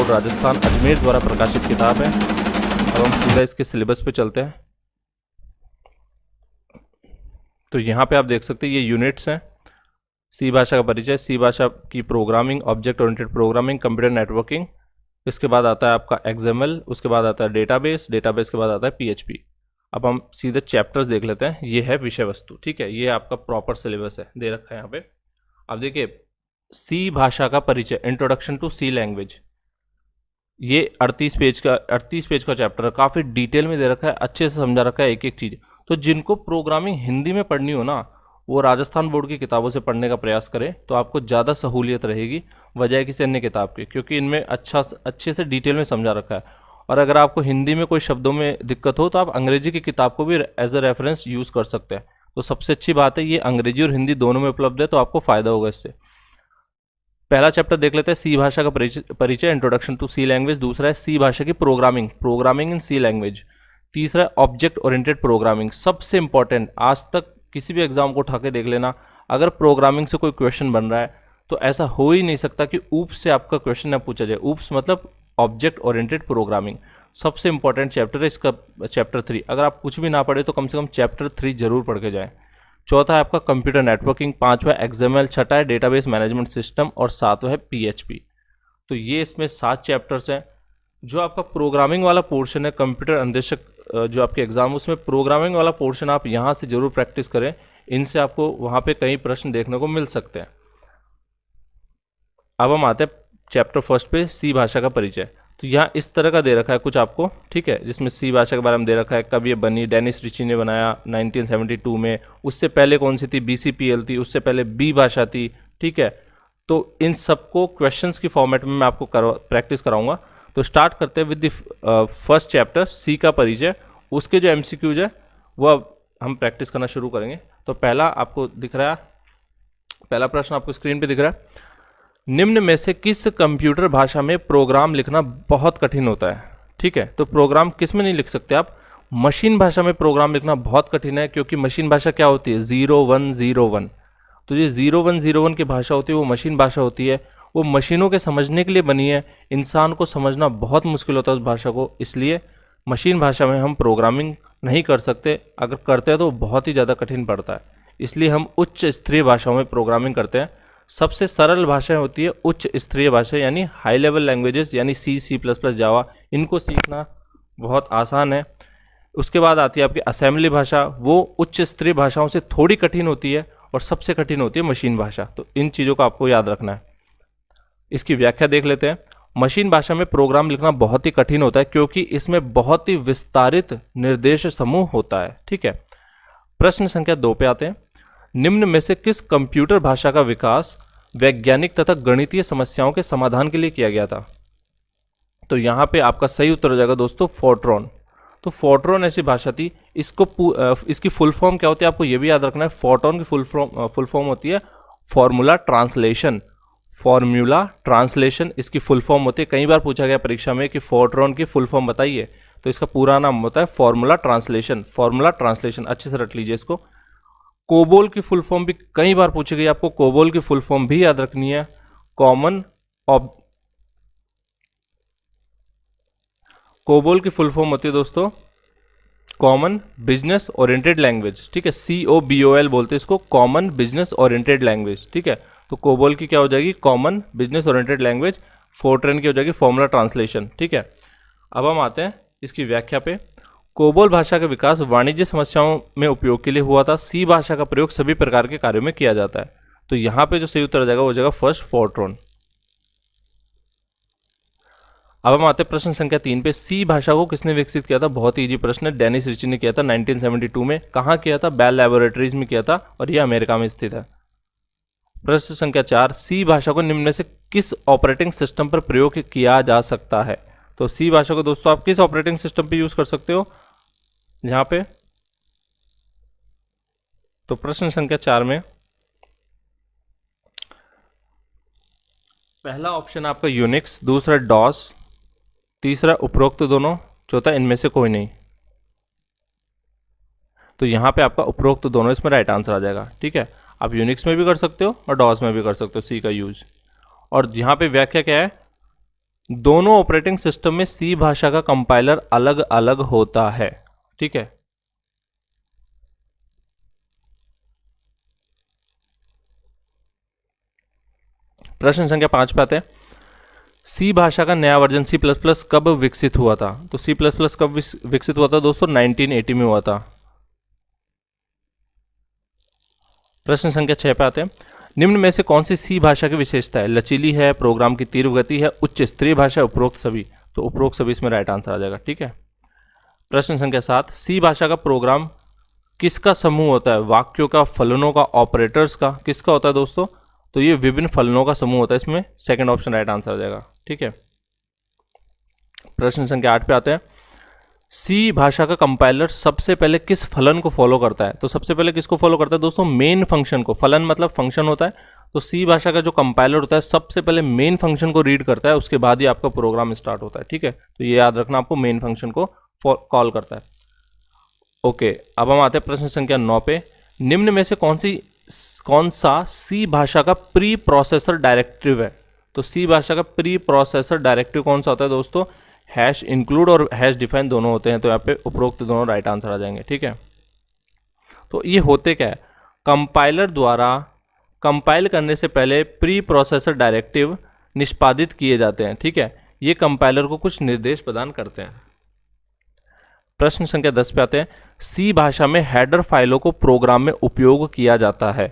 Board Rajasthan Ajmer द्वारा प्रकाशित किताब है। अब हम सीधा इसके सिलेबस पे चलते हैं। तो यहाँ पे आप देख सकते हैं ये यूनिट्स हैं। सी भाषा का परिचय, सी भाषा की programming, object oriented programming, computer networking, इसके बाद आता है आपका एक्सएमएल, उसके बाद आता है डेटाबेस, डेटाबेस के बाद आता है पीएचपी। अब हम सीधे चैप्टर्स देख लेते हैं। ये है विषय वस्तु, ठीक है, ये आपका प्रॉपर सिलेबस है, दे रखा है यहाँ पे। अब देखिए सी भाषा का परिचय, इंट्रोडक्शन टू सी लैंग्वेज, ये 38 पेज का चैप्टर, काफ़ी डिटेल में दे रखा है, अच्छे से समझा रखा है एक एक चीज़। तो जिनको प्रोग्रामिंग हिंदी में पढ़नी हो ना, वो राजस्थान बोर्ड की किताबों से पढ़ने का प्रयास करें, तो आपको ज़्यादा सहूलियत रहेगी बजाय किसी अन्य किताब की, क्योंकि इनमें अच्छे से डिटेल में समझा रखा है। और अगर आपको हिंदी में कोई शब्दों में दिक्कत हो तो आप अंग्रेजी की किताब को भी एज अ रेफरेंस यूज़ कर सकते हैं। तो सबसे अच्छी बात है ये अंग्रेजी और हिंदी दोनों में उपलब्ध है, तो आपको फ़ायदा होगा इससे। पहला चैप्टर देख लेते हैं, सी भाषा का परिचय, इंट्रोडक्शन टू सी लैंग्वेज। दूसरा है सी भाषा की प्रोग्रामिंग इन सी लैंग्वेज। तीसरा है ऑब्जेक्ट ओरिएंटेड प्रोग्रामिंग, सबसे इंपॉर्टेंट। आज तक किसी भी एग्जाम को उठा के देख लेना, अगर प्रोग्रामिंग से कोई क्वेश्चन बन रहा है तो ऐसा हो ही नहीं सकता कि ऊप्स से आपका क्वेश्चन ना पूछा जाए। ऊप्स मतलब ऑब्जेक्ट ओरिएंटेड प्रोग्रामिंग, सबसे इंपॉर्टेंट चैप्टर है इसका, चैप्टर 3। अगर आप कुछ भी ना पढ़े तो कम से कम चैप्टर 3 जरूर पढ़ के जाएं। चौथा है आपका कंप्यूटर नेटवर्किंग, पांचवा एक्सएमएल, छठा है डेटाबेस मैनेजमेंट सिस्टम और सातवां है पीएचपी। तो ये इसमें 7 चैप्टर्स हैं। जो आपका प्रोग्रामिंग वाला पोर्शन है, कंप्यूटर अन्वेषक जो आपके एग्जाम, उसमें प्रोग्रामिंग वाला पोर्शन आप यहाँ से जरूर प्रैक्टिस करें, इनसे आपको वहाँ पे कई प्रश्न देखने को मिल सकते हैं। अब हम आते हैं चैप्टर 1 पे, सी भाषा का परिचय। तो यहाँ इस तरह का दे रखा है कुछ आपको, ठीक है, जिसमें सी भाषा के बारे में दे रखा है, कब ये बनी, डेनिस रिची ने बनाया 1972 में, उससे पहले कौन सी थी, बीसीपीएल थी, उससे पहले बी भाषा थी, ठीक है। तो इन सबको क्वेश्चंस की फॉर्मेट में मैं आपको प्रैक्टिस कराऊंगा। तो स्टार्ट करते हैं विद द फर्स्ट चैप्टर, सी का परिचय। उसके जो एमसीक्यूज है वो अब हम प्रैक्टिस करना शुरू करेंगे। तो पहला आपको दिख रहा है, पहला प्रश्न आपको स्क्रीन पे दिख रहा है, निम्न में से किस कंप्यूटर भाषा में प्रोग्राम लिखना बहुत कठिन होता है, ठीक है। तो प्रोग्राम किस में नहीं लिख सकते आप, मशीन भाषा में प्रोग्राम लिखना बहुत कठिन है, क्योंकि मशीन भाषा क्या होती है, 0101। तो ये 0101 की भाषा होती है वो मशीन भाषा होती है, वो मशीनों के समझने के लिए बनी है, इंसान को समझना बहुत मुश्किल होता है उस भाषा को, इसलिए मशीन भाषा में हम प्रोग्रामिंग नहीं कर सकते। अगर करते हैं तो बहुत ही ज़्यादा कठिन पड़ता है, इसलिए हम उच्च स्तरीय भाषाओं में प्रोग्रामिंग करते हैं। सबसे सरल भाषाएं होती है उच्च स्तरीय भाषा, यानी हाई लेवल लैंग्वेजेस, यानी C++, जावा, इनको सीखना बहुत आसान है। उसके बाद आती है आपकी असेंबली भाषा, वो उच्च स्तरीय भाषाओं से थोड़ी कठिन होती है, और सबसे कठिन होती है मशीन भाषा। तो इन चीज़ों को आपको याद रखना है। इसकी व्याख्या देख लेते हैं। मशीन भाषा में प्रोग्राम लिखना बहुत ही कठिन होता है, क्योंकि इसमें बहुत ही विस्तारित निर्देश समूह होता है, ठीक है। प्रश्न संख्या 2 पे आते हैं, निम्न में से किस कंप्यूटर भाषा का विकास वैज्ञानिक तथा गणितीय समस्याओं के समाधान के लिए किया गया था। तो यहाँ पे आपका सही उत्तर हो जाएगा दोस्तों फोर्ट्रॉन। तो फोर्ट्रॉन ऐसी भाषा थी, इसकी फुल फॉर्म क्या होती है आपको ये भी याद रखना है। फोर्ट्रॉन की फुल फॉर्म होती है फॉर्मूला ट्रांसलेशन, इसकी फुल फॉर्म होती है। कई बार पूछा गया परीक्षा में कि फोर्ट्रॉन की फुल फॉर्म बताइए, तो इसका पूरा नाम होता है फॉर्मूला ट्रांसलेशन, अच्छे से रट लीजिए इसको। कोबोल की फुल फॉर्म भी कई बार पूछी गई, आपको कोबोल की फुल फॉर्म भी याद रखनी है। कोबोल की फुल फॉर्म होती है दोस्तों कॉमन बिजनेस ओरिएंटेड लैंग्वेज, ठीक है, COBOL बोलते हैं इसको, कॉमन बिजनेस ओरिएंटेड लैंग्वेज, ठीक है। तो कोबोल की क्या हो जाएगी, common business oriented language. Fortran की हो जाएगी फॉर्मूला ट्रांसलेशन, ठीक है। अब हम आते हैं इसकी व्याख्या पे। कोबोल भाषा का विकास वाणिज्य समस्याओं में उपयोग के लिए हुआ था। सी भाषा का प्रयोग सभी प्रकार के कार्यों में किया जाता है। तो यहाँ पे जो सही उत्तर आ जाएगा वो हो जाएगा फर्स्ट फोर्ट्रॉन। अब हम आते हैं प्रश्न संख्या 3 पे, सी भाषा को किसने विकसित किया था। बहुत इजी प्रश्न है, डेनिस रिची ने किया था 1972 में। कहाँ किया था, बेल लैबोरेटरीज में किया था, और यह अमेरिका में स्थित है। प्रश्न संख्या 4, सी भाषा को निम्न में से किस ऑपरेटिंग सिस्टम पर प्रयोग किया जा सकता है। तो सी भाषा को दोस्तों आप किस ऑपरेटिंग सिस्टम पे यूज कर सकते हो यहाँ पे। तो प्रश्न संख्या 4 में पहला ऑप्शन आपका यूनिक्स, दूसरा डॉस, तीसरा उपरोक्त दोनों, चौथा इनमें से कोई नहीं। तो यहाँ पे आपका उपरोक्त दोनों इसमें राइट आंसर आ जाएगा, ठीक है। आप यूनिक्स में भी कर सकते हो और डॉस में भी कर सकते हो सी का यूज। और यहाँ पे व्याख्या क्या है, दोनों ऑपरेटिंग सिस्टम में सी भाषा का कंपाइलर अलग अलग होता है। ठीक है, प्रश्न संख्या 5 पे आते हैं। सी भाषा का नया वर्जन सी प्लस प्लस कब विकसित हुआ था? तो सी प्लस प्लस कब विकसित हुआ था दोस्तों? 1980 में हुआ था। प्रश्न संख्या 6 पे आते हैं। निम्न में से कौन सी सी भाषा की विशेषता है? लचीली है, प्रोग्राम की तीव्र गति है, उच्च स्तरीय भाषा, उपरोक्त सभी। तो उपरोक्त सभी इसमें राइट आंसर आ जाएगा। ठीक है, प्रश्न संख्या 7। सी भाषा का प्रोग्राम किसका समूह होता है? वाक्यों का, फलनों का, ऑपरेटर्स का, किसका होता है दोस्तों? तो ये विभिन्न फलनों का समूह होता है। इसमें सेकंड ऑप्शन राइट आंसर आ जाएगा। ठीक है, प्रश्न संख्या 8 पे आते हैं। सी भाषा का कंपाइलर सबसे पहले किस फलन को फॉलो करता है? तो सबसे पहले किसको फॉलो करता है दोस्तों? मेन फंक्शन को। फलन मतलब फंक्शन होता है। तो सी भाषा का जो कंपाइलर होता है सबसे पहले मेन फंक्शन को रीड करता है, उसके बाद ही आपका प्रोग्राम स्टार्ट होता है। ठीक है, तो ये याद रखना, आपको मेन फंक्शन को कॉल करता है। ओके, अब हम आते हैं प्रश्न संख्या 9 पे। निम्न में से कौन सा सी भाषा का प्री प्रोसेसर डायरेक्टिव है? तो सी भाषा का प्री प्रोसेसर डायरेक्टिव कौन सा होता है दोस्तों? हैश इंक्लूड और हैश डिफाइन दोनों होते हैं। तो यहाँ पे उपरोक्त दोनों राइट आंसर आ जाएंगे। ठीक है, तो ये होते क्या है? कंपाइलर द्वारा कंपाइल करने से पहले प्री प्रोसेसर डायरेक्टिव निष्पादित किए जाते हैं। ठीक है, ये कंपाइलर को कुछ निर्देश प्रदान करते हैं। प्रश्न संख्या 10 पे आते हैं। सी भाषा में हेडर फाइलों को प्रोग्राम में उपयोग किया जाता है।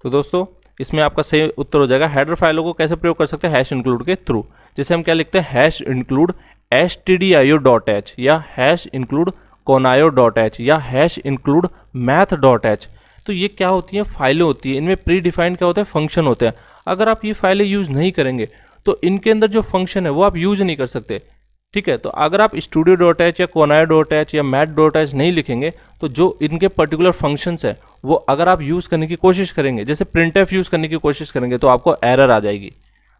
तो दोस्तों इसमें आपका सही उत्तर हो जाएगा, हेडर फाइलों को कैसे प्रयोग कर सकते हैं? हैश इंक्लूड के थ्रू। जैसे हम क्या लिखते हैं? हैश इंक्लूड stdio.h या हैश इंक्लूड conaio.h या हैश इंक्लूड math.h। तो ये क्या होती हैं? फाइलें होती है। इनमें प्री डिफाइंड क्या होता है? फंक्शन होते हैं। अगर आप ये फाइलें यूज नहीं करेंगे तो इनके अंदर जो फंक्शन है वो आप यूज नहीं कर सकते। ठीक है, तो अगर आप studio.h या conaio.h या math.h नहीं लिखेंगे तो जो इनके पर्टिकुलर फंक्शंस है वो अगर आप यूज़ करने की कोशिश करेंगे, जैसे printf यूज़ करने की कोशिश करेंगे, तो आपको एरर आ जाएगी।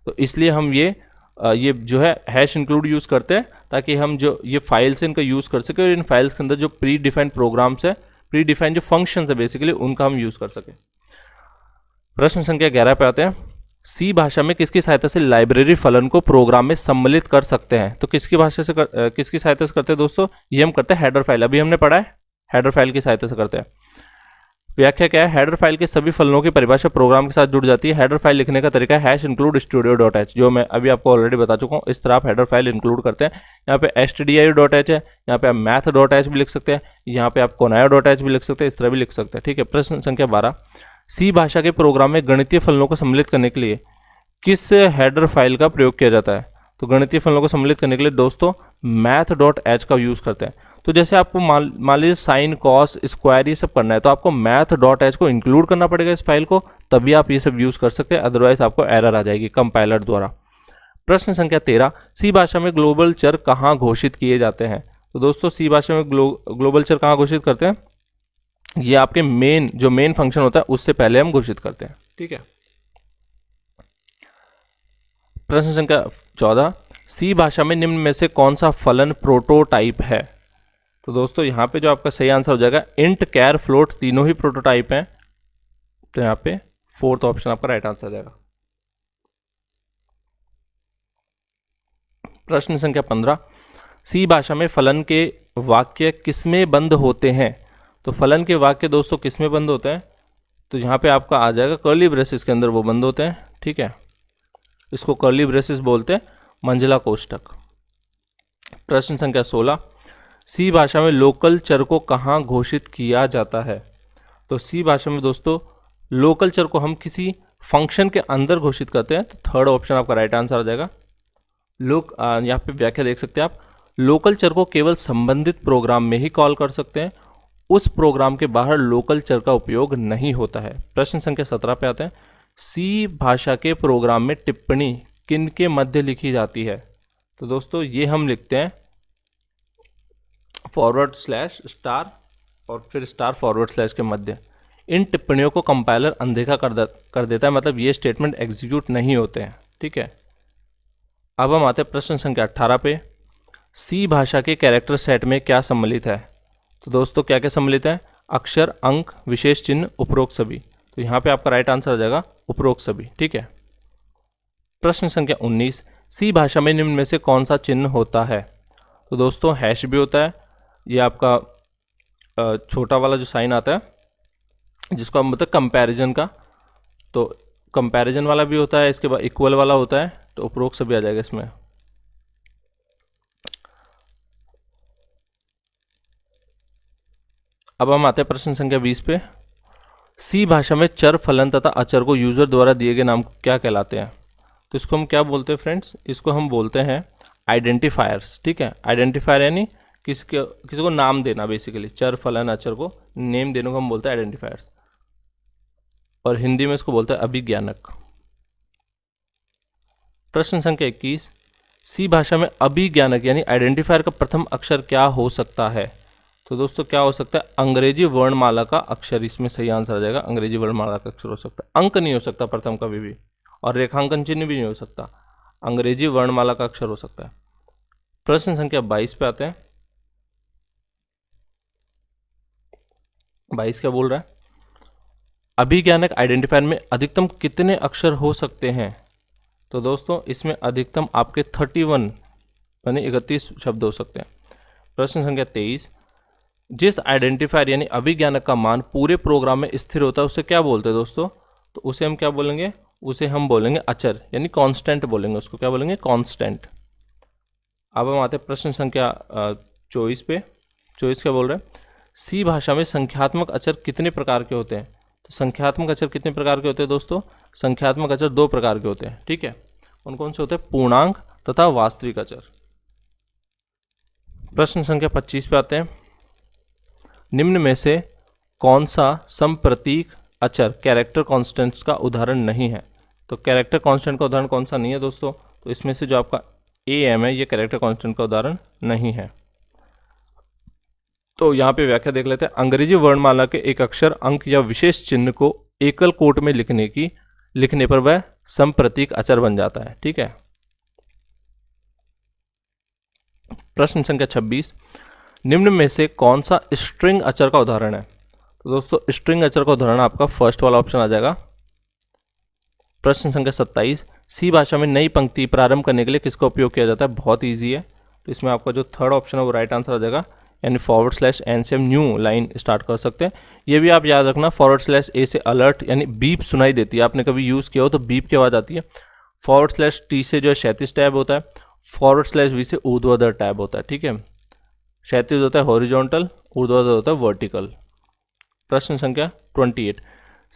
तो इसलिए हम ये जो है हैश इंक्लूड यूज़ करते हैं ताकि हम जो ये फाइल्स हैं इनका यूज़ कर सके और इन फाइल्स के अंदर जो प्री डिफाइंड प्रोग्राम्स है, प्री डिफाइंड जो फंक्शंस है बेसिकली, उनका हम यूज़ कर सके। प्रश्न संख्या 11 पे आते हैं। सी भाषा में किसकी सहायता से लाइब्रेरी फलन को प्रोग्राम में सम्मिलित कर सकते हैं? तो किसकी भाषा से किसकी सहायता से करते हैं दोस्तों? ये हम करते हैं हेडर फाइल। अभी हमने पढ़ा है, हेडर फाइल की सहायता से करते हैं। व्याख्या क्या है? हेडर फाइल के सभी फलनों की परिभाषा प्रोग्राम के साथ जुड़ जाती है। हेडर फाइल लिखने का तरीका है हैश इंक्लूड studio.h, जो मैं अभी आपको ऑलरेडी बता चुका हूँ। इस तरह आप हेडर फाइल इंक्लूड करते हैं। यहाँ पे stdio.h है, यहाँ पे आप math.h भी लिख सकते हैं, यहाँ पे आप conaio.h भी लिख सकते हैं, इस तरह भी लिख सकते हैं। ठीक है, प्रश्न संख्या 12। सी भाषा के प्रोग्राम में गणितीय फलनों को सम्मिलित करने के लिए किस हेडर फाइल का प्रयोग किया जाता है? तो गणितीय फलनों को सम्मिलित करने के लिए दोस्तों math.h का यूज़ करते हैं। तो जैसे आपको मान लीजिए साइन, कॉस, स्क्वायर ये सब करना है तो आपको math.h को इंक्लूड करना पड़ेगा इस फाइल को, तभी आप ये सब यूज़ कर सकते हैं, अदरवाइज आपको एरर आ जाएगी कंपाइलर द्वारा। प्रश्न संख्या 13। सी भाषा में ग्लोबल चर कहाँ घोषित किए जाते हैं? तो दोस्तों सी भाषा में ग्लोबल चर कहाँ घोषित करते हैं? ये आपके जो मेन फंक्शन होता है उससे पहले हम घोषित करते हैं। ठीक है, प्रश्न संख्या 14। सी भाषा में निम्न में से कौन सा फलन प्रोटोटाइप है? तो दोस्तों यहाँ पे जो आपका सही आंसर हो जाएगा इंट, कैर, फ्लोट, तीनों ही प्रोटोटाइप हैं। तो यहाँ पे फोर्थ ऑप्शन आपका राइट आंसर आ जाएगा। प्रश्न संख्या 15। सी भाषा में फलन के वाक्य किसमें बंद होते हैं? तो फलन के वाक्य दोस्तों किसमें बंद होते हैं? तो यहाँ पे आपका आ जाएगा कर्ली ब्रेसेस के अंदर वो बंद होते हैं। ठीक है, इसको कर्ली ब्रेसेस बोलते हैं, मंझला कोष्ठक। प्रश्न संख्या 16। सी भाषा में लोकल चर को कहाँ घोषित किया जाता है? तो सी भाषा में दोस्तों लोकल चर को हम किसी फंक्शन के अंदर घोषित करते हैं। तो थर्ड ऑप्शन आपका राइट आंसर आ जाएगा। यहाँ पे व्याख्या देख सकते हैं आप, लोकल चर को केवल संबंधित प्रोग्राम में ही कॉल कर सकते हैं, उस प्रोग्राम के बाहर लोकल चर का उपयोग नहीं होता है। प्रश्न संख्या 17 पे आते हैं। सी भाषा के प्रोग्राम में टिप्पणी किन के मध्य लिखी जाती है? तो दोस्तों ये हम लिखते हैं /* और फिर */ के मध्य। इन टिप्पणियों को कंपाइलर अनदेखा कर देता है, मतलब ये स्टेटमेंट एग्जीक्यूट नहीं होते हैं। ठीक है, अब हम आते हैं प्रश्न संख्या 18 पे। सी भाषा के कैरेक्टर सेट में क्या सम्मिलित है? तो दोस्तों क्या क्या सम्मिलित है? अक्षर, अंक, विशेष चिन्ह, उपरोक्त सभी। तो यहाँ पे आपका राइट आंसर आ जाएगा उपरोक्त सभी। ठीक है, प्रश्न संख्या 19। सी भाषा में निम्न में से कौन सा चिन्ह होता है? तो दोस्तों हैश भी होता है, ये आपका छोटा वाला जो साइन आता है जिसको हम मतलब कंपैरिजन का, तो कंपैरिजन वाला भी होता है, इसके बाद इक्वल वाला होता है, तो उपरोक्त सभी आ जाएगा इसमें। अब हम आते हैं प्रश्न संख्या 20 पे। सी भाषा में चर, फलन तथा अचर को यूजर द्वारा दिए गए नाम क्या कहलाते हैं? तो इसको हम क्या बोलते हैं फ्रेंड्स? इसको हम बोलते हैं आइडेंटिफायर्स। ठीक है, आइडेंटिफायर यानी किसी को नाम देना, बेसिकली चर, फलन, अचर को नेम देने को हम बोलते हैं आइडेंटिफायर्स, और हिंदी में इसको बोलते हैं अभिज्ञानक। प्रश्न संख्या 21, सी भाषा में अभिज्ञानक यानी आइडेंटिफायर का प्रथम अक्षर क्या हो सकता है? तो दोस्तों क्या हो सकता है? अंग्रेजी वर्णमाला का अक्षर इसमें सही आंसर आ जाएगा। अंग्रेजी वर्णमाला का अक्षर हो सकता है, अंक नहीं हो सकता प्रथम कभी भी, और रेखांकन चिन्ह भी नहीं हो सकता, अंग्रेजी वर्णमाला का अक्षर हो सकता है। प्रश्न संख्या 22 पे आते हैं। 22 क्या बोल रहा है? अभिज्ञानक आइडेंटिफायर में अधिकतम कितने अक्षर हो सकते हैं? तो दोस्तों इसमें अधिकतम आपके 31 यानी 31 शब्द हो सकते हैं। प्रश्न संख्या 23, जिस आइडेंटिफायर यानी अभिज्ञानक का मान पूरे प्रोग्राम में स्थिर होता है उसे क्या बोलते हैं दोस्तों? तो उसे हम क्या बोलेंगे? उसे हम बोलेंगे अचर यानी कांस्टेंट बोलेंगे, उसको क्या बोलेंगे? कांस्टेंट। अब हम आते हैं प्रश्न संख्या 24 पे। 24 क्या बोल रहे हैं? सी भाषा में संख्यात्मक अचर कितने प्रकार के होते हैं? तो संख्यात्मक अचर कितने प्रकार के होते हैं दोस्तों? संख्यात्मक अचर 2 प्रकार के होते हैं। ठीक है, कौन कौन से होते हैं? पूर्णांक तथा वास्तविक अचर। प्रश्न संख्या 25 पे आते हैं। निम्न में से कौन सा समप्रतीक अचर कैरेक्टर कांस्टेंट्स का उदाहरण नहीं है? तो कैरेक्टर कांस्टेंट का उदाहरण कौन सा नहीं है दोस्तों? तो इसमें से जो आपका ए एम है ये कैरेक्टर कांस्टेंट का उदाहरण नहीं है। तो यहाँ पे व्याख्या देख लेते हैं। अंग्रेजी वर्णमाला के एक अक्षर, अंक या विशेष चिन्ह को एकल कोट में लिखने पर वह समप्रतीक अचर बन जाता है। ठीक है। प्रश्न संख्या 26, निम्न में से कौन सा स्ट्रिंग अचर का उदाहरण है? तो दोस्तों स्ट्रिंग अचर का उदाहरण आपका फर्स्ट वाला ऑप्शन आ जाएगा। प्रश्न संख्या 27, सी भाषा में नई पंक्ति प्रारंभ करने के लिए किसका उपयोग किया जाता है? बहुत ईजी है, तो इसमें आपका जो थर्ड ऑप्शन है वो राइट आंसर आ जाएगा, यानी /n से हम न्यू लाइन स्टार्ट कर सकते हैं। ये भी आप याद रखना, /a से अलर्ट यानी बीप सुनाई देती है, आपने कभी यूज़ किया हो तो बीप की आवाज़ आती है। /t से जो है क्षैतिज टैब होता है, /v से ऊर्ध्वाधर टैब होता है। ठीक है, क्षैतिज होता है हॉरिजॉन्टल, ऊर्ध्वाधर होता है वर्टिकल। प्रश्न संख्या 28,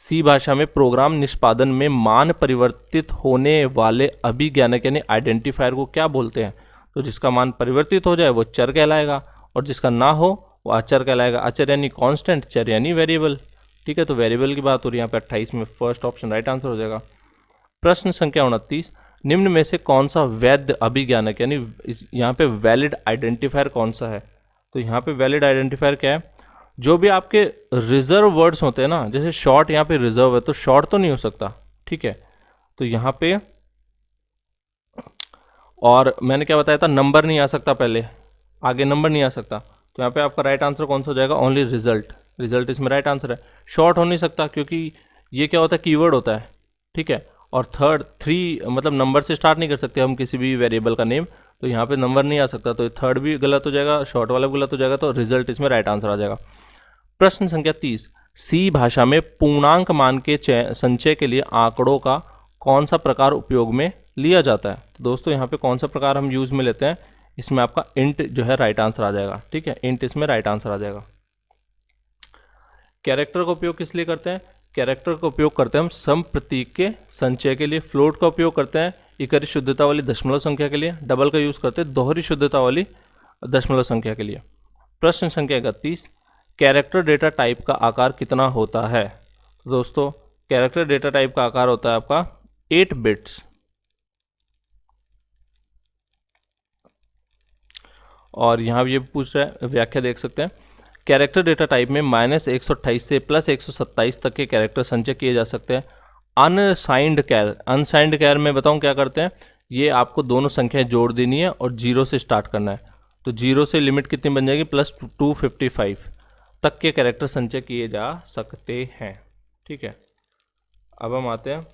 सी भाषा में प्रोग्राम निष्पादन में मान परिवर्तित होने वाले अभिज्ञानक यानी आइडेंटिफायर को क्या बोलते हैं? तो जिसका मान परिवर्तित हो जाए वो चर कहलाएगा, और जिसका ना हो वो अचर कहलाएगा। अचर यानी कांस्टेंट, चर यानी वेरिएबल। ठीक है, तो वेरिएबल की बात हो रही है यहाँ पे 28 में, फर्स्ट ऑप्शन राइट आंसर हो जाएगा। प्रश्न संख्या 29, निम्न में से कौन सा वैध अभिज्ञानक यानी यहाँ पे वैलिड आइडेंटिफायर कौन सा है? तो यहाँ पे वैलिड आइडेंटिफायर क्या है? जो भी आपके रिजर्व वर्ड्स होते हैं ना, जैसे शॉर्ट यहाँ पे रिजर्व है तो शॉर्ट तो नहीं हो सकता। ठीक है, तो यहाँ पे, और मैंने क्या बताया था, नंबर नहीं आ सकता, पहले आगे नंबर नहीं आ सकता, तो यहाँ पे आपका राइट आंसर कौन सा हो जाएगा? Only result. रिजल्ट इसमें राइट आंसर है। शॉर्ट हो नहीं सकता क्योंकि ये क्या होता है? कीवर्ड होता है। ठीक है, और थर्ड 3 मतलब नंबर से स्टार्ट नहीं कर सकते हम किसी भी वेरिएबल का नेम, तो यहाँ पे नंबर नहीं आ सकता, तो थर्ड भी गलत हो जाएगा, शॉर्ट वाला भी गलत हो जाएगा, तो रिजल्ट इसमें राइट आंसर आ जाएगा। प्रश्न संख्या 30, सी भाषा में पूर्णांक मान के संचय के लिए आंकड़ों का कौन सा प्रकार उपयोग में लिया जाता है? तो दोस्तों यहाँ पे कौन सा प्रकार हम यूज में लेते हैं? इसमें आपका इंट जो है राइट आंसर आ जाएगा। ठीक है, इंट इसमें राइट आंसर आ जाएगा। कैरेक्टर का उपयोग किस लिए करते हैं? कैरेक्टर का उपयोग करते हैं हम सम प्रतीक के संचय के लिए, फ्लोट का उपयोग करते हैं इकाई शुद्धता वाली दशमलव संख्या के लिए, डबल का यूज करते हैं दोहरी शुद्धता वाली दशमलव संख्या के लिए। प्रश्न संख्या 31, कैरेक्टर डेटा टाइप का आकार कितना होता है? तो दोस्तों कैरेक्टर डेटा टाइप का आकार होता है आपका 8 बिट्स। और यहाँ ये पूछ रहा है, व्याख्या देख सकते हैं, कैरेक्टर डेटा टाइप में -128 से +127 तक के कैरेक्टर संचय किए जा सकते हैं। अनसाइंड कैर में बताऊँ क्या करते हैं, ये आपको दोनों संख्याएं जोड़ देनी है और 0 से स्टार्ट करना है, तो 0 से लिमिट कितनी बन जाएगी? +255 तक के कैरेक्टर संचय किए जा सकते हैं। ठीक है, अब हम आते हैं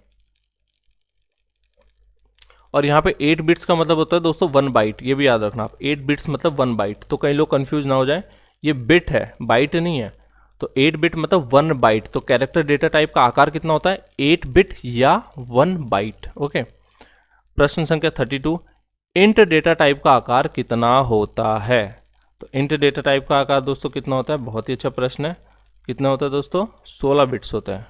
और यहाँ पे 8 बिट्स का मतलब होता है दोस्तों 1 बाइट, ये भी याद रखना आप, 8 बिट्स मतलब 1 बाइट। तो कई लोग कंफ्यूज ना हो जाए, ये बिट है, बाइट नहीं है। तो 8 बिट मतलब 1 बाइट। तो कैरेक्टर डेटा टाइप का आकार कितना होता है, 8 बिट या 1 बाइट। ओके। प्रश्न संख्या 32, इंट डेटा टाइप का आकार कितना होता है। तो इंट डेटा टाइप का आकार दोस्तों कितना होता है, बहुत ही अच्छा प्रश्न है। कितना होता है दोस्तों, 16 बिट्स होता है।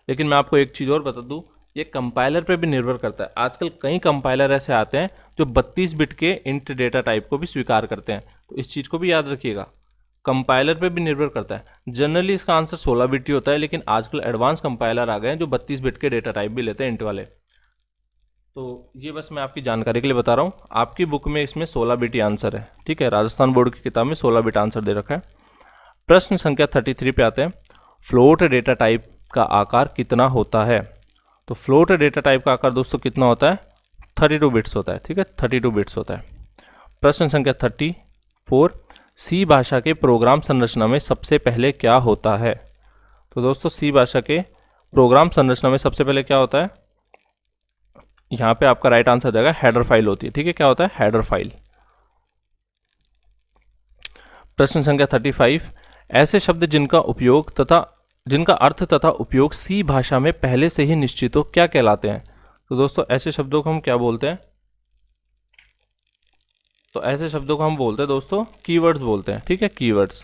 लेकिन मैं आपको एक चीज़ और बता दूं, ये कंपाइलर पे भी निर्भर करता है। आजकल कई कंपाइलर ऐसे आते हैं जो 32 बिट के इंट डेटा टाइप को भी स्वीकार करते हैं, तो इस चीज़ को भी याद रखिएगा, कंपाइलर पे भी निर्भर करता है। जनरली इसका आंसर 16 बिट ही होता है, लेकिन आजकल एडवांस कंपाइलर आ गए हैं जो 32 बिट के डेटा टाइप भी लेते हैं इंट वाले। तो ये बस मैं आपकी जानकारी के लिए बता रहा हूँ। आपकी बुक में इसमें 16 बिट ही आंसर है, ठीक है। राजस्थान बोर्ड की किताब में 16 बिट आंसर दे रखा है। प्रश्न संख्या 33 पे आते हैं, फ्लोट डेटा टाइप का आकार कितना होता है। तो फ्लोट डेटा टाइप का आकार दोस्तों कितना होता है, 32 बिट्स होता है, ठीक है, 32 बिट्स होता है। प्रश्न संख्या 34, सी भाषा के प्रोग्राम संरचना में सबसे पहले क्या होता है। तो दोस्तों सी भाषा के प्रोग्राम संरचना में सबसे पहले क्या होता है, यहाँ पे आपका राइट आंसर जाएगा हेडर फाइल होती है, ठीक है। क्या होता है, हेडर फाइल। प्रश्न संख्या 35, ऐसे शब्द जिनका अर्थ तथा उपयोग सी भाषा में पहले से ही निश्चित हो क्या कहलाते हैं। तो दोस्तों ऐसे शब्दों को हम क्या बोलते हैं, तो ऐसे शब्दों को हम बोलते हैं दोस्तों कीवर्ड्स बोलते हैं, ठीक है, कीवर्ड्स।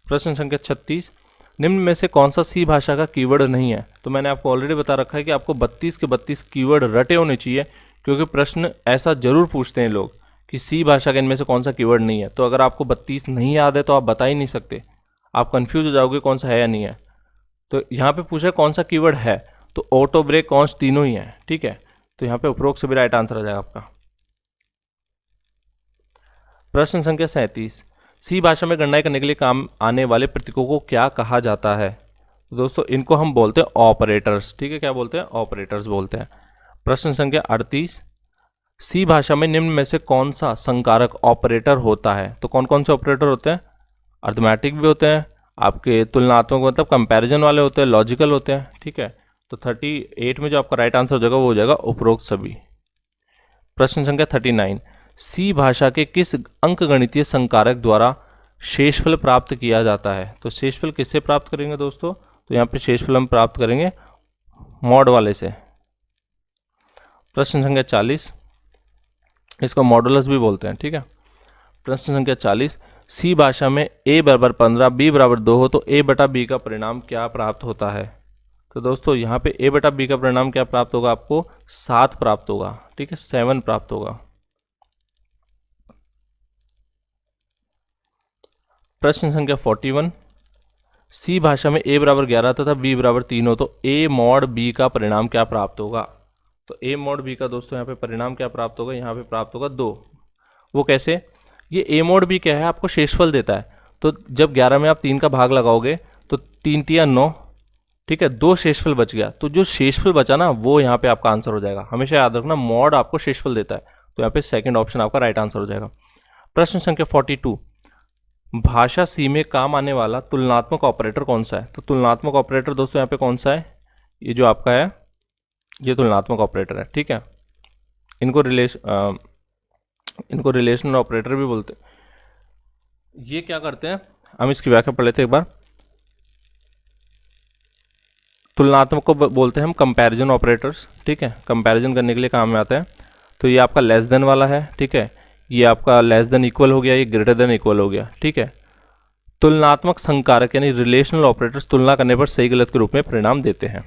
प्रश्न संख्या 36, निम्न में से कौन सा सी भाषा का कीवर्ड नहीं है। तो मैंने आपको ऑलरेडी बता रखा है कि आपको 32 के 32 कीवर्ड रटे होने चाहिए, क्योंकि प्रश्न ऐसा जरूर पूछते हैं लोग कि सी भाषा का इनमें से कौन सा कीवर्ड नहीं है। तो अगर आपको 32 नहीं याद है तो आप बता ही नहीं सकते, आप कंफ्यूज हो जाओगे कौन सा है या नहीं है। तो यहाँ पे पूछा कौन सा कीवर्ड है, तो ऑटो ब्रेक कॉन्स्ट तीनों ही है, ठीक है। तो यहाँ पे उपरोक्त से भी राइट आंसर आ जाएगा आपका। प्रश्न संख्या 37, सी भाषा में गणना करने के लिए काम आने वाले प्रतीकों को क्या कहा जाता है। तो दोस्तों इनको हम बोलते हैं ऑपरेटर्स, ठीक है। क्या बोलते हैं, ऑपरेटर्स बोलते हैं। प्रश्न संख्या 38, सी भाषा में निम्न में से कौन सा संकारक ऑपरेटर होता है। तो कौन कौन से ऑपरेटर होते हैं, अर्थमेटिक भी होते हैं, आपके तुलनात्मक मतलब कंपैरिजन वाले होते हैं, लॉजिकल होते हैं, ठीक है। तो 38 में जो आपका राइट आंसर हो जाएगा वो हो जाएगा उपरोक्त सभी। प्रश्न संख्या 39, सी भाषा के किस अंकगणितीय संकारक द्वारा शेषफल प्राप्त किया जाता है। तो शेषफल किससे प्राप्त करेंगे दोस्तों, तो यहाँ पे शेषफल हम प्राप्त करेंगे मॉड वाले से। प्रश्न संख्या 40, इसको मॉडुलस भी बोलते हैं, ठीक है। प्रश्न संख्या 40, सी भाषा में a बराबर 15 b बराबर 2 हो तो a बटा b का परिणाम क्या प्राप्त होता है। तो दोस्तों यहाँ पे a बटा b का परिणाम क्या प्राप्त होगा, आपको 7 प्राप्त होगा, ठीक है, 7 प्राप्त होगा। प्रश्न संख्या 41, सी भाषा में a बराबर 11 तथा b बराबर 3 हो तो a मॉड b का परिणाम क्या प्राप्त होगा। तो a मॉड b का दोस्तों यहाँ पे परिणाम क्या प्राप्त होगा, यहाँ पे प्राप्त होगा 2। वो कैसे, ये a मॉड b क्या है, आपको शेषफल देता है। तो जब 11 में आप 3 का भाग लगाओगे तो 3 तिया 9, ठीक है, 2 शेषफल बच गया। तो जो शेषफल बचा ना वो यहाँ पे आपका आंसर हो जाएगा। हमेशा याद रखना मॉड आपको शेषफल देता है, तो यहाँ पे सेकंड ऑप्शन आपका राइट आंसर हो जाएगा। प्रश्न संख्या 42, भाषा सी में काम आने वाला तुलनात्मक ऑपरेटर कौन सा है। तो तुलनात्मक ऑपरेटर दोस्तों यहाँ पे कौन सा है, ये जो आपका है ये तुलनात्मक ऑपरेटर है, ठीक है। इनको रिलेशनल ऑपरेटर भी बोलते हैं। ये क्या करते हैं, हम इसकी व्याख्या पढ़ लेते हैं एक बार। तुलनात्मक को बोलते हैं हम कंपैरिजन ऑपरेटर्स, ठीक है, कंपैरिजन करने के लिए काम में आता है। तो ये आपका लेस देन वाला है, ठीक है, ये आपका लेस देन इक्वल हो गया, ये ग्रेटर देन इक्वल हो गया, ठीक है। तुलनात्मक संकारक यानी रिलेशनल ऑपरेटर्स तुलना करने पर सही गलत के रूप में परिणाम देते हैं।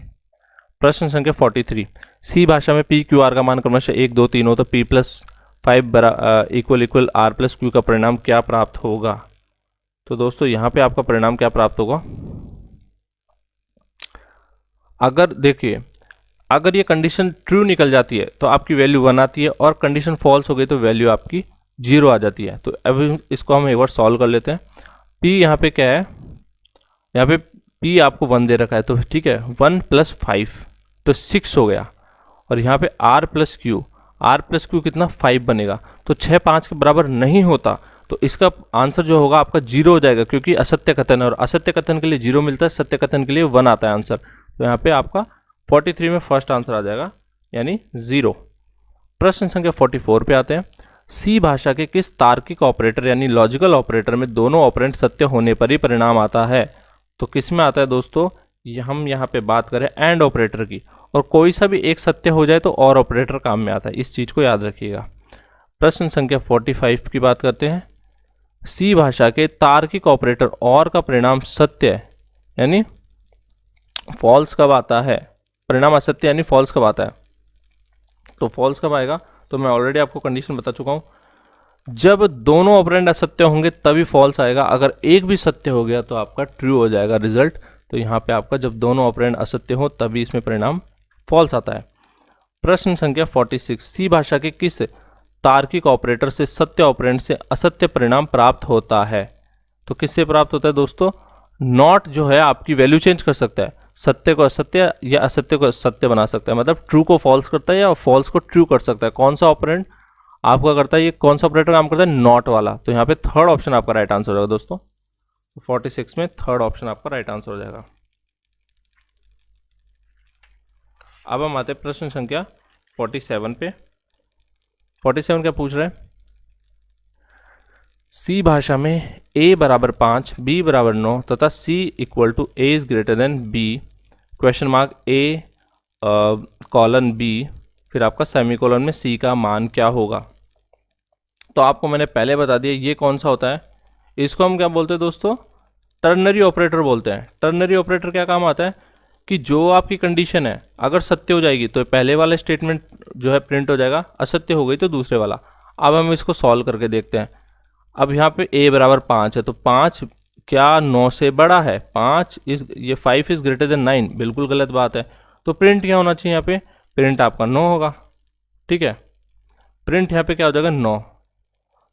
प्रश्न संख्या 43, सी भाषा में पी क्यू आर का मान क्रमशः 1 2 3 हो तो p plus 5 equal R plus Q का परिणाम क्या प्राप्त होगा। तो दोस्तों यहाँ पे आपका परिणाम क्या प्राप्त होगा, अगर देखिए अगर ये कंडीशन ट्रू निकल जाती है तो आपकी वैल्यू 1 आती है, और कंडीशन फॉल्स हो गई तो वैल्यू आपकी 0 आ जाती है। तो अब इसको हम एक बार सॉल्व कर लेते हैं। p यहाँ पे क्या है, यहाँ पे p आपको 1 दे रखा है, तो ठीक है 1 + 5 तो 6 हो गया। और यहाँ पे r प्लस क्यू कितना 5 बनेगा, तो 6 5 के बराबर नहीं होता, तो इसका आंसर जो होगा आपका 0 हो जाएगा, क्योंकि असत्य कथन है और असत्य कथन के लिए 0 मिलता है, सत्य कथन के लिए 1 आता है आंसर। तो यहाँ पे आपका 43 में फर्स्ट आंसर आ जाएगा यानी 0। प्रश्न संख्या 44 पे आते हैं। सी भाषा के किस तार्किक ऑपरेटर यानी लॉजिकल ऑपरेटर में दोनों ऑपरेंड सत्य होने पर ही परिणाम आता है? तो किस में आता है दोस्तों? हम यहाँ पे बात करें एंड ऑपरेटर की, और कोई सा भी एक सत्य हो जाए तो और ऑपरेटर काम में आता है, इस चीज़ को याद रखिएगा। प्रश्न संख्या 45 की बात करते हैं। सी भाषा के तार्किक ऑपरेटर और का परिणाम सत्य यानी फॉल्स कब आता है? परिणाम असत्य यानी फॉल्स कब आता है? तो फॉल्स कब आएगा? तो मैं ऑलरेडी आपको कंडीशन बता चुका हूं, जब दोनों ऑपरेंड असत्य होंगे तभी फॉल्स आएगा। अगर एक भी सत्य हो गया तो आपका ट्रू हो जाएगा रिजल्ट। तो यहाँ पे आपका जब दोनों ऑपरेंड असत्य हो तभी इसमें परिणाम फॉल्स आता है। प्रश्न संख्या 46। सी भाषा के किस तार्किक ऑपरेटर से सत्य ऑपरेंड से असत्य परिणाम प्राप्त होता है? तो किससे प्राप्त होता है दोस्तों? नॉट जो है आपकी वैल्यू चेंज कर सकता है, सत्य को असत्य या असत्य को सत्य बना सकता है, मतलब ट्रू को फॉल्स करता है या फॉल्स को ट्रू कर सकता है। कौन सा ऑपरेंड आपका करता है? ये कौन सा ऑपरेटर काम करता है? नॉट वाला। तो यहाँ पे थर्ड ऑप्शन आपका राइट आंसर हो जाएगा दोस्तों। 46 में थर्ड ऑप्शन आपका राइट आंसर हो जाएगा। अब हम आते हैं प्रश्न संख्या 47 पे। 47 क्या पूछ रहे हैं? सी भाषा में a बराबर 5, b बराबर 9 तथा c equal to a is greater than b, question mark a colon b, फिर आपका सेमीकोलन में c का मान क्या होगा? तो आपको मैंने पहले बता दिया ये कौन सा होता है, इसको हम क्या बोलते हैं दोस्तों? टर्नरी ऑपरेटर बोलते हैं। टर्नरी ऑपरेटर क्या काम आता है कि जो आपकी कंडीशन है अगर सत्य हो जाएगी तो पहले वाला स्टेटमेंट जो है प्रिंट हो जाएगा, असत्य हो गई तो दूसरे वाला। अब हम इसको सॉल्व करके देखते हैं। अब यहाँ पे a बराबर 5 है तो 5 क्या 9 से बड़ा है? 5 इज ये 5 इज ग्रेटर देन 9, बिल्कुल गलत बात है। तो प्रिंट क्या होना चाहिए? यहाँ पे प्रिंट आपका 9 होगा, ठीक है। प्रिंट यहाँ पे क्या हो जाएगा? 9।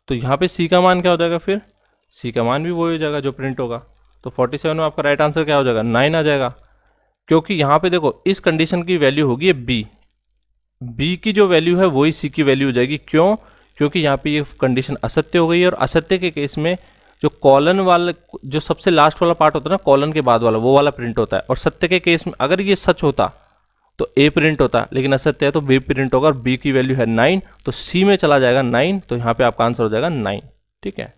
तो यहाँ पे c का मान क्या हो जाएगा? फिर c का मान भी वही हो जाएगा जो प्रिंट होगा। तो 47 में आपका राइट आंसर क्या हो जाएगा? 9 आ जाएगा, क्योंकि यहाँ पे देखो इस कंडीशन की वैल्यू होगी b की जो वैल्यू है वही c की वैल्यू हो जाएगी। क्यों? क्योंकि यहाँ पे ये कंडीशन असत्य हो गई है, और असत्य के केस में जो कॉलन वाला जो सबसे लास्ट वाला पार्ट होता है ना, कॉलन के बाद वाला, वो वाला प्रिंट होता है। और सत्य के केस में अगर ये सच होता तो a प्रिंट होता, लेकिन असत्य है तो b प्रिंट होगा, और b की वैल्यू है 9 तो c में चला जाएगा 9। तो यहाँ पे आपका आंसर हो जाएगा 9, ठीक है।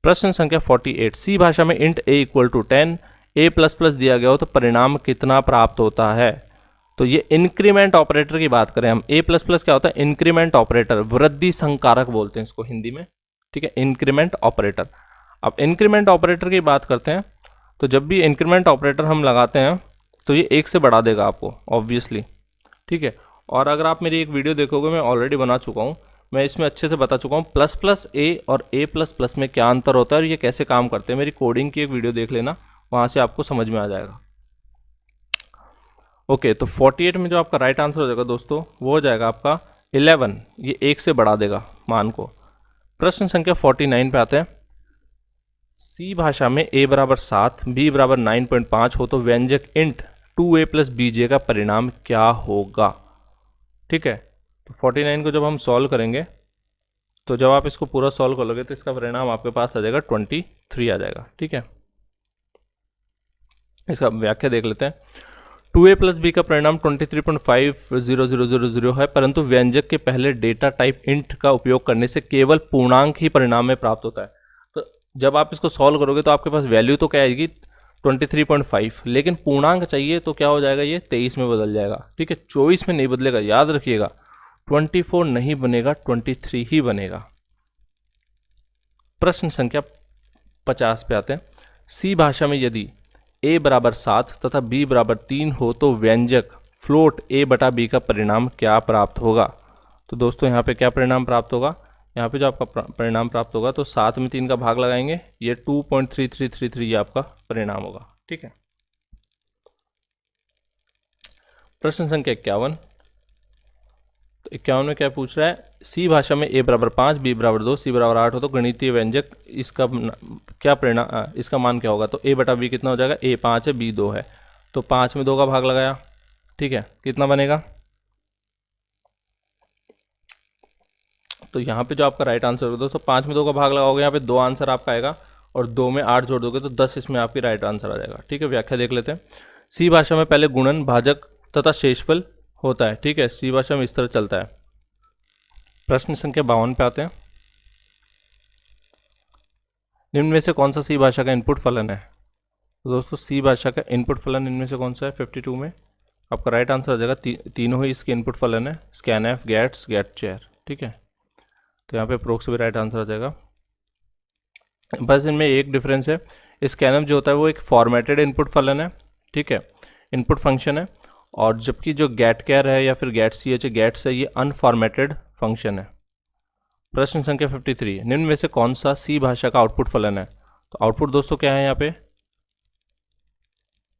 प्रश्न संख्या 48। सी भाषा में int a equal to 10 a++ दिया गया हो तो परिणाम कितना प्राप्त होता है? तो ये इंक्रीमेंट ऑपरेटर की बात करें हम। a++ क्या होता है? इंक्रीमेंट ऑपरेटर, वृद्धि संकारक बोलते हैं इसको हिंदी में, ठीक है, इंक्रीमेंट ऑपरेटर। अब इंक्रीमेंट ऑपरेटर की बात करते हैं तो जब भी इंक्रीमेंट ऑपरेटर हम लगाते हैं तो ये 1 से बढ़ा देगा आपको ऑब्वियसली, ठीक है। और अगर आप मेरी एक वीडियो देखोगे, मैं ऑलरेडी बना चुका हूँ, मैं इसमें अच्छे से बता चुका हूँ ++a और a++ में क्या अंतर होता है और ये कैसे काम करते हैं। मेरी कोडिंग की एक वीडियो देख लेना, वहाँ से आपको समझ में आ जाएगा। ओके, तो 48 में जो आपका राइट आंसर हो जाएगा दोस्तों वो हो जाएगा आपका 11, ये 1 से बढ़ा देगा मान को। प्रश्न संख्या 49 पे आते हैं। सी भाषा में a बराबर 7, b बराबर 9.5 हो तो व्यंजक इंट 2a + bj का परिणाम क्या होगा? ठीक है, तो 49 को जब हम सॉल्व करेंगे तो जब आप इसको पूरा सॉल्व कर लोगे तो इसका परिणाम आपके पास आ जाएगा 23 आ जाएगा, ठीक है। इसका व्याख्या देख लेते हैं। 2a + b का परिणाम 23.50000 है, परंतु व्यंजक के पहले डेटा टाइप इंट का उपयोग करने से केवल पूर्णांक ही परिणाम में प्राप्त होता है। तो जब आप इसको सॉल्व करोगे तो आपके पास वैल्यू तो क्या आएगी 23.5, लेकिन पूर्णांक चाहिए तो क्या हो जाएगा, ये 23 में बदल जाएगा, ठीक है। 24 में नहीं बदलेगा, याद रखिएगा। 24 नहीं बनेगा, 23 ही बनेगा। प्रश्न संख्या 50 पे आते हैं। सी भाषा में यदि a बराबर 7 तथा b बराबर 3 हो तो व्यंजक फ्लोट a बटा b का परिणाम क्या प्राप्त होगा? तो दोस्तों यहाँ पे क्या परिणाम प्राप्त होगा, यहाँ पे जो आपका परिणाम प्राप्त होगा तो 7 में 3 का भाग लगाएंगे, ये 2.3333 ये आपका परिणाम होगा, ठीक है। प्रश्न संख्या 51। तो 51 में क्या पूछ रहा है, सी भाषा में a बराबर 5, b बराबर 2, c बराबर 8 हो तो गणितीय व्यंजक इसका क्या परिणाम, इसका मान क्या होगा? तो a बटा b कितना हो जाएगा, a 5 है, b 2 है, तो 5 में 2 का भाग लगाया, ठीक है, कितना बनेगा? तो यहाँ पे जो आपका राइट आंसर होगा दोस्तों, 5 में 2 का भाग लगाओगे, यहाँ पे 2 आंसर आपका आएगा और 2 में 8 जोड़ दोगे तो 10 इसमें आपकी राइट आंसर आ जाएगा, ठीक है। व्याख्या देख लेते हैं। सी भाषा में पहले गुणन, भाजक तथा शेषफल होता है, ठीक है। सी भाषा में इस तरह चलता है। प्रश्न संख्या 52 पे आते हैं। निम्न में से कौन सा सी भाषा का इनपुट फलन है? तो दोस्तों सी भाषा का इनपुट फलन इनमें से कौन सा है? 52 में आपका राइट आंसर आ जाएगा तीनों ही इसके इनपुट फलन है, स्कैनएफ, गेट्स, गेट चेयर, ठीक है। तो यहाँ पे अप्रोक्स भी राइट आंसर आ जाएगा। बस इनमें एक डिफरेंस है, स्कैनएफ जो होता है वो एक फॉर्मेटेड इनपुट फलन है, ठीक है, इनपुट फंक्शन है, और जबकि जो गेट कैर है या फिर गेट सी एच गेट्स है, ये अनफॉर्मेटेड फंक्शन है। प्रश्न संख्या 53, निम्न में से कौन सा सी भाषा का आउटपुट फलन है? तो आउटपुट दोस्तों क्या है यहाँ पे?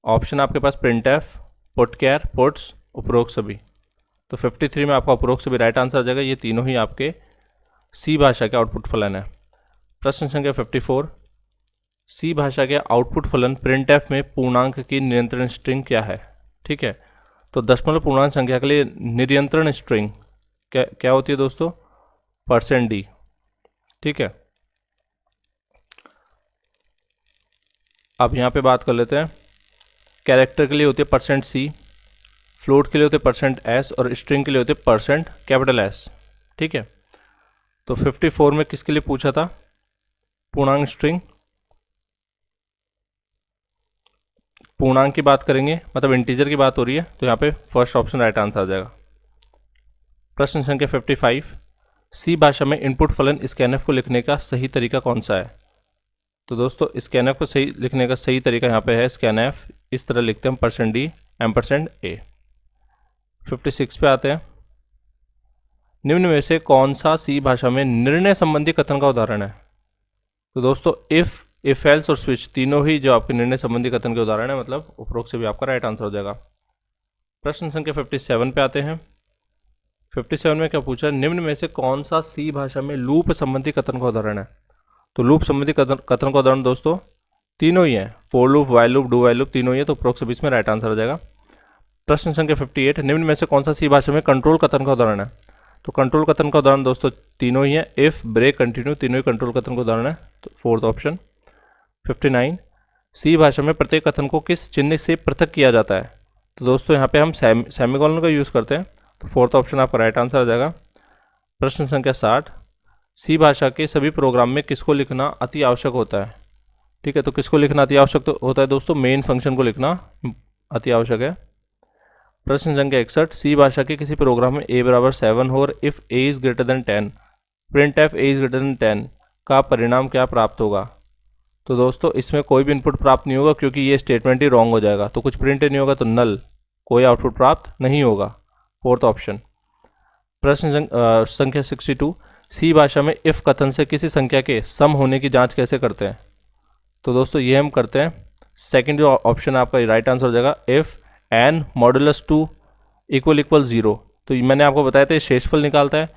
ऑप्शन आपके पास प्रिंटएफ, पुटकैर, पुट्स, उपरोक्त सभी। तो 53 में आपका उपरोक्त सभी राइट आंसर आ जाएगा। ये तीनों ही आपके सी भाषा के आउटपुट फलन है। प्रश्न संख्या 54, सी भाषा के आउटपुट फलन प्रिंटएफ में पूर्णांक की नियंत्रण स्ट्रिंग क्या है? ठीक है, तो दशमलव पूर्णांक संख्या के लिए नियंत्रण स्ट्रिंग क्या होती है दोस्तों? %d, ठीक है। अब यहाँ पे बात कर लेते हैं, कैरेक्टर के लिए होती है %c, फ्लोट के लिए होते हैं %s और स्ट्रिंग के लिए होते हैं %S, ठीक है। तो 54 में किसके लिए पूछा था? पूर्णांक स्ट्रिंग, पूर्णांक की बात करेंगे, मतलब इंटीजर की बात हो रही है, तो यहाँ पे फर्स्ट ऑप्शन राइट आंसर आ जाएगा। प्रश्न संख्या 55, सी भाषा में इनपुट फलन स्कैनएफ को लिखने का सही तरीका कौन सा है? तो दोस्तों स्कैनएफ को सही लिखने का सही तरीका यहाँ पे है, स्कैनएफ इस तरह लिखते हैं हम %d %a। 56 पे आते हैं, निम्न में से कौन सा सी भाषा में निर्णय संबंधी कथन का उदाहरण है? तो दोस्तों इफ एल्स और स्विच तीनों ही जो आपके निर्णय संबंधी कथन के उदाहरण है, मतलब उपरोक्त से भी आपका राइट आंसर हो जाएगा। प्रश्न संख्या 57 पे आते हैं। 57 में क्या पूछा? निम्न में से कौन सा सी भाषा में लूप संबंधी कथन का उदाहरण है? तो लूप संबंधी कथन का उदाहरण दोस्तों तीनों ही है, for loop, while loop, do while loop, तीनों ही है, तो उपरोक्त से बीच में राइट आंसर हो जाएगा। प्रश्न संख्या 58, निम्न में से कौन सा सी भाषा में कंट्रोल कथन का उदाहरण है? तो कंट्रोल कथन का उदाहरण दोस्तों तीनों ही है, इफ, ब्रेक, कंटिन्यू, तीनों ही कंट्रोल कथन का उदाहरण है, तो फोर्थ ऑप्शन। 59, सी भाषा में प्रत्येक कथन को किस चिन्ह से पृथक किया जाता है? तो दोस्तों यहाँ पे हम सेमीकोलन का यूज़ करते हैं, तो फोर्थ ऑप्शन आपका राइट आंसर आ जाएगा। प्रश्न संख्या 60, सी भाषा के सभी प्रोग्राम में किसको लिखना अति आवश्यक होता है? ठीक है, तो किसको लिखना अति आवश्यक तो होता है दोस्तों? मेन फंक्शन को लिखना अति आवश्यक है। प्रश्न संख्या 61, सी भाषा के किसी प्रोग्राम में a बराबर 7 हो और if a is greater then 10, print F a is greater then 10 का परिणाम क्या प्राप्त होगा? तो दोस्तों इसमें कोई भी इनपुट प्राप्त नहीं होगा, क्योंकि ये स्टेटमेंट ही रॉन्ग हो जाएगा, तो कुछ प्रिंट नहीं होगा, तो नल, कोई आउटपुट प्राप्त नहीं होगा, फोर्थ ऑप्शन। प्रश्न संख्या 62, सी भाषा में इफ कथन से किसी संख्या के सम होने की जांच कैसे करते हैं? तो दोस्तों ये हम करते हैं, सेकंड जो ऑप्शन आपका राइट आंसर हो जाएगा, इफ एन मॉडुलस 2 = 0। तो मैंने आपको बताया था ये शेषफल निकालता है,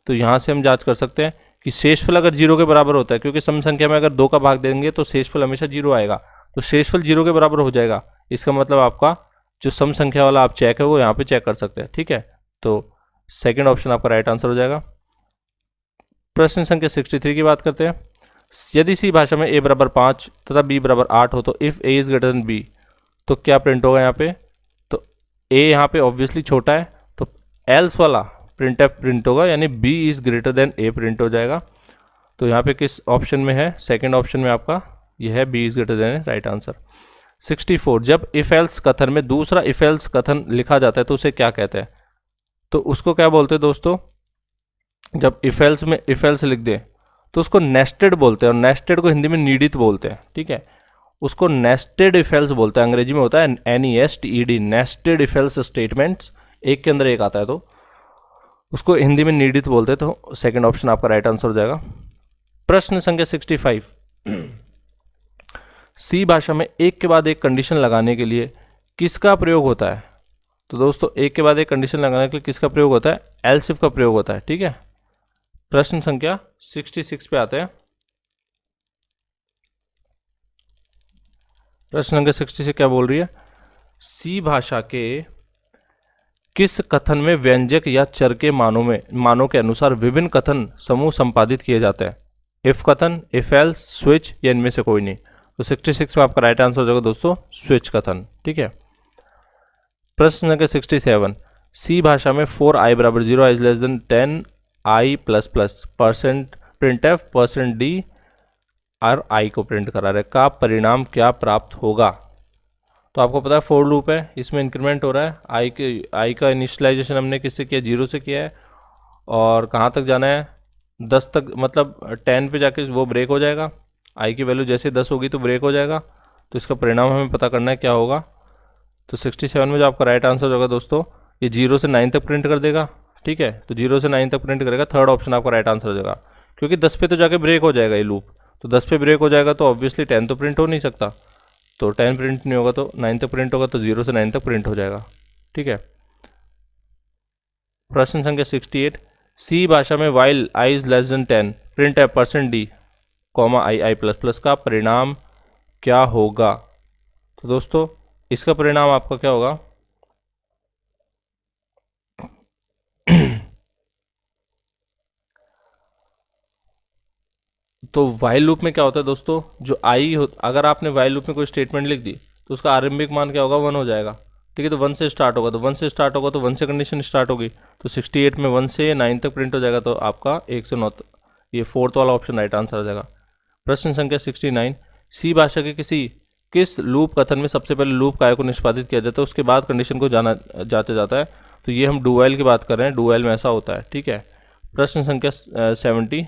तो यहाँ से हम जांच कर सकते हैं कि शेषफल अगर 0 के बराबर होता है, क्योंकि सम संख्या में अगर 2 का भाग देंगे तो शेषफल हमेशा 0 आएगा, तो शेषफल 0 के बराबर हो जाएगा, इसका मतलब आपका जो सम संख्या वाला आप चेक है वो यहाँ पे चेक कर सकते हैं, ठीक है। तो सेकेंड ऑप्शन आपका राइट आंसर हो जाएगा। प्रश्न संख्या 63 की बात करते हैं, यदि सी भाषा में a बराबर 5 तथा b बराबर 8 हो तो if a is greater than b, तो क्या प्रिंट होगा यहाँ पे? तो a यहाँ पे ऑब्वियसली छोटा है, तो एल्स वाला प्रिंट एफ प्रिंट होगा, यानी b is greater then a print हो जाएगा। तो यहाँ पे किस ऑप्शन में है? सेकंड ऑप्शन में आपका यह है, b is greater then, right answer. 64, जब इफ एल्स कथन में दूसरा इफ एल्स कथन लिखा जाता है तो उसे क्या कहते हैं? तो उसको क्या बोलते हैं दोस्तों? जब इफ एल्स में इफ एल्स लिख दें तो उसको नेस्टेड बोलते हैं, और नेस्टेड को हिंदी में नीडित बोलते हैं, ठीक है। उसको नेस्टेड इफ एल्स बोलते हैं, अंग्रेजी में होता है NESTED, nested if else statements, एक के अंदर एक आता है, तो उसको हिंदी में नीडित बोलते हैं, तो सेकंड ऑप्शन आपका राइट आंसर हो जाएगा। प्रश्न संख्या 65, सी भाषा में एक के बाद एक कंडीशन लगाने के लिए किसका प्रयोग होता है? तो दोस्तों एक के बाद एक कंडीशन लगाने के लिए किसका प्रयोग होता है? एल्स इफ का प्रयोग होता है, ठीक है। प्रश्न संख्या 66 पे आते हैं। प्रश्न संख्या 66 क्या बोल रही है? सी भाषा के किस कथन में व्यंजक या चर के मानों के अनुसार विभिन्न कथन समूह संपादित किए जाते हैं? इफ कथन, इफ एल्स, स्विच, या इनमें से कोई नहीं? तो 66 में आपका राइट आंसर हो जाएगा दोस्तों स्विच कथन, ठीक है। प्रश्न संख्या 67, सी भाषा में 4i बराबर 0, i is less than 10 i plus plus percent print F percent D और आई को प्रिंट करा रहे का परिणाम क्या प्राप्त होगा। तो आपको पता है फोर लूप है, इसमें इंक्रीमेंट हो रहा है, आई का इनिशियलाइजेशन हमने किससे किया, 0 से किया है, और कहाँ तक जाना है 10 तक, मतलब 10 पे जाके वो ब्रेक हो जाएगा, आई की वैल्यू जैसे 10 होगी तो ब्रेक हो जाएगा। तो इसका परिणाम हमें पता करना है क्या होगा। तो 67 में जो आपका राइट आंसर होगा दोस्तों, ये 0 से 9 तक प्रिंट कर देगा, ठीक है। तो 0 से 9 तक प्रिंट करेगा, थर्ड ऑप्शन आपका राइट आंसर हो जाएगा, क्योंकि 10 पे तो जाके ब्रेक हो जाएगा ये लूप, तो 10 पे ब्रेक हो जाएगा तो ऑब्वियसली 10 तो प्रिंट हो नहीं सकता, तो 10 प्रिंट नहीं होगा तो 9 तक प्रिंट होगा, तो 0 से 9 तक प्रिंट हो जाएगा, ठीक है। प्रश्न संख्या 68, सी भाषा में while I is less than 10 print F percent D comma I plus plus का परिणाम क्या होगा। तो दोस्तों इसका परिणाम आपका क्या होगा, तो वाइल लूप में क्या होता है दोस्तों, जो आई हो, अगर आपने वाइल लूप में कोई स्टेटमेंट लिख दी तो उसका आरंभिक मान क्या होगा, 1 हो जाएगा, ठीक है। तो 1 से स्टार्ट होगा, तो 1 से स्टार्ट होगा तो 1 से कंडीशन स्टार्ट होगी, तो 68 में 1 से 9 तक प्रिंट हो जाएगा, तो आपका 1 से 9 तक, ये फोर्थ वाला ऑप्शन राइट आंसर आ जाएगा। प्रश्न संख्या 69, सी भाषा के किस लूप कथन में सबसे पहले लूप काय को निष्पादित किया जाता है, उसके बाद कंडीशन को जाना जाता है। तो ये हम डू वाइल की बात कर रहे हैं, डू वाइल में ऐसा होता है, ठीक है। प्रश्न संख्या 70,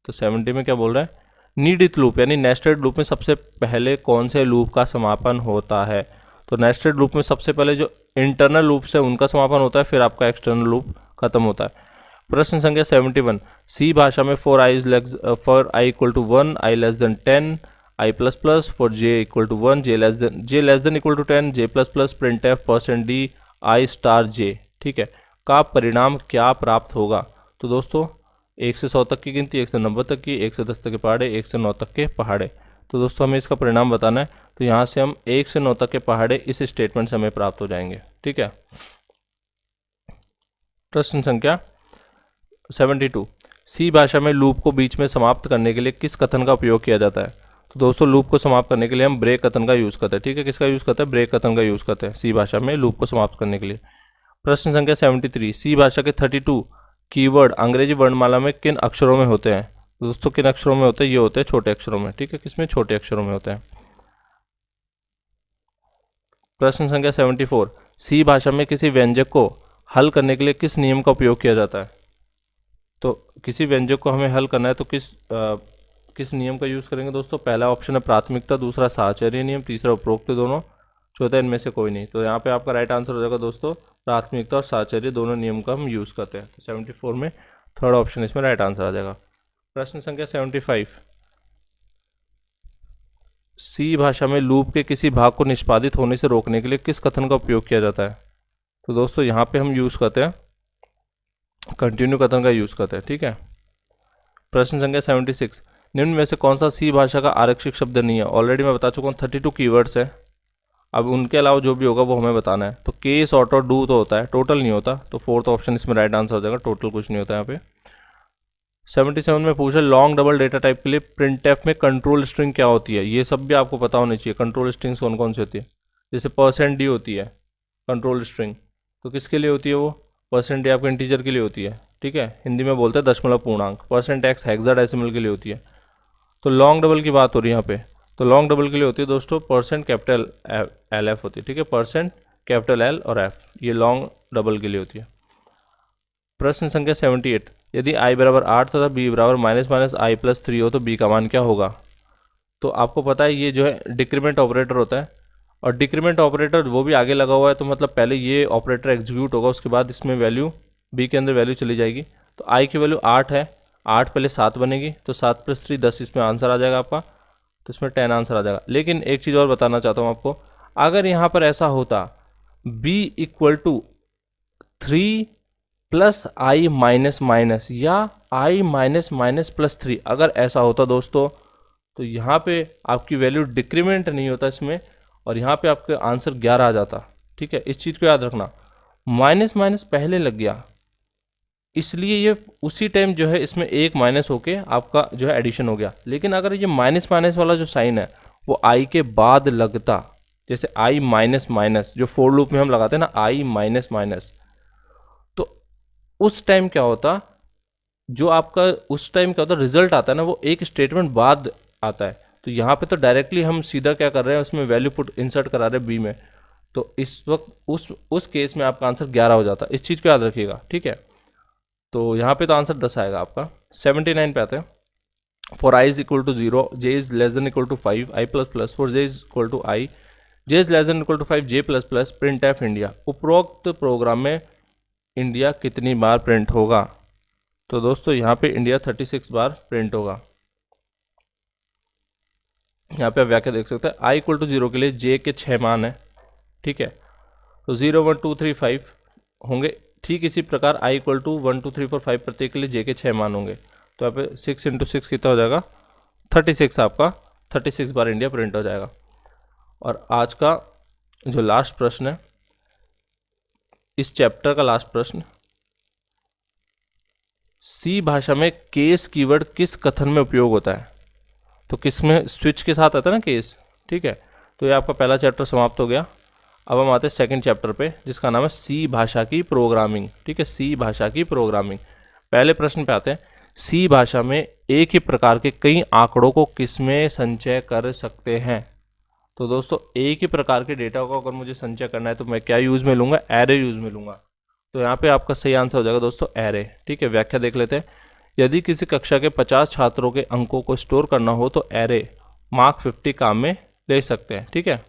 तो 70 में क्या बोल रहा है, नीडित लूप यानी नेस्टेड लूप में सबसे पहले कौन से लूप का समापन होता है। तो नेस्टेड लूप में सबसे पहले जो इंटरनल लूप से उनका समापन होता है, फिर आपका एक्सटर्नल लूप खत्म होता है। प्रश्न संख्या 71, सी भाषा में for I equal to 1, I less than 10, I plus plus, for J equal to 1, J less than equal to 10, J plus plus, print F percent D I star J, ठीक है, का परिणाम क्या प्राप्त होगा। तो दोस्तों 1 से 100 तक की गिनती, 1 से 90 तक की, 1 से 10 तक के पहाड़े, 1 से 9 तक के पहाड़े। तो दोस्तों हमें इसका परिणाम बताना है, तो यहाँ से हम 1 से 9 तक के पहाड़े इस स्टेटमेंट से हमें प्राप्त हो जाएंगे, ठीक है। प्रश्न संख्या 72, सी भाषा में लूप को बीच में समाप्त करने के लिए किस कथन का उपयोग किया जाता है। तो दोस्तों लूप को समाप्त करने के लिए हम ब्रेक कथन का यूज़ करते हैं, ठीक है। किसका यूज़ करते हैं, ब्रेक कथन का यूज़ करते हैं सी भाषा में लूप को समाप्त करने के लिए। प्रश्न संख्या 73, सी भाषा के 32 कीवर्ड अंग्रेजी वर्णमाला में किन अक्षरों में होते हैं। तो दोस्तों किन अक्षरों में होते हैं, ये होते हैं छोटे अक्षरों में, ठीक है। किसमें, छोटे अक्षरों में होते हैं। प्रश्न संख्या 74, सी भाषा में किसी व्यंजक को हल करने के लिए किस नियम का उपयोग किया जाता है। तो किसी व्यंजक को हमें हल करना है तो किस नियम का यूज़ करेंगे दोस्तों। पहला ऑप्शन है प्राथमिकता, दूसरा साहचर्य नियम, तीसरा उपरोक्त दोनों, चौथा इनमें से कोई नहीं। तो यहाँ पे आपका राइट आंसर हो जाएगा दोस्तों प्राथमिकता और साहचर्य दोनों नियम का हम यूज़ करते हैं। तो 74 में थर्ड ऑप्शन इसमें राइट आंसर आ जाएगा। प्रश्न संख्या 75, सी भाषा में लूप के किसी भाग को निष्पादित होने से रोकने के लिए किस कथन का उपयोग किया जाता है। तो दोस्तों यहाँ पे हम यूज़ करते हैं कंटिन्यू कथन का यूज़ करते हैं, ठीक है। प्रश्न संख्या 76, निम्न में से कौन सा सी भाषा का आरक्षित शब्द नहीं है। ऑलरेडी मैं बता चुका हूँ 32 कीवर्ड्स है, अब उनके अलावा जो भी होगा वो हमें बताना है। तो के, सॉर्ट और डू तो होता है, टोटल नहीं होता, तो फोर्थ ऑप्शन इसमें राइट आंसर हो जाएगा, टोटल कुछ नहीं होता यहाँ पे। 77 में पूछा लॉन्ग डबल डेटा टाइप के लिए प्रिंट एफ में कंट्रोल स्ट्रिंग क्या होती है। ये सब भी आपको पता होनी चाहिए, कंट्रोल स्ट्रिंग्स कौन कौन सी होती है। जैसे परसेंट डी होती है कंट्रोल स्ट्रिंग, तो किसके लिए होती है वो, परसेंट डी आपके इंटीजर के लिए होती है, ठीक है। हिंदी में बोलते हैं दशमलव पूर्णांक। परसेंट एक्स हेक्साडेसिमल के लिए होती है। तो लॉन्ग डबल की बात हो रही है यहाँ पे, तो लॉन्ग डबल के लिए होती है दोस्तों परसेंट कैपिटल एल एफ होती है, ठीक है। परसेंट कैपिटल एल और एफ, ये लॉन्ग डबल के लिए होती है। प्रश्न संख्या 78, यदि i बराबर 8 तथा b बराबर माइनस आई प्लस 3 हो तो b का मान क्या होगा। तो आपको पता है ये जो है डिक्रीमेंट ऑपरेटर होता है, और डिक्रीमेंट ऑपरेटर वो भी आगे लगा हुआ है, तो मतलब पहले ये ऑपरेटर एग्जीक्यूट होगा, उसके बाद इसमें वैल्यू b के अंदर वैल्यू चली जाएगी। तो i की वैल्यू 8 है, 8 पहले 7 बनेगी, तो 7 + 3 10, इसमें आंसर आ जाएगा आपका, तो इसमें 10 आंसर आ जाएगा। लेकिन एक चीज़ और बताना चाहता हूँ आपको, अगर यहाँ पर ऐसा होता b = 3 + i माइनस माइनस या i माइनस माइनस प्लस 3, अगर ऐसा होता दोस्तों तो यहाँ पे आपकी वैल्यू डिक्रीमेंट नहीं होता इसमें, और यहाँ पे आपका आंसर 11 आ जाता, ठीक है। इस चीज़ को याद रखना, माइनस माइनस पहले लग गया इसलिए ये उसी टाइम जो है इसमें एक माइनस होके आपका जो है एडिशन हो गया। लेकिन अगर ये माइनस माइनस वाला जो साइन है वो i के बाद लगता, जैसे i माइनस माइनस जो फोर लूप में हम लगाते हैं ना, i माइनस माइनस, उस टाइम क्या होता, जो आपका उस टाइम क्या होता है रिजल्ट आता है ना, वो एक स्टेटमेंट बाद आता है। तो यहाँ पे तो डायरेक्टली हम सीधा क्या कर रहे हैं, उसमें वैल्यू पुट इंसर्ट करा रहे हैं बी में। तो इस वक्त उस केस में आपका आंसर 11 हो जाता है। इस चीज़ को याद रखिएगा, ठीक है। तो यहाँ पे तो आंसर 10 आएगा आपका। 79 पे आते हैं। For I is equal to 0, J is less than equal to 5, I plus plus for J is equal to I, J is less than equal to 5, J plus plus print F India. उपरोक्त program में India कितनी बार print होगा? तो दोस्तों यहाँ पे India 36 बार print होगा। यहाँ पे आप व्याख्या देख सकते हैं। आई इक्वल टू 0 के लिए जे के 6 मान है, ठीक है। तो 0 1 2 3 5 होंगे। ठीक इसी प्रकार आई इक्वल टू 1 2 3 4 5 प्रत्येक के लिए जे के 6 मान होंगे। तो यहाँ पे 6 इंटू 6 कितना हो जाएगा? 36। आपका 36 बार इंडिया प्रिंट हो जाएगा। और आज का जो लास्ट प्रश्न है, इस चैप्टर का लास्ट प्रश्न, सी भाषा में केस कीवर्ड किस कथन में उपयोग होता है? तो किस में स्विच के साथ आता है ना केस, ठीक है। तो ये आपका पहला चैप्टर समाप्त हो गया। अब हम आते हैं सेकंड चैप्टर पे, जिसका नाम है सी भाषा की प्रोग्रामिंग, ठीक है। सी भाषा की प्रोग्रामिंग। पहले प्रश्न पे आते हैं। सी भाषा में एक ही प्रकार के कई आंकड़ों को किसमें संचय कर सकते हैं? तो दोस्तों एक ही प्रकार के डेटा को अगर मुझे संचय करना है तो मैं क्या यूज में लूंगा? एरे यूज में लूंगा। तो यहाँ पे आपका सही आंसर हो जाएगा दोस्तों एरे, ठीक है। व्याख्या देख लेते हैं। यदि किसी कक्षा के 50 छात्रों के अंकों को स्टोर करना हो तो एरे मार्क 50 काम में ले सकते हैं, ठीक है।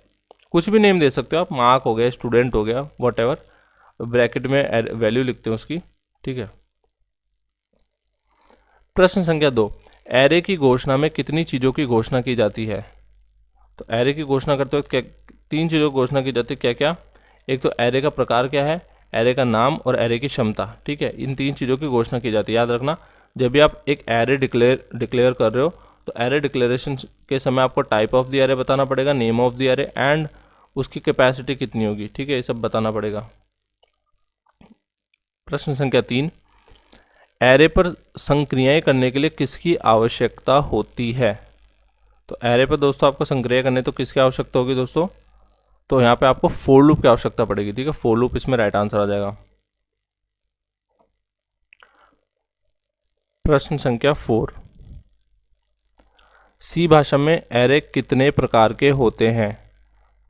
कुछ भी नेम दे सकते हो आप, मार्क हो गया, स्टूडेंट हो गया, वॉट ब्रैकेट में वैल्यू लिखते हैं उसकी, ठीक है। प्रश्न संख्या 2, एरे की घोषणा में कितनी चीज़ों की घोषणा की जाती है? तो एरे की घोषणा करते वक्त क्या 3 चीज़ों की घोषणा की जाती है? क्या क्या? एक तो एरे का प्रकार क्या है, एरे का नाम और एरे की क्षमता, ठीक है। इन 3 चीज़ों की घोषणा की जाती है। याद रखना, जब भी आप एक एरे डिक्लेयर कर रहे हो तो एरे डिक्लेरेशन के समय आपको टाइप ऑफ द एरे बताना पड़ेगा, name of the array and उसकी कैपेसिटी कितनी होगी, ठीक है। ये सब बताना पड़ेगा। प्रश्न संख्या 3, एरे पर संक्रियाएं करने के लिए किसकी आवश्यकता होती है? तो एरे पर दोस्तों आपको संक्रिया करने तो किसकी आवश्यकता होगी दोस्तों? तो यहाँ पे आपको फोर लूप की आवश्यकता पड़ेगी, ठीक है। फोर लूप इसमें राइट आंसर आ जाएगा। प्रश्न संख्या 4, सी भाषा में एरे कितने प्रकार के होते हैं?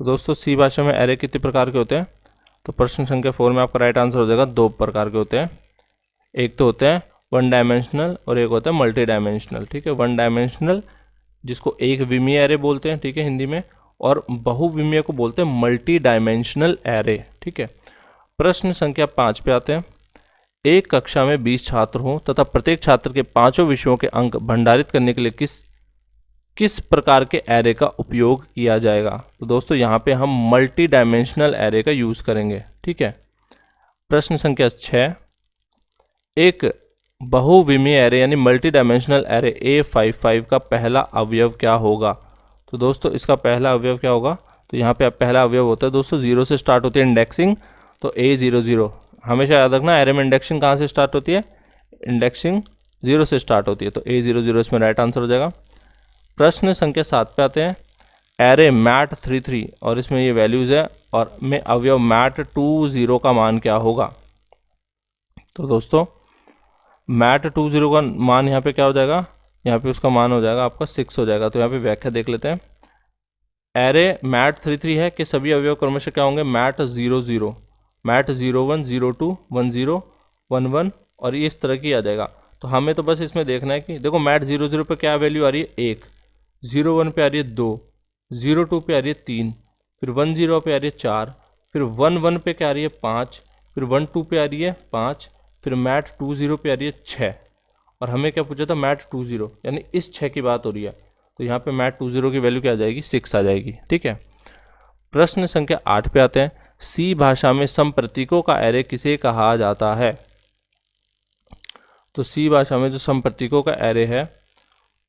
तो दोस्तों सी भाषा में एरे कितने प्रकार के होते हैं? तो प्रश्न संख्या 4 में आपका राइट आंसर हो जाएगा 2 प्रकार के होते हैं। एक तो होते हैं वन डायमेंशनल और एक होता है मल्टी डायमेंशनल, ठीक है। वन डायमेंशनल जिसको एक विमीय एरे बोलते हैं, ठीक है, हिंदी में, और बहुविमीय को बोलते हैं मल्टी डायमेंशनल एरे, ठीक है। प्रश्न संख्या 5 पे आते हैं। एक कक्षा में 20 छात्र हों तथा प्रत्येक छात्र के 5 विषयों के अंक भंडारित करने के लिए किस प्रकार के एरे का उपयोग किया जाएगा? तो दोस्तों यहाँ पे हम मल्टी डायमेंशनल एरे का यूज करेंगे, ठीक है। प्रश्न संख्या 6, एक बहुविमीय एरे यानी मल्टी डायमेंशनल एरे A55 का पहला अवयव क्या होगा? तो दोस्तों इसका पहला अवयव क्या होगा? तो यहाँ पे पहला अवयव होता है दोस्तों 0 से स्टार्ट होती है इंडेक्सिंग, तो A00। हमेशा याद रखना एरे में इंडेक्सिंग कहाँ से स्टार्ट होती है? इंडेक्सिंग 0 से स्टार्ट होती है, तो A00 इसमें राइट आंसर हो जाएगा। प्रश्न संख्या 7 पे आते हैं। एरे मैट 33 और इसमें ये वैल्यूज है और में अवयव मैट 20 का मान क्या होगा? तो दोस्तों मैट 20 का मान यहाँ पे क्या हो जाएगा? यहाँ पे उसका मान हो जाएगा आपका 6 हो जाएगा। तो यहाँ पे व्याख्या देख लेते हैं। एरे मैट 33 है कि सभी अवयव क्रमशः क्या होंगे? मैट 00, मैट 01, 02, 10, 11 और ये इस तरह की आ जाएगा। तो हमें तो बस इसमें देखना है कि देखो मैट 00 पे क्या वैल्यू आ रही है? 1, 01 पे आ रही है 2, 02 पे आ रही है 3, फिर 10 पे आ रही है 4, फिर 11 पे क्या आ रही है 5, फिर 12 पे आ रही है 5, फिर मैट 20 पे आ रही है 6। और हमें क्या पूछा था? मैट 20, यानी इस 6 की बात हो रही है। तो यहाँ पे मैट 20 की वैल्यू क्या आ जाएगी? 6 आ जाएगी, ठीक है। प्रश्न संख्या 8 पे आते हैं। सी भाषा में सम प्रतीकों का एरे किसे कहा जाता है? तो सी भाषा में जो सम प्रतीकों का एरे है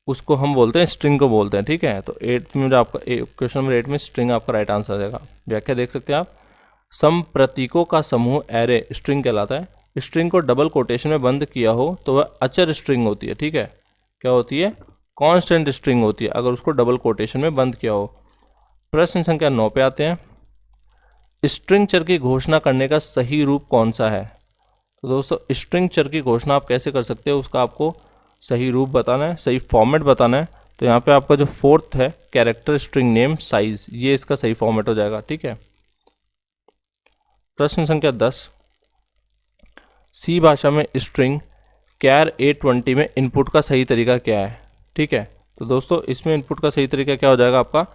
उसको हम बोलते हैं स्ट्रिंग को बोलते हैं, ठीक है। तो 8 में जो आपका क्वेश्चन नंबर 8 में स्ट्रिंग आपका राइट आंसर आ जाएगा। व्याख्या देख सकते हैं आप। सम प्रतीकों का समूह एरे स्ट्रिंग कहलाता है। स्ट्रिंग को डबल कोटेशन में बंद किया हो तो वह अचर स्ट्रिंग होती है, ठीक है। क्या होती है? कांस्टेंट स्ट्रिंग होती है अगर उसको डबल कोटेशन में बंद किया हो। प्रश्न संख्या 9 पे आते हैं। स्ट्रिंग चर की घोषणा करने का सही रूप कौन सा है? तो दोस्तों स्ट्रिंग चर की घोषणा आप कैसे कर सकते हो, उसका आपको सही रूप बताना है, सही फॉर्मेट बताना है। तो यहाँ पे आपका जो फोर्थ है कैरेक्टर स्ट्रिंग नेम साइज, ये इसका सही फॉर्मेट हो जाएगा। ठीक है, प्रश्न संख्या 10, सी भाषा में स्ट्रिंग कैर A20 में इनपुट का सही तरीका क्या है। ठीक है, तो दोस्तों इसमें इनपुट का सही तरीका क्या हो जाएगा, आपका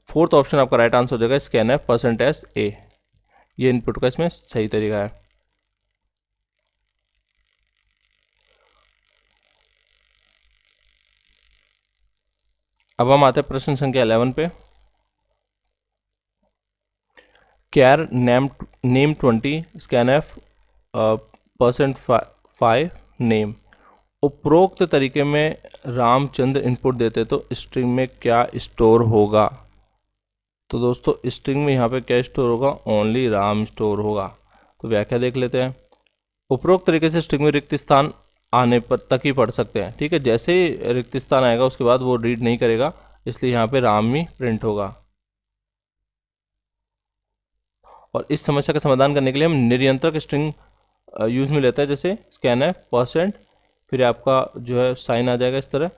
फोर्थ ऑप्शन आपका राइट आंसर हो जाएगा, स्कैनफ %a। ये इनपुट का इसमें सही तरीका है। अब हम आते हैं प्रश्न संख्या 11 पे। कैर नेम 20 स्कैनफ %5 नेम। उपरोक्त तरीके में रामचंद्र इनपुट देते तो स्ट्रिंग में क्या स्टोर होगा। तो दोस्तों स्ट्रिंग में यहाँ पे क्या स्टोर होगा, ओनली राम स्टोर होगा। तो व्याख्या देख लेते हैं। उपरोक्त तरीके से स्ट्रिंग में रिक्त स्थान आने पर तक ही पढ़ सकते हैं। ठीक है, जैसे ही रिक्त स्थान आएगा उसके बाद वो रीड नहीं करेगा, इसलिए यहाँ पे राम ही प्रिंट होगा। और इस समस्या का समाधान करने के लिए हम निरंतरक स्ट्रिंग यूज में लेते हैं, जैसे स्कैनफ %, फिर आपका जो है साइन आ जाएगा इस तरह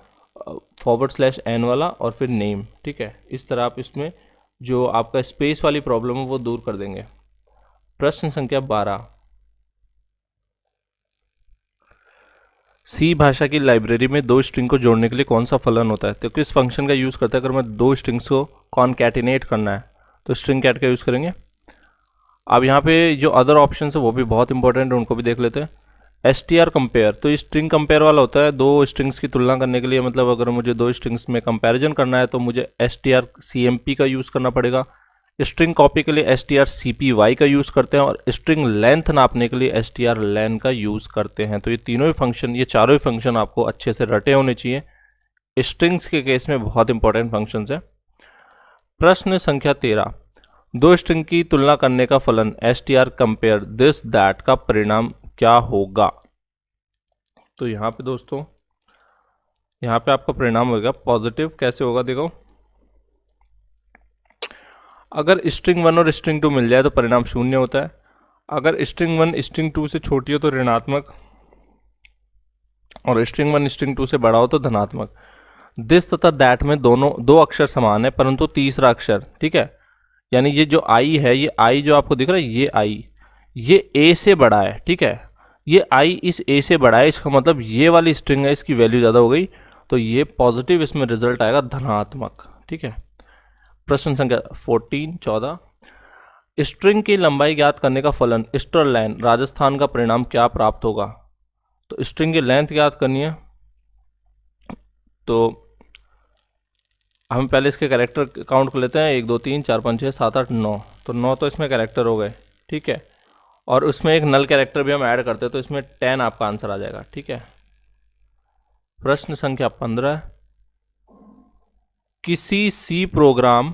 /n वाला और फिर नेम। ठीक है, इस तरह आप इसमें जो आपका स्पेस वाली प्रॉब्लम है वो दूर कर देंगे। प्रश्न संख्या 12, सी भाषा की लाइब्रेरी में दो स्ट्रिंग को जोड़ने के लिए कौन सा फलन होता है। तो किस फंक्शन का यूज़ करता है, अगर मैं दो स्ट्रिंग्स को कॉनकैटिनेट करना है तो स्ट्रिंग कैट का यूज़ करेंगे। अब यहाँ पे जो अदर ऑप्शन है वो भी बहुत इंपॉर्टेंट है, उनको भी देख लेते हैं। str कंपेयर, तो ये स्ट्रिंग कंपेयर वाला होता है, दो स्ट्रिंग्स की तुलना करने के लिए, मतलब अगर मुझे दो स्ट्रिंग्स में कंपैरिजन करना है तो मुझे strcmp का यूज़ करना पड़ेगा। स्ट्रिंग कॉपी के लिए strcpy का यूज़ करते हैं, और स्ट्रिंग लेंथ नापने के लिए strlen का यूज़ करते हैं। तो ये तीनों ही फंक्शन, ये चारों ही फंक्शन आपको अच्छे से रटे होने चाहिए, स्ट्रिंग्स के केस में बहुत इंपॉर्टेंट फंक्शन है। प्रश्न संख्या 13, दो स्ट्रिंग की तुलना करने का फलन str कंपेयर दिस दैट का परिणाम क्या होगा। तो यहाँ पे दोस्तों, यहाँ पे आपका परिणाम होगा पॉजिटिव। कैसे होगा देखो, अगर स्ट्रिंग 1 और स्ट्रिंग 2 मिल जाए तो परिणाम 0 होता है। अगर स्ट्रिंग 1 स्ट्रिंग 2 से छोटी हो तो ऋणात्मक, और स्ट्रिंग 1 स्ट्रिंग 2 से बड़ा हो तो धनात्मक। दिस तथा दैट में दोनों दो अक्षर समान है, परंतु तीसरा अक्षर, ठीक है, यानी ये जो आई है, ये आई जो आपको दिख रहा है, ये आई ये ए से बड़ा है। ठीक है, ये आई इस ए से बड़ा है, इसका मतलब ये वाली स्ट्रिंग है, इसकी वैल्यू ज़्यादा हो गई, तो ये पॉजिटिव, इसमें रिजल्ट आएगा धनात्मक। ठीक है, प्रश्न संख्या 14 स्ट्रिंग की लंबाई ज्ञात करने का फलन स्टरलैन राजस्थान का परिणाम क्या प्राप्त होगा। तो स्ट्रिंग की लेंथ ज्ञात करनी है, तो हम पहले इसके कैरेक्टर काउंट कर लेते हैं, 1 2 3 4 5 6 7 8 9, तो 9 तो इसमें कैरेक्टर हो गए। ठीक है, और उसमें एक नल कैरेक्टर भी हम ऐड करते हैं, तो इसमें 10 आपका आंसर आ जाएगा। ठीक है, प्रश्न संख्या 15, किसी सी प्रोग्राम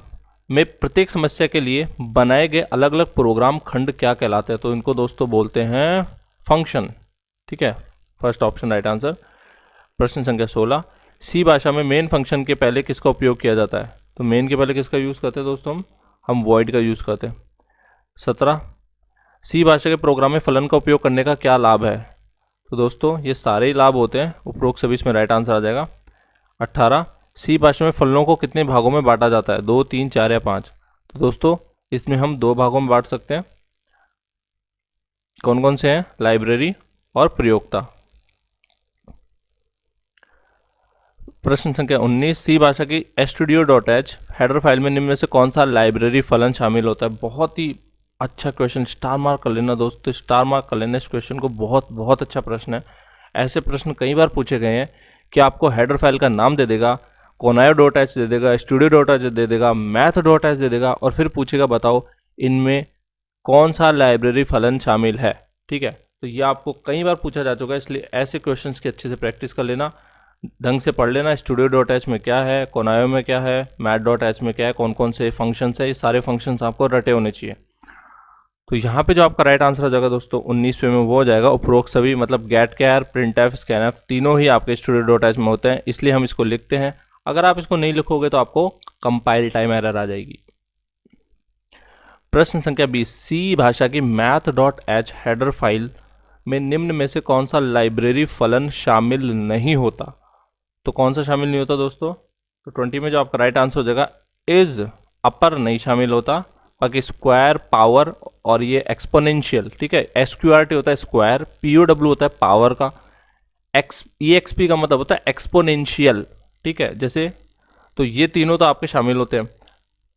में प्रत्येक समस्या के लिए बनाए गए अलग अलग प्रोग्राम खंड क्या कहलाते हैं। तो इनको दोस्तों बोलते हैं फंक्शन। ठीक है, फर्स्ट ऑप्शन राइट आंसर। प्रश्न संख्या 16, सी भाषा में मेन फंक्शन के पहले किसका उपयोग किया जाता है। तो मेन के पहले किसका यूज़ करते हैं दोस्तों, हम वॉइड का यूज़ करते हैं। 17, सी भाषा के प्रोग्राम में फलन का उपयोग करने का क्या लाभ है। तो दोस्तों ये सारे ही लाभ होते हैं, उपरोक्त सभी इसमें राइट आंसर आ जाएगा। 18, सी भाषा में फलनों को कितने भागों में बांटा जाता है, 2 3 4 या 5। तो दोस्तों इसमें हम 2 भागों में बांट सकते हैं, कौन कौन से हैं, लाइब्रेरी और प्रयोक्ता। प्रश्न संख्या 19, सी भाषा की studio.h हेडर फाइल में निम्न में से कौन सा लाइब्रेरी फलन शामिल होता है। बहुत ही अच्छा क्वेश्चन, स्टार मार्क कर लेना दोस्तों, स्टार मार्क कर लेना इस क्वेश्चन को, बहुत बहुत अच्छा प्रश्न है। ऐसे प्रश्न कई बार पूछे गए हैं कि आपको हेडर फाइल का नाम दे देगा, conayo.h दे देगा, studio.h दे देगा, math.h दे देगा, और फिर पूछेगा बताओ इनमें कौन सा लाइब्रेरी फलन शामिल है। ठीक है, तो ये आपको कई बार पूछा जा चुका है, इसलिए ऐसे क्वेश्चंस की अच्छे से प्रैक्टिस कर लेना, ढंग से पढ़ लेना। studio.h में क्या है, conayo में क्या है, math.h में क्या है, कौन कौन से फंक्शंस है, ये सारे फंक्शंस आपको रटे होने चाहिए। तो यहाँ पे जो आपका राइट आंसर हो जाएगा दोस्तों 19वें में, वो हो जाएगा उपरोक्त सभी, मतलब गेट कैर, प्रिंटफ, स्कैनफ तीनों ही आपके studio.h में होते हैं, इसलिए हम इसको लिखते हैं। अगर आप इसको नहीं लिखोगे तो आपको कंपाइल टाइम एरर आ जाएगी। प्रश्न संख्या 20, सी भाषा की math.h हेडर फाइल में निम्न में से कौन सा लाइब्रेरी फलन शामिल नहीं होता? तो कौन सा शामिल नहीं होता दोस्तों? तो 20 में जो आपका राइट आंसर हो जाएगा इज अपर नहीं शामिल होता, बाकी स्क्वायर, पावर और ये एक्सपोनेंशियल, ठीक है, एसक्यूआरटी होता है स्क्वायर, पीओडब्ल्यू होता है पावर का, EXP का मतलब होता है एक्सपोनेंशियल, ठीक है, जैसे तो ये तीनों तो आपके शामिल होते हैं,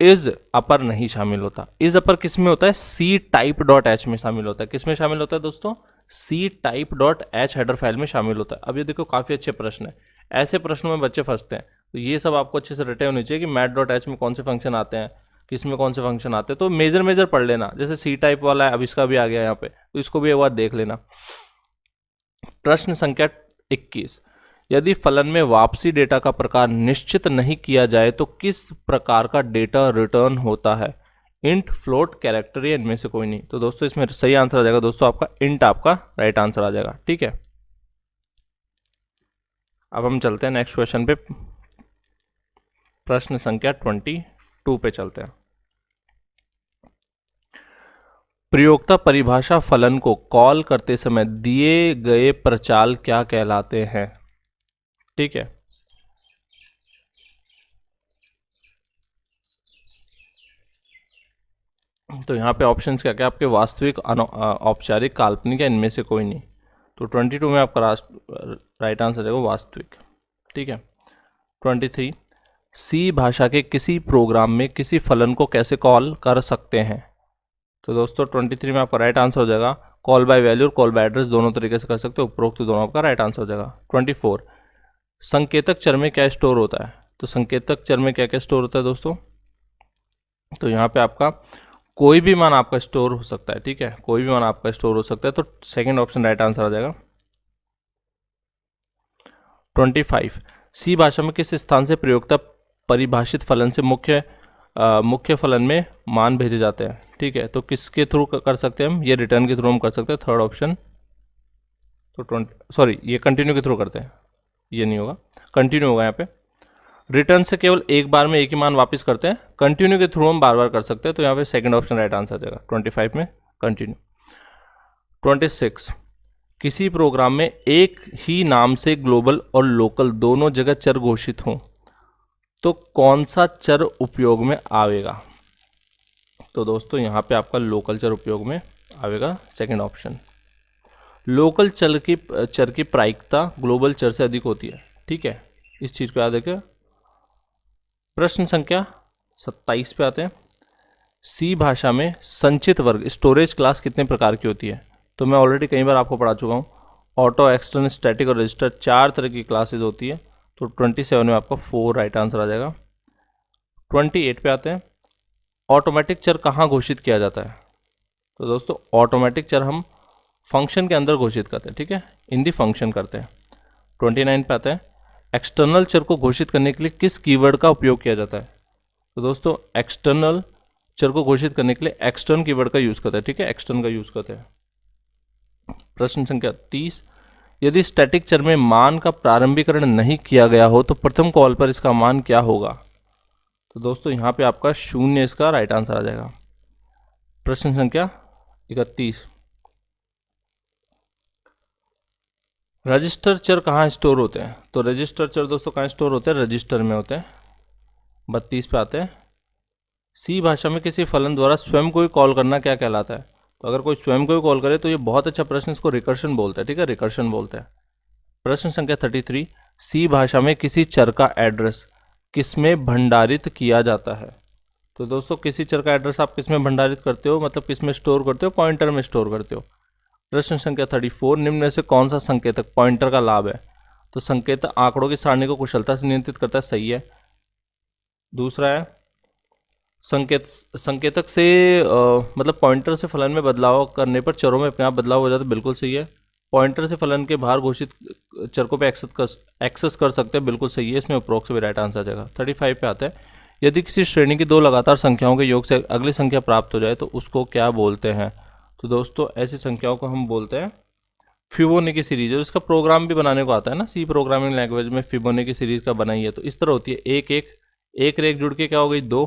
इज अपर नहीं शामिल होता। इज अपर किस में होता है? सी टाइप डॉट एच में शामिल होता है। किस में शामिल होता है दोस्तों? C type dot H header file में शामिल होता है। अब ये देखो काफी अच्छे प्रश्न है, ऐसे प्रश्नों में बच्चे फंसते हैं, तो ये सब आपको अच्छे से रटे होने चाहिए कि मैट डॉट एच में कौन से फंक्शन आते हैं, किस में कौन से फंक्शन आते हैं, तो मेजर पढ़ लेना। जैसे सी टाइप वाला है, अब इसका भी आ गया यहाँ पे, तो इसको भी एक बार देख लेना। प्रश्न संख्या 21, यदि फलन में वापसी डेटा का प्रकार निश्चित नहीं किया जाए तो किस प्रकार का डेटा रिटर्न होता है? इंट, फ्लोट, कैरेक्टर या इनमें से कोई नहीं। तो दोस्तों इसमें सही आंसर आ जाएगा दोस्तों आपका इंट, आपका राइट आंसर आ जाएगा, ठीक है। अब हम चलते हैं नेक्स्ट क्वेश्चन पे, प्रश्न संख्या 22 पे चलते हैं। प्रयोक्ता परिभाषा फलन को कॉल करते समय दिए गए प्रचाल क्या कहलाते हैं? ठीक है, तो यहाँ पे ऑप्शंस क्या क्या आपके? वास्तविक, औपचारिक, काल्पनिक या इनमें से कोई नहीं। तो 22 में आपका राइट आंसर है वो वास्तविक, ठीक है। 23, सी भाषा के किसी प्रोग्राम में किसी फलन को कैसे कॉल कर सकते हैं? तो दोस्तों 23 में आपका राइट आंसर हो जाएगा कॉल बाय वैल्यू और कॉल बाय एड्रेस, दोनों तरीके से कर सकते हो, उपरोक्त दोनों आपका राइट आंसर हो जाएगा। 24, संकेतक चर में क्या स्टोर होता है? तो संकेतक चर में क्या क्या स्टोर होता है दोस्तों? तो यहाँ पे आपका कोई भी मान आपका स्टोर हो सकता है, ठीक है, कोई भी मान आपका स्टोर हो सकता है, तो सेकंड ऑप्शन राइट आंसर आ जाएगा। 25, सी भाषा में किस स्थान से प्रयोक्ता परिभाषित फलन से मुख्य फलन में मान भेजे जाते हैं? ठीक है, तो किसके थ्रू कर सकते हैं हम? ये रिटर्न के थ्रू हम कर सकते हैं, थर्ड ऑप्शन। तो ये कंटिन्यू के थ्रू करते हैं, ये नहीं होगा, कंटिन्यू होगा यहाँ पे। रिटर्न से केवल एक बार में एक ही मान वापस करते हैं, कंटिन्यू के थ्रू हम बार बार कर सकते हैं, तो यहाँ पे सेकंड ऑप्शन राइट आंसर देगा 25 में कंटिन्यू। 26, किसी प्रोग्राम में एक ही नाम से ग्लोबल और लोकल दोनों जगह चर घोषित हों तो कौन सा चर उपयोग में आवेगा? तो दोस्तों यहाँ पे आपका लोकल चर उपयोग में आवेगा, सेकंड ऑप्शन। लोकल चर की प्रायिकता ग्लोबल चर से अधिक होती है, ठीक है, इस चीज को याद रखिए। प्रश्न संख्या 27 पे आते हैं। सी भाषा में संचित वर्ग स्टोरेज क्लास कितने प्रकार की होती है? तो मैं ऑलरेडी कई बार आपको पढ़ा चुका हूँ, ऑटो, एक्सटर्नल, स्टैटिक और रजिस्टर, 4 तरह की क्लासेज होती है, तो 27 में आपका 4 राइट आंसर आ जाएगा। 28 पे आते हैं, ऑटोमेटिक चर कहाँ घोषित किया जाता है? तो दोस्तों ऑटोमेटिक चर हम फंक्शन के अंदर घोषित करते हैं, ठीक है, इन दी फंक्शन करते हैं। 29 पे आते हैं, एक्सटर्नल चर को घोषित करने के लिए किस कीवर्ड का उपयोग किया जाता है? तो दोस्तों एक्सटर्नल चर को घोषित करने के लिए एक्सटर्न कीवर्ड का यूज करते हैं, ठीक है, एक्सटर्न का यूज करते हैं। प्रश्न संख्या 30, यदि स्टैटिक चर में मान का प्रारंभिकरण नहीं किया गया हो तो प्रथम कॉल पर इसका मान क्या होगा? तो दोस्तों यहाँ पे आपका 0 इसका राइट आंसर आ जाएगा। प्रश्न संख्या 31, रजिस्टर चर कहाँ स्टोर होते हैं? तो रजिस्टर चर दोस्तों कहाँ स्टोर होते हैं? रजिस्टर में होते हैं। 32 पे आते हैं, सी भाषा में किसी फलन द्वारा स्वयं को ही कॉल करना क्या कहलाता है? तो अगर कोई स्वयं को ही कॉल करे तो ये बहुत अच्छा प्रश्न, इसको रिकर्शन बोलते हैं, ठीक है, रिकर्शन बोलते हैं। प्रश्न संख्या 33, सी भाषा में किसी चर का एड्रेस किसमें भंडारित किया जाता है? तो दोस्तों किसी चर का एड्रेस आप किसमें भंडारित करते हो, मतलब किसमें स्टोर करते हो? पॉइंटर में स्टोर करते हो। प्रश्न संख्या 34, निम्न में से कौन सा संकेतक पॉइंटर का लाभ है? तो संकेतक आंकड़ों की सारणी को कुशलता से नियंत्रित करता है, सही है। दूसरा है संकेतक से मतलब पॉइंटर से फलन में बदलाव करने पर चरों में अपने आप बदलाव हो जाता है, बिल्कुल सही है। पॉइंटर से फलन के बाहर घोषित चर को पे एक्सेस कर सकते हैं, बिल्कुल सही है, इसमें उपरोक्त भी राइट आंसर आ जाएगा। 35 पे आता है, यदि किसी श्रेणी की दो लगातार संख्याओं के योग से अगली संख्या प्राप्त हो जाए तो उसको क्या बोलते हैं? तो दोस्तों ऐसी संख्याओं को हम बोलते हैं फिबोनाची सीरीज, और इसका प्रोग्राम भी बनाने को आता है ना, सी प्रोग्रामिंग लैंग्वेज में फिबोनाची सीरीज का बनाई है। तो इस तरह होती है, एक एक एक रेख जुड़ के क्या हो गई 2,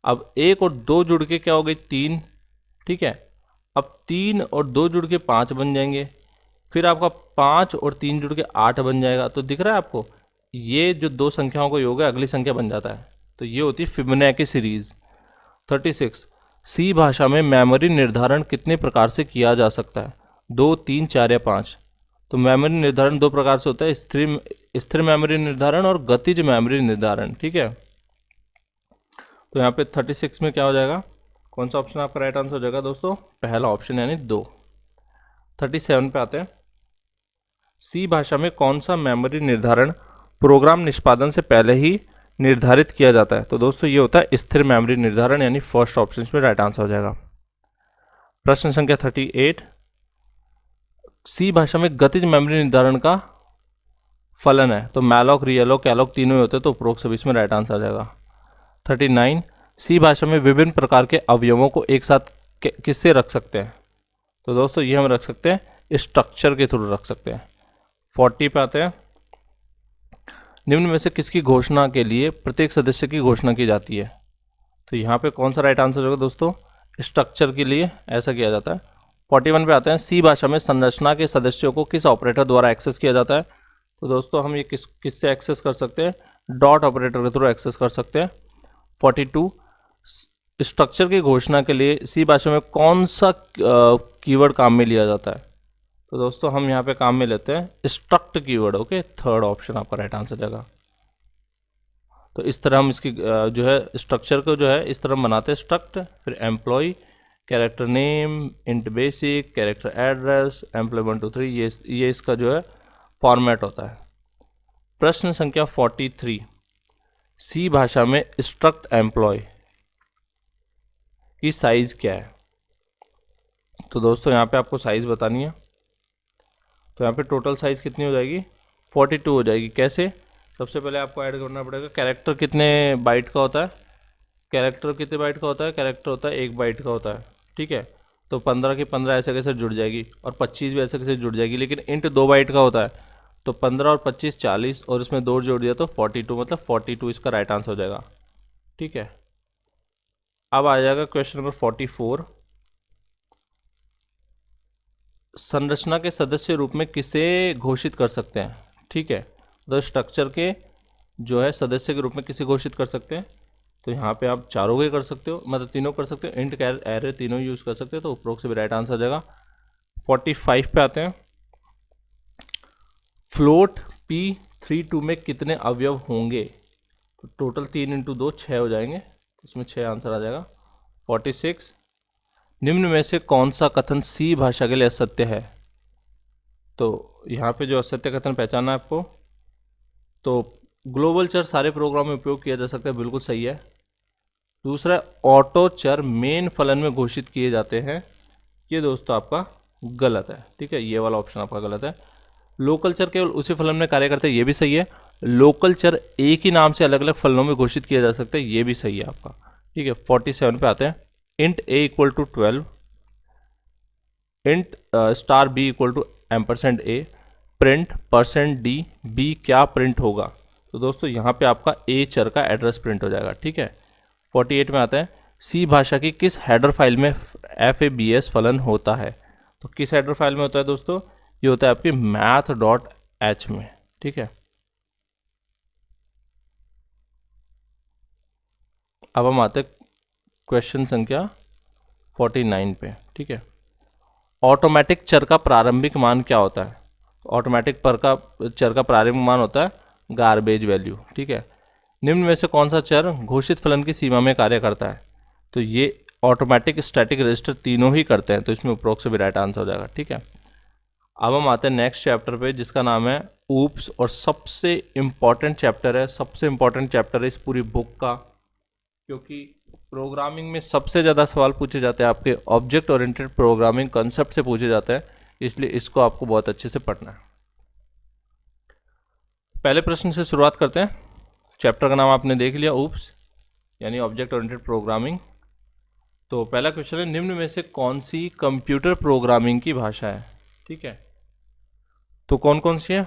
अब 1 और 2 जुड़ के क्या हो गई 3, ठीक है, अब 3 और 2 जुड़ के 5 बन जाएंगे, फिर आपका 5 और 3 जुड़ के 8 बन जाएगा। तो दिख रहा है आपको, ये जो दो संख्याओं का योग है अगली संख्या बन जाता है। तो ये होती है फिबोनाची सीरीज। 36, सी भाषा में मेमोरी निर्धारण कितने प्रकार से किया जा सकता है? 2, 3, 4 या 5? तो मेमोरी निर्धारण दो प्रकार से होता है, स्थिर मेमोरी निर्धारण और गतिज मेमोरी निर्धारण। ठीक है, तो यहाँ पे 36 में क्या हो जाएगा, कौन सा ऑप्शन आपका राइट आंसर हो जाएगा दोस्तों? पहला ऑप्शन यानी 2। 37 पे आते हैं, सी भाषा में कौन सा मेमोरी निर्धारण प्रोग्राम निष्पादन से पहले ही निर्धारित किया जाता है? तो दोस्तों ये होता है स्थिर मेमोरी निर्धारण, यानी फर्स्ट ऑप्शन में राइट आंसर हो जाएगा। प्रश्न संख्या 38, सी भाषा में गतिज मेमोरी निर्धारण का फलन है? तो मैलॉक, रियलॉक, कैलॉक तीनों ही होते हैं, तो उपरोक्त सभी इसमें राइट आंसर आ जाएगा। 39, सी भाषा में विभिन्न प्रकार के अवयवों को एक साथ किससे रख सकते हैं? तो दोस्तों ये हम रख सकते हैं स्ट्रक्चर के थ्रू रख सकते हैं। 40 पे आते हैं, निम्न में से किसकी घोषणा के लिए प्रत्येक सदस्य की घोषणा की जाती है? तो यहाँ पे कौन सा राइट आंसर होगा दोस्तों? स्ट्रक्चर के लिए ऐसा किया जाता है। 41 पे आते हैं, सी भाषा में संरचना के सदस्यों को किस ऑपरेटर द्वारा एक्सेस किया जाता है? तो दोस्तों हम ये किससे एक्सेस कर सकते हैं? डॉट ऑपरेटर के थ्रू एक्सेस कर सकते हैं। 42, स्ट्रक्चर की घोषणा के लिए सी भाषा में कौन सा कीवर्ड काम में लिया जाता है? तो दोस्तों हम यहाँ पे काम में लेते हैं struct keyword. Okay, third option आपका राइट आंसर जाएगा। तो इस तरह हम इसकी जो है स्ट्रक्चर को जो है इस तरह बनाते हैं, स्ट्रक्ट, फिर employ, character name, int basic, character address, employ 1 2 3, ये इसका जो है फॉर्मेट होता है। प्रश्न संख्या 43, सी भाषा में स्ट्रक्ट एम्प्लॉय की साइज क्या है? तो दोस्तों यहाँ पे आपको साइज बतानी है। तो यहाँ पे टोटल साइज कितनी हो जाएगी? 42 हो जाएगी। कैसे? सबसे पहले आपको ऐड करना पड़ेगा कैरेक्टर कितने बाइट का होता है? कैरेक्टर कितने बाइट का होता है? कैरेक्टर होता है 1 बाइट का होता है। ठीक है, तो 15 की 15 ऐसे कैसे जुड़ जाएगी, और 25 भी ऐसे कैसे जुड़ जाएगी। लेकिन इंट 2 बाइट का होता है, तो 15 और 25 40, और इसमें 2 जोड़ दिया तो 42, मतलब 42 इसका राइट आंसर हो जाएगा। ठीक है, अब आ जाएगा क्वेश्चन नंबर 44, संरचना के सदस्य रूप में किसे घोषित कर सकते हैं? ठीक है, तो स्ट्रक्चर के जो है सदस्य के रूप में किसे घोषित कर सकते हैं? तो यहाँ पे आप चारों के कर सकते हो, मतलब तीनों कर सकते हो, इंट, कैर, एरे तीनों यूज कर सकते हो, तो उपरोक्त से भी राइट आंसर आ जाएगा। 45 पे आते हैं, फ्लोट P32 में कितने अवयव होंगे? तो टोटल 3 × 2 6 हो जाएंगे, तो इसमें 6 आंसर आ जाएगा। 46, निम्न में से कौन सा कथन सी भाषा के लिए असत्य है? तो यहाँ पे जो असत्य कथन पहचानना है आपको, तो ग्लोबल चर सारे प्रोग्राम में उपयोग किया जा सकता है, बिल्कुल सही है। दूसरा, ऑटो चर मेन फलन में घोषित किए जाते हैं, ये दोस्तों आपका गलत है। ठीक है, ये वाला ऑप्शन आपका गलत है। लोकल चर केवल उसी फलन में कार्य करते हैं, ये भी सही है। लोकल चर एक ही नाम से अलग अलग फलनों में घोषित किया जा सकता है, ये भी सही है आपका। ठीक है, 47 पे आते हैं, int a = 12, int star b = %a, print %d, b क्या प्रिंट होगा? तो दोस्तों यहाँ पे आपका a चर का एड्रेस प्रिंट हो जाएगा। ठीक है, 48 में आता है, सी भाषा की किस हेडर फाइल में FABS फलन होता है? तो किस हेडर फाइल में होता है दोस्तों? ये होता है आपकी math.h में। ठीक है, अब हम आते हैं क्वेश्चन संख्या 49 पे। ठीक है, ऑटोमेटिक चर का प्रारंभिक मान क्या होता है? ऑटोमेटिक चर का प्रारंभिक मान होता है गार्बेज वैल्यू। ठीक है, निम्न में से कौन सा चर घोषित फलन की सीमा में कार्य करता है? तो ये ऑटोमेटिक, स्टैटिक, रजिस्टर तीनों ही करते हैं, तो इसमें उपरोक्त से भी राइट आंसर हो जाएगा। ठीक है, अब हम आते हैं नेक्स्ट चैप्टर पे, जिसका नाम है ऊप्स, और सबसे इम्पॉर्टेंट चैप्टर है, सबसे इम्पॉर्टेंट चैप्टर है इस पूरी बुक का, क्योंकि प्रोग्रामिंग में सबसे ज़्यादा सवाल पूछे जाते हैं आपके ऑब्जेक्ट ओरिएंटेड प्रोग्रामिंग कंसेप्ट से पूछे जाते हैं, इसलिए इसको आपको बहुत अच्छे से पढ़ना है। पहले प्रश्न से शुरुआत करते हैं। चैप्टर का नाम आपने देख लिया, ऊप्स यानी ऑब्जेक्ट ओरिएंटेड प्रोग्रामिंग। तो पहला क्वेश्चन है, निम्न में से कौन सी कंप्यूटर प्रोग्रामिंग की भाषा है? ठीक है, तो कौन कौन सी है?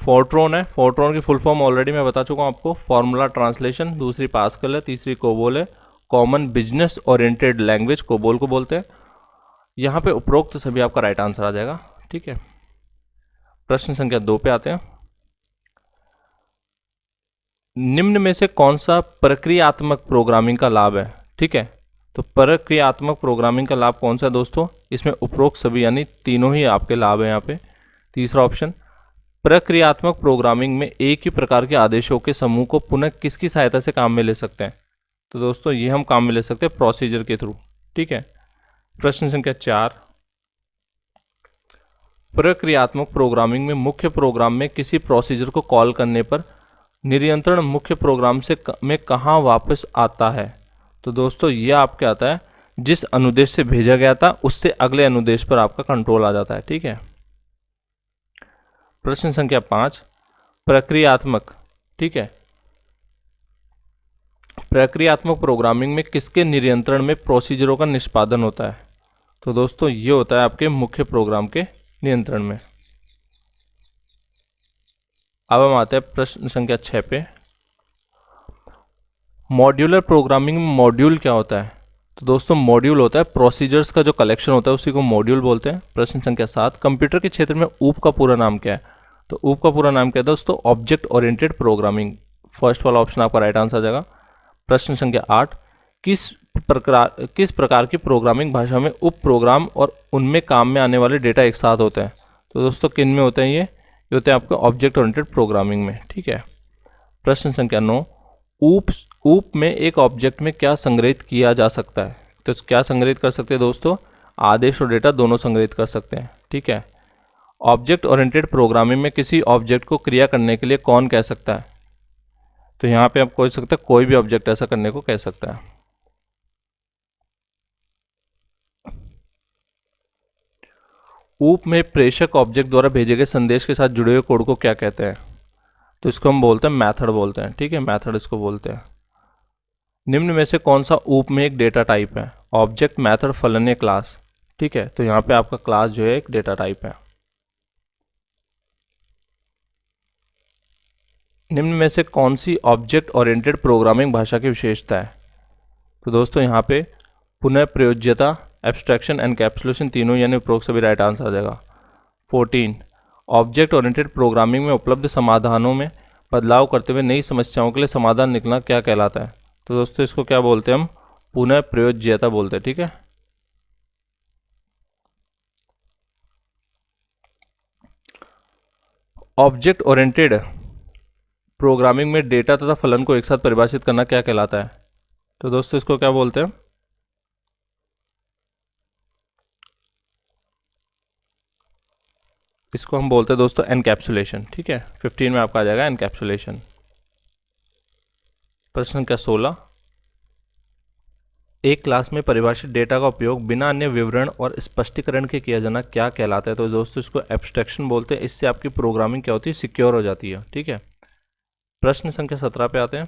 फोर्ट्रॉन है, फोर्ट्रॉन की फुल फॉर्म ऑलरेडी मैं बता चुका हूँ आपको, फॉर्मूला ट्रांसलेशन। दूसरी पास्कल है, तीसरी कोबोल है, common business oriented language COBOL को बोलते हैं। यहाँ पे उपरोक्त सभी आपका राइट आंसर आ जाएगा। ठीक है, प्रश्न संख्या 2 पे आते हैं। निम्न में से कौन सा प्रक्रियात्मक प्रोग्रामिंग का लाभ है? ठीक है, तो प्रक्रियात्मक प्रोग्रामिंग का लाभ कौन सा है दोस्तों? इसमें उपरोक्त सभी यानी तीनों ही आपके लाभ हैं यहाँ पे। तीसरा ऑप्शन, प्रक्रियात्मक प्रोग्रामिंग में एक ही प्रकार के आदेशों के समूह को पुनः किसकी सहायता से काम में ले सकते हैं? तो दोस्तों ये हम काम में ले सकते हैं प्रोसीजर के थ्रू। ठीक है, प्रश्न संख्या 4, प्रक्रियात्मक प्रोग्रामिंग में मुख्य प्रोग्राम में किसी प्रोसीजर को कॉल करने पर नियंत्रण मुख्य प्रोग्राम से में कहाँ वापस आता है? तो दोस्तों ये आपके आता है जिस अनुदेश से भेजा गया था उससे अगले अनुदेश पर आपका कंट्रोल आ जाता है। ठीक है, प्रश्न संख्या 5, प्रक्रियात्मक, ठीक है, प्रक्रियात्मक प्रोग्रामिंग में किसके नियंत्रण में प्रोसीजरों का निष्पादन होता है? तो दोस्तों ये होता है आपके मुख्य प्रोग्राम के नियंत्रण में। अब हम आते हैं प्रश्न संख्या 6 पे। मॉड्यूलर प्रोग्रामिंग में मॉड्यूल क्या होता है? तो दोस्तों मॉड्यूल होता है प्रोसीजर्स का जो कलेक्शन होता है, उसी को मॉड्यूल बोलते हैं। प्रश्न संख्या 7, कंप्यूटर के क्षेत्र में ऊप का पूरा नाम क्या है? तो ऊप का पूरा नाम क्या है दोस्तों? Object oriented programming. फर्स्ट वाला ऑप्शन आपका राइट आंसर आ जाएगा। प्रश्न संख्या 8, किस प्रकार की प्रोग्रामिंग भाषा में उप प्रोग्राम और उनमें काम में आने वाले डेटा एक साथ होते हैं? तो दोस्तों किन में होते हैं ये होते हैं आपके ऑब्जेक्ट ओरिएंटेड प्रोग्रामिंग में। ठीक है, प्रश्न संख्या 9, ऊप में एक ऑब्जेक्ट में क्या संग्रहित किया जा सकता है? तो क्या संग्रहित कर सकते हैं दोस्तों? आदेश और डेटा दोनों संग्रहित कर सकते हैं। ठीक है, ऑब्जेक्ट ओरिएंटेड प्रोग्रामिंग में किसी ऑब्जेक्ट को क्रिया करने के लिए कौन कह सकता है? तो यहाँ पे आप कह सकते हैं कोई भी ऑब्जेक्ट ऐसा करने को कह सकता है। ऊप में प्रेषक ऑब्जेक्ट द्वारा भेजे गए संदेश के साथ जुड़े हुए कोड को क्या कहते हैं? तो इसको हम बोलते हैं मेथड बोलते हैं। ठीक है, मेथड इसको बोलते हैं। निम्न में से कौन सा ऊप में एक डेटा टाइप है? ऑब्जेक्ट, मेथड, फलन या क्लास। ठीक है, तो यहाँ पे आपका क्लास जो है एक डेटा टाइप है। निम्न में से कौन सी ऑब्जेक्ट ओरिएंटेड प्रोग्रामिंग भाषा की विशेषता है? तो दोस्तों यहाँ पे पुनः प्रयोज्यता, एब्स्ट्रैक्शन, एनकैप्सुलेशन तीनों यानी उपरोक्त सभी राइट आंसर आ जाएगा। 14, ऑब्जेक्ट ओरिएंटेड प्रोग्रामिंग में उपलब्ध समाधानों में बदलाव करते हुए नई समस्याओं के लिए समाधान निकलना क्या कहलाता है? तो दोस्तों इसको क्या बोलते हैं हम? पुनः प्रयोज्यता बोलते हैं। ठीक है, ऑब्जेक्ट ओरिएंटेड प्रोग्रामिंग में डेटा तथा फलन को एक साथ परिभाषित करना क्या कहलाता है? तो दोस्तों इसको क्या बोलते हैं? इसको हम बोलते हैं दोस्तों एनकैप्सुलेशन। ठीक है, 15 में आपका आ जाएगा एनकैप्सुलेशन। प्रश्न संख्या 16, एक क्लास में परिभाषित डेटा का उपयोग बिना अन्य विवरण और स्पष्टीकरण के किया जाना क्या कहलाता है? तो दोस्तों इसको एब्स्ट्रैक्शन बोलते हैं। इससे आपकी प्रोग्रामिंग क्या होती है? सिक्योर हो जाती है। ठीक है, प्रश्न संख्या 17 पे आते हैं।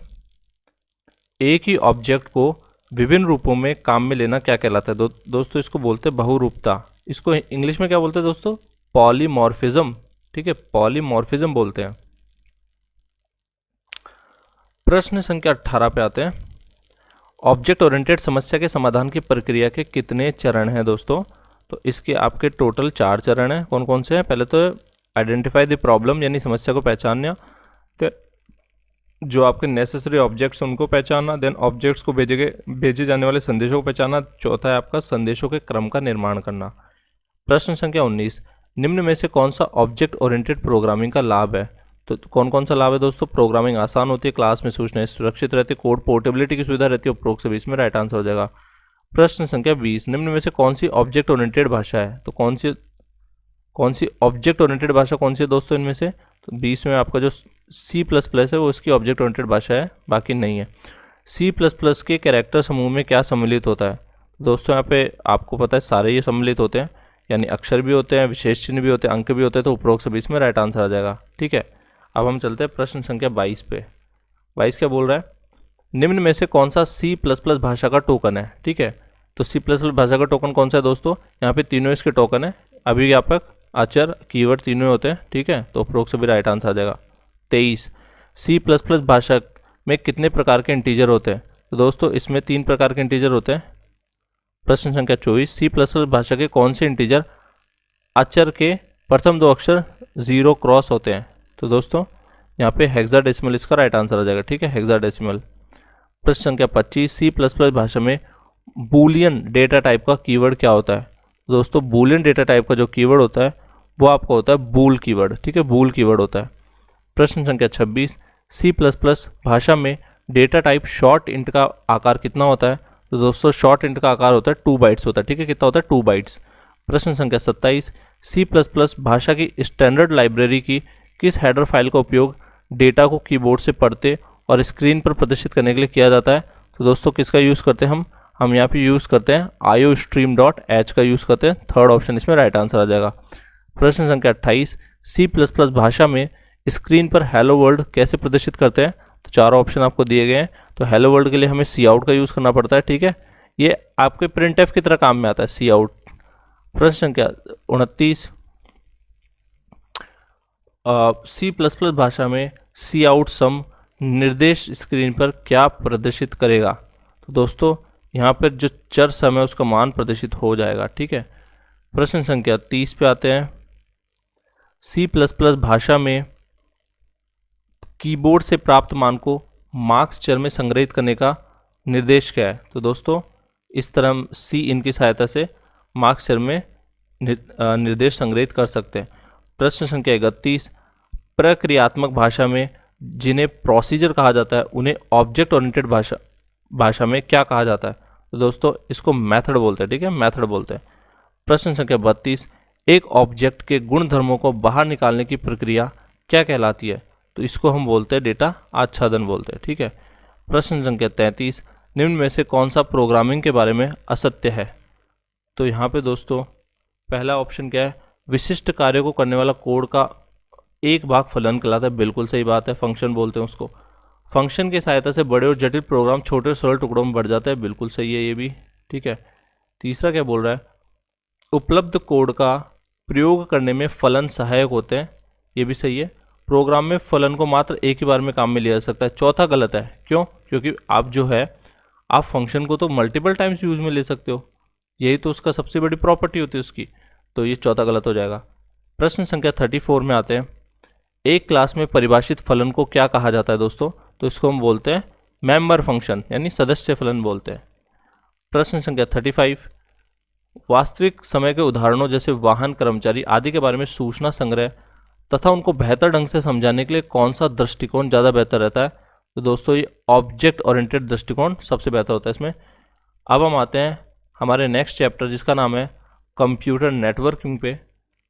एक ही ऑब्जेक्ट को विभिन्न रूपों में काम में लेना क्या कहलाता है? दोस्तों इसको बोलते हैं बहुरूपता। इसको इंग्लिश में क्या बोलते हैं दोस्तों? पॉलीमॉर्फिज्म। ठीक है, पॉलीमॉर्फिज्म बोलते हैं। प्रश्न संख्या 18 पे आते हैं। ऑब्जेक्ट ओरिएंटेड समस्या के समाधान की प्रक्रिया के कितने चरण हैं दोस्तों? तो इसके आपके टोटल 4 चरण हैं। कौन कौन से हैं? पहले तो आइडेंटिफाई द प्रॉब्लम यानी समस्या को पहचानना, तो जो आपके नेसेसरी ऑब्जेक्ट्स उनको पहचानना, देन ऑब्जेक्ट्स को भेजे जाने वाले संदेशों को पहचानना, चौथा है आपका संदेशों के क्रम का निर्माण करना। प्रश्न संख्या 19, निम्न में से कौन सा ऑब्जेक्ट ओरिएंटेड प्रोग्रामिंग का लाभ है? तो कौन कौन सा लाभ है दोस्तों? प्रोग्रामिंग आसान होती है, क्लास में सूचनाएं सुरक्षित रहती है, कोड पोर्टेबिलिटी की सुविधा रहती है। उपरोक्त से 20 में राइट आंसर हो जाएगा। प्रश्न संख्या 20, निम्न में से कौन सी ऑब्जेक्ट ओरिएंटेड भाषा है? तो कौन सी ऑब्जेक्ट ओरिएंटेड भाषा कौन सी है दोस्तों इनमें से? तो 20 में आपका जो C++ है वो इसकी ऑब्जेक्ट ओरिएंटेड भाषा है, बाकी नहीं है। C++ के कैरेक्टर समूह में क्या सम्मिलित होता है? दोस्तों यहाँ पे आपको पता है सारे ये सम्मिलित होते हैं, यानी अक्षर भी होते हैं, विशेष चिन्ह भी होते हैं, अंक भी होते हैं। तो उपरोक्त से 20 में राइट आंसर आ जाएगा। ठीक है, अब हम चलते हैं प्रश्न संख्या 22 पे। 22 क्या बोल रहा है? निम्न में से कौन सा C++ भाषा का टोकन है? ठीक है, तो C++ भाषा का टोकन कौन सा है दोस्तों? यहाँ पे तीनों इसके टोकन है, अभिज्ञापक, अचर, कीवर्ड तीनों होते हैं। ठीक है, तो उपरोक्त से भी राइट आंसर आ जाएगा। 23, C++ भाषा में कितने प्रकार के इंटीजर होते हैं? तो दोस्तों इसमें 3 प्रकार के इंटीजर होते हैं। प्रश्न संख्या 24, सी प्लस प्लस भाषा के कौन से इंटीजर अक्षर के प्रथम दो अक्षर 0 क्रॉस होते हैं? तो दोस्तों यहाँ पे हेक्साडेसिमल इसका राइट आंसर आ जाएगा, ठीक है, हेक्साडेसिमल। प्रश्न संख्या 25, सी प्लस प्लस भाषा में बूलियन डेटा टाइप का कीवर्ड क्या होता है? दोस्तों बूलियन डेटा टाइप का जो कीवर्ड होता है वो आपका होता है बूल कीवर्ड, ठीक है, बूल कीवर्ड होता है। प्रश्न संख्या 26, सी प्लस प्लस भाषा में डेटा टाइप शॉर्ट इंट का आकार कितना होता है? तो दोस्तों शॉर्ट इंट का आकार होता है 2 बाइट्स होता है, ठीक है, कितना होता है 2 बाइट्स। प्रश्न संख्या 27, सी प्लस प्लस भाषा की स्टैंडर्ड लाइब्रेरी की किस हेडर फाइल का उपयोग डेटा को कीबोर्ड से पढ़ते और स्क्रीन पर प्रदर्शित करने के लिए किया जाता है? तो दोस्तों किसका यूज़ करते हैं हम यहाँ पे यूज़ करते हैं iostream.h का यूज़ करते हैं। थर्ड ऑप्शन इसमें राइट आंसर आ जाएगा। प्रश्न संख्या 28, सी प्लस प्लस भाषा में स्क्रीन पर हेलो वर्ल्ड कैसे प्रदर्शित करते हैं? तो चारों ऑप्शन आपको दिए गए हैं। तो हेलो वर्ल्ड के लिए हमें सी आउट का यूज़ करना पड़ता है, ठीक है, ये आपके प्रिंट एफ की तरह काम में आता है सी आउट। प्रश्न संख्या 29, सी प्लस प्लस भाषा में सी आउट सम निर्देश स्क्रीन पर क्या प्रदर्शित करेगा? तो दोस्तों यहाँ पर जो चर सम है उसका मान प्रदर्शित हो जाएगा, ठीक है। प्रश्न संख्या 30 पे आते हैं, सी प्लस प्लस भाषा में कीबोर्ड से प्राप्त मान को मार्क्स चर में संग्रहित करने का निर्देश क्या है? तो दोस्तों इस तरह सी इन की सहायता से मार्क्स चर में निर्देश संग्रहित कर सकते हैं। प्रश्न संख्या 31, प्रक्रियात्मक भाषा में जिन्हें प्रोसीजर कहा जाता है उन्हें ऑब्जेक्ट ओरिएंटेड भाषा में क्या कहा जाता है? तो दोस्तों इसको मेथड बोलते हैं, ठीक है, मेथड बोलते हैं। प्रश्न संख्या 32, एक ऑब्जेक्ट के गुण धर्मों को बाहर निकालने की प्रक्रिया क्या कहलाती है? तो इसको हम बोलते हैं डेटा आच्छादन बोलते हैं, ठीक है। प्रश्न संख्या 33, निम्न में से कौन सा प्रोग्रामिंग के बारे में असत्य है? तो यहाँ पे दोस्तों पहला ऑप्शन क्या है, विशिष्ट कार्यों को करने वाला कोड का एक भाग फलन कहलाता है, बिल्कुल सही बात है, फंक्शन बोलते हैं उसको। फंक्शन की सहायता से बड़े और जटिल प्रोग्राम छोटे और सरल टुकड़ों में बढ़ जाता है, बिल्कुल सही है ये भी, ठीक है। तीसरा क्या बोल रहा है, उपलब्ध कोड का प्रयोग करने में फलन सहायक होते हैं, ये भी सही है। प्रोग्राम में फलन को मात्र एक ही बार में काम में लिया जा सकता है, चौथा गलत है। क्यों? क्योंकि आप जो है आप फंक्शन को तो मल्टीपल टाइम्स यूज में ले सकते हो, यही तो उसका सबसे बड़ी प्रॉपर्टी होती है उसकी, तो ये चौथा गलत हो जाएगा। प्रश्न संख्या 34 में आते हैं, एक क्लास में परिभाषित फलन को क्या कहा जाता है दोस्तों? तो इसको हम बोलते हैं मेंबर फंक्शन, यानी सदस्य फलन बोलते हैं। प्रश्न संख्या 35, वास्तविक समय के उदाहरणों जैसे वाहन, कर्मचारी आदि के बारे में सूचना संग्रह तथा उनको बेहतर ढंग से समझाने के लिए कौन सा दृष्टिकोण ज़्यादा बेहतर रहता है? तो दोस्तों ये ऑब्जेक्ट ओरिएंटेड दृष्टिकोण सबसे बेहतर होता है इसमें। अब हम आते हैं हमारे नेक्स्ट चैप्टर जिसका नाम है कंप्यूटर नेटवर्किंग पे,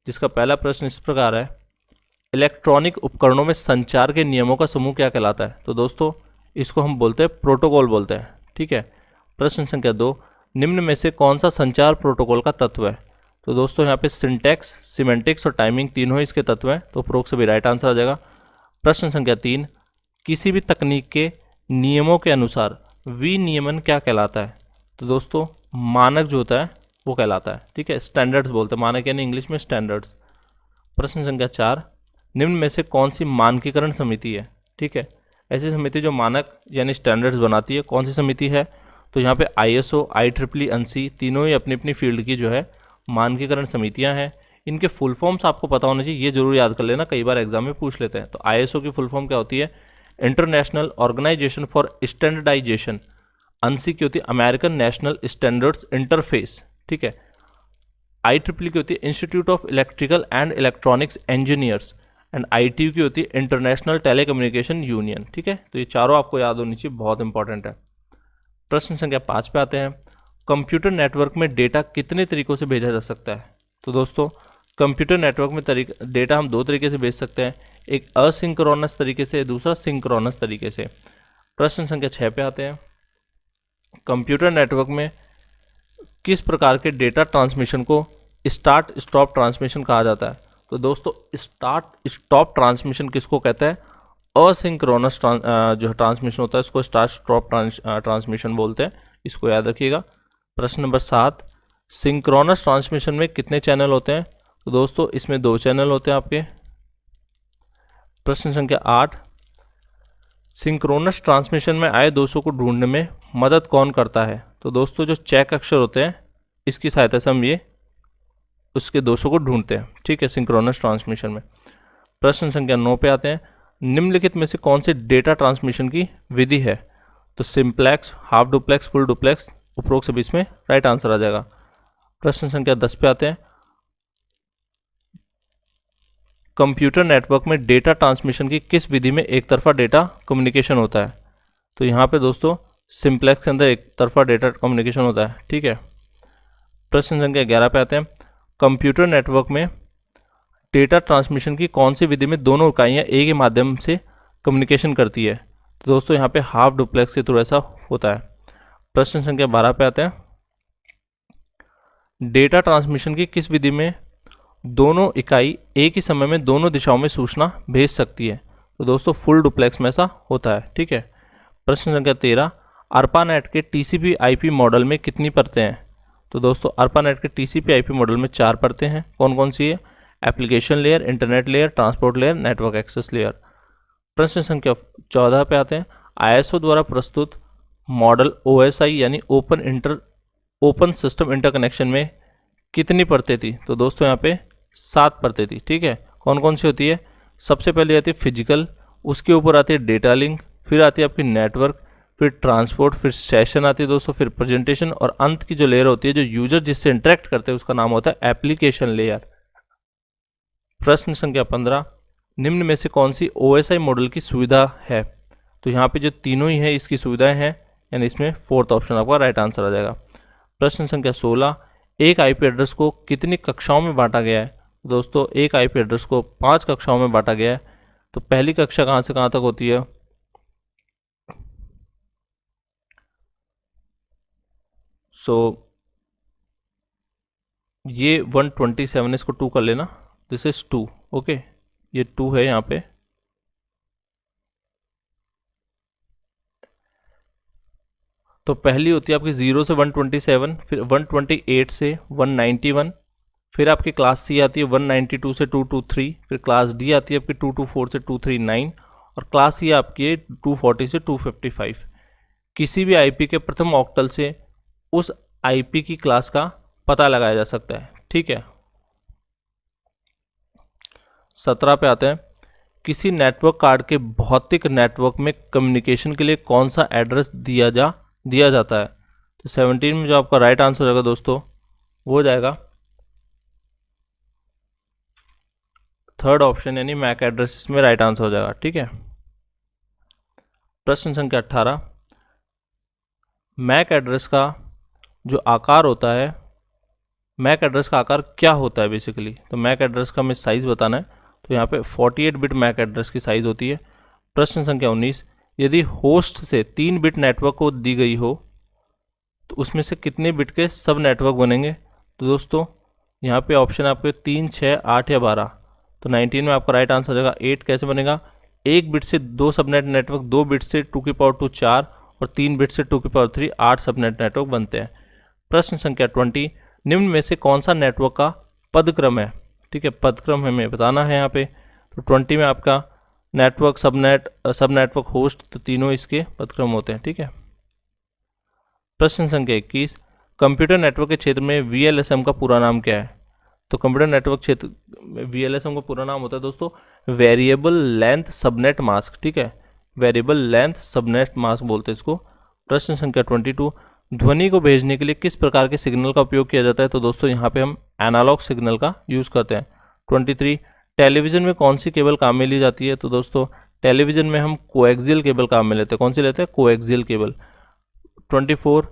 जिसका पहला प्रश्न इस प्रकार है, इलेक्ट्रॉनिक उपकरणों में संचार के नियमों का समूह क्या कहलाता है? तो दोस्तों इसको हम बोलते हैं प्रोटोकॉल बोलते हैं, ठीक है। प्रश्न संख्या 2, निम्न में से कौन सा संचार प्रोटोकॉल का तत्व है? तो दोस्तों यहाँ पे सिंटैक्स, सिमेंटिक्स और टाइमिंग तीनों ही इसके तत्व हैं, तो उपरोक्त से भी राइट आंसर आ जाएगा। प्रश्न संख्या 3, किसी भी तकनीक के नियमों के अनुसार विनियमन क्या कहलाता है? तो दोस्तों मानक जो होता है वो कहलाता है, ठीक है, स्टैंडर्ड्स बोलते हैं, मानक यानी इंग्लिश में स्टैंडर्ड्स। प्रश्न संख्या 4, निम्न में से कौन सी मानकीकरण समिति है? ठीक है, ऐसी समिति जो मानक यानी स्टैंडर्ड्स बनाती है, कौन सी समिति है? तो यहाँ पे ISO, IEEE, ANSI तीनों ही अपनी अपनी फील्ड की जो है मानकीकरण समितियाँ हैं। इनके फुल फॉर्म्स आपको पता होना चाहिए, ये जरूर याद कर लेना, कई बार एग्जाम में पूछ लेते हैं। तो ISO की फुल फॉर्म क्या होती है? International organisation for standardisation. ANSI की होती है अमेरिकन नेशनल स्टैंडर्ड्स इंटरफेस, ठीक है। IEEE की होती है institute of electrical and electronics engineers, and ITU की होती है इंटरनेशनल टेलीकम्युनिकेशन यूनियन, ठीक है। तो ये चारों आपको याद होनी चाहिए, बहुत इंपॉर्टेंट है। प्रश्न संख्या 5 पे आते हैं, कंप्यूटर नेटवर्क में डेटा कितने तरीकों से भेजा जा सकता है? तो दोस्तों कंप्यूटर नेटवर्क में डेटा हम दो तरीके से भेज सकते हैं, एक असिंक्रोनस तरीके से, दूसरा सिंक्रोनस तरीके से। प्रश्न संख्या 6 पे आते हैं, कंप्यूटर नेटवर्क में किस प्रकार के डेटा ट्रांसमिशन को स्टार्ट स्टॉप ट्रांसमिशन कहा जाता है? तो दोस्तों स्टार्ट स्टॉप ट्रांसमिशन किसको कहते हैं? असिंक्रोनस जो ट्रांसमिशन होता है इसको स्टार्ट स्टॉप ट्रांसमिशन बोलते हैं, इसको याद रखिएगा। प्रश्न नंबर 7, सिंक्रोनस ट्रांसमिशन में कितने चैनल होते हैं? तो दोस्तों इसमें 2 चैनल होते हैं आपके। प्रश्न संख्या 8, सिंक्रोनस ट्रांसमिशन में आए दोषों को ढूंढने में मदद कौन करता है? तो दोस्तों जो चेक अक्षर होते हैं इसकी सहायता से हम ये उसके दोषों को ढूंढते हैं, ठीक है, सिंक्रोनस ट्रांसमिशन में। प्रश्न संख्या 9 पे आते हैं। निम्नलिखित में से कौन सी डेटा ट्रांसमिशन की विधि है? तो simplex, half duplex, full duplex, उपरोक्त सभी इसमें राइट आंसर आ जाएगा। प्रश्न संख्या 10 पे आते हैं। कंप्यूटर नेटवर्क में डेटा ट्रांसमिशन की किस विधि में एक तरफा डेटा कम्युनिकेशन होता है? तो यहाँ पे दोस्तों सिंप्लेक्स के अंदर एक तरफा डेटा कम्युनिकेशन होता है, ठीक है। प्रश्न संख्या 11 पे आते हैं। कंप्यूटर नेटवर्क में डेटा ट्रांसमिशन की कौन सी विधि में दोनों इकाइयाँ एक ही माध्यम से कम्युनिकेशन करती है? तो दोस्तों यहाँ पे हाफ डुप्लेक्स के थ्रू ऐसा होता है। प्रश्न संख्या 12 पे आते हैं। डेटा ट्रांसमिशन की किस विधि में दोनों इकाई एक ही समय में दोनों दिशाओं में सूचना भेज सकती है? तो दोस्तों फुल डुप्लेक्स में ऐसा होता है, ठीक है। प्रश्न संख्या 13। ARPANET के TCP IP मॉडल में कितनी परतें हैं? तो दोस्तों ARPANET के TCP IP मॉडल में 4 परतें हैं। कौन कौन सी है? Application layer, internet layer, transport layer, network access layer. प्रश्न संख्या 14 पे आते हैं। ISO द्वारा प्रस्तुत मॉडल OSI यानी ओपन सिस्टम इंटरकनेक्शन में कितनी परतें थी? तो दोस्तों यहाँ पे 7 परतें थी, ठीक है। कौन कौन सी होती है? सबसे पहले आती है फिजिकल, उसके ऊपर आती है डेटा लिंक, फिर आती है आपकी नेटवर्क, फिर ट्रांसपोर्ट, फिर सेशन आती है दोस्तों, फिर प्रेजेंटेशन, और अंत की जो लेयर होती है जो यूजर जिससे इंटरेक्ट करते हैं उसका नाम होता है एप्लीकेशन लेयर। प्रश्न संख्या 15। निम्न में से कौन सी OSI मॉडल की सुविधा है? तो यहाँ पे जो तीनों ही है इसकी सुविधाएं हैं, यानी इसमें 4th ऑप्शन आपका राइट आंसर आ जाएगा। प्रश्न संख्या 16। एक IP एड्रेस को कितनी कक्षाओं में बांटा गया है? दोस्तों एक IP एड्रेस को 5 कक्षाओं में बांटा गया है। तो पहली कक्षा कहाँ से कहाँ तक होती है? ये 127, इसको 2 कर लेना, दिस इज 2, ओके, ये 2 है यहाँ पे। तो पहली होती है आपकी 0 से 127, फिर 128 से 191, फिर आपकी क्लास C आती है 192 से 223, फिर क्लास D आती है आपकी 224 से 239, और क्लास E आपकी है 240 से 255। किसी भी IP के प्रथम ऑक्टल से उस IP की क्लास का पता लगाया जा सकता है, ठीक है। 17 पे आते हैं। किसी नेटवर्क कार्ड के भौतिक नेटवर्क में कम्युनिकेशन के लिए कौन सा एड्रेस दिया जाता है? तो 17 में जो आपका राइट आंसर होगा दोस्तों वो हो जाएगा 3rd ऑप्शन, यानी मैक एड्रेस इसमें राइट आंसर हो जाएगा, ठीक है। प्रश्न संख्या 18। मैक एड्रेस का जो आकार होता है, मैक एड्रेस का आकार क्या होता है बेसिकली? तो मैक एड्रेस का हमें साइज़ बताना है, तो यहाँ पे 48 बिट मैक एड्रेस की साइज़ होती है। प्रश्न संख्या 19। यदि होस्ट से 3 बिट नेटवर्क को दी गई हो तो उसमें से कितने बिट के सब नेटवर्क बनेंगे? तो दोस्तों यहाँ पे ऑप्शन आपके 3, 6, 8 या 12। तो 19 में आपका राइट आंसर हो जाएगा 8। कैसे बनेगा? 1 बिट से 2 सबनेट नेटवर्क, 2 बिट से 2 की पावर 2 4, और 3 बिट से 2 की पावर 3 8 सबनेट नेटवर्क बनते हैं। प्रश्न संख्या 20। निम्न में से कौन सा नेटवर्क का पदक्रम है? ठीक है, पदक्रम हमें बताना है यहाँ पे। तो 20 में आपका नेटवर्क, सब नेटवर्क, होस्ट, तो तीनों इसके पदक्रम होते हैं, ठीक है। प्रश्न संख्या 21। कंप्यूटर नेटवर्क के क्षेत्र में VLSM का पूरा नाम क्या है? तो कंप्यूटर नेटवर्क क्षेत्र में VLSM का पूरा नाम होता है दोस्तों वेरिएबल लेंथ सबनेट मास्क, ठीक है, वेरिएबल लेंथ सबनेट मास्क बोलते हैं इसको। प्रश्न संख्या 22। ध्वनि को भेजने के लिए किस प्रकार के सिग्नल का उपयोग किया जाता है? तो दोस्तों यहाँ पे हम एनालॉग सिग्नल का यूज़ करते हैं। 23। टेलीविज़न में कौन सी केबल काम में ली जाती है? तो दोस्तों टेलीविज़न में हम कोएक्सियल केबल काम में लेते हैं। कौन सी लेते हैं? Coaxial cable. 24।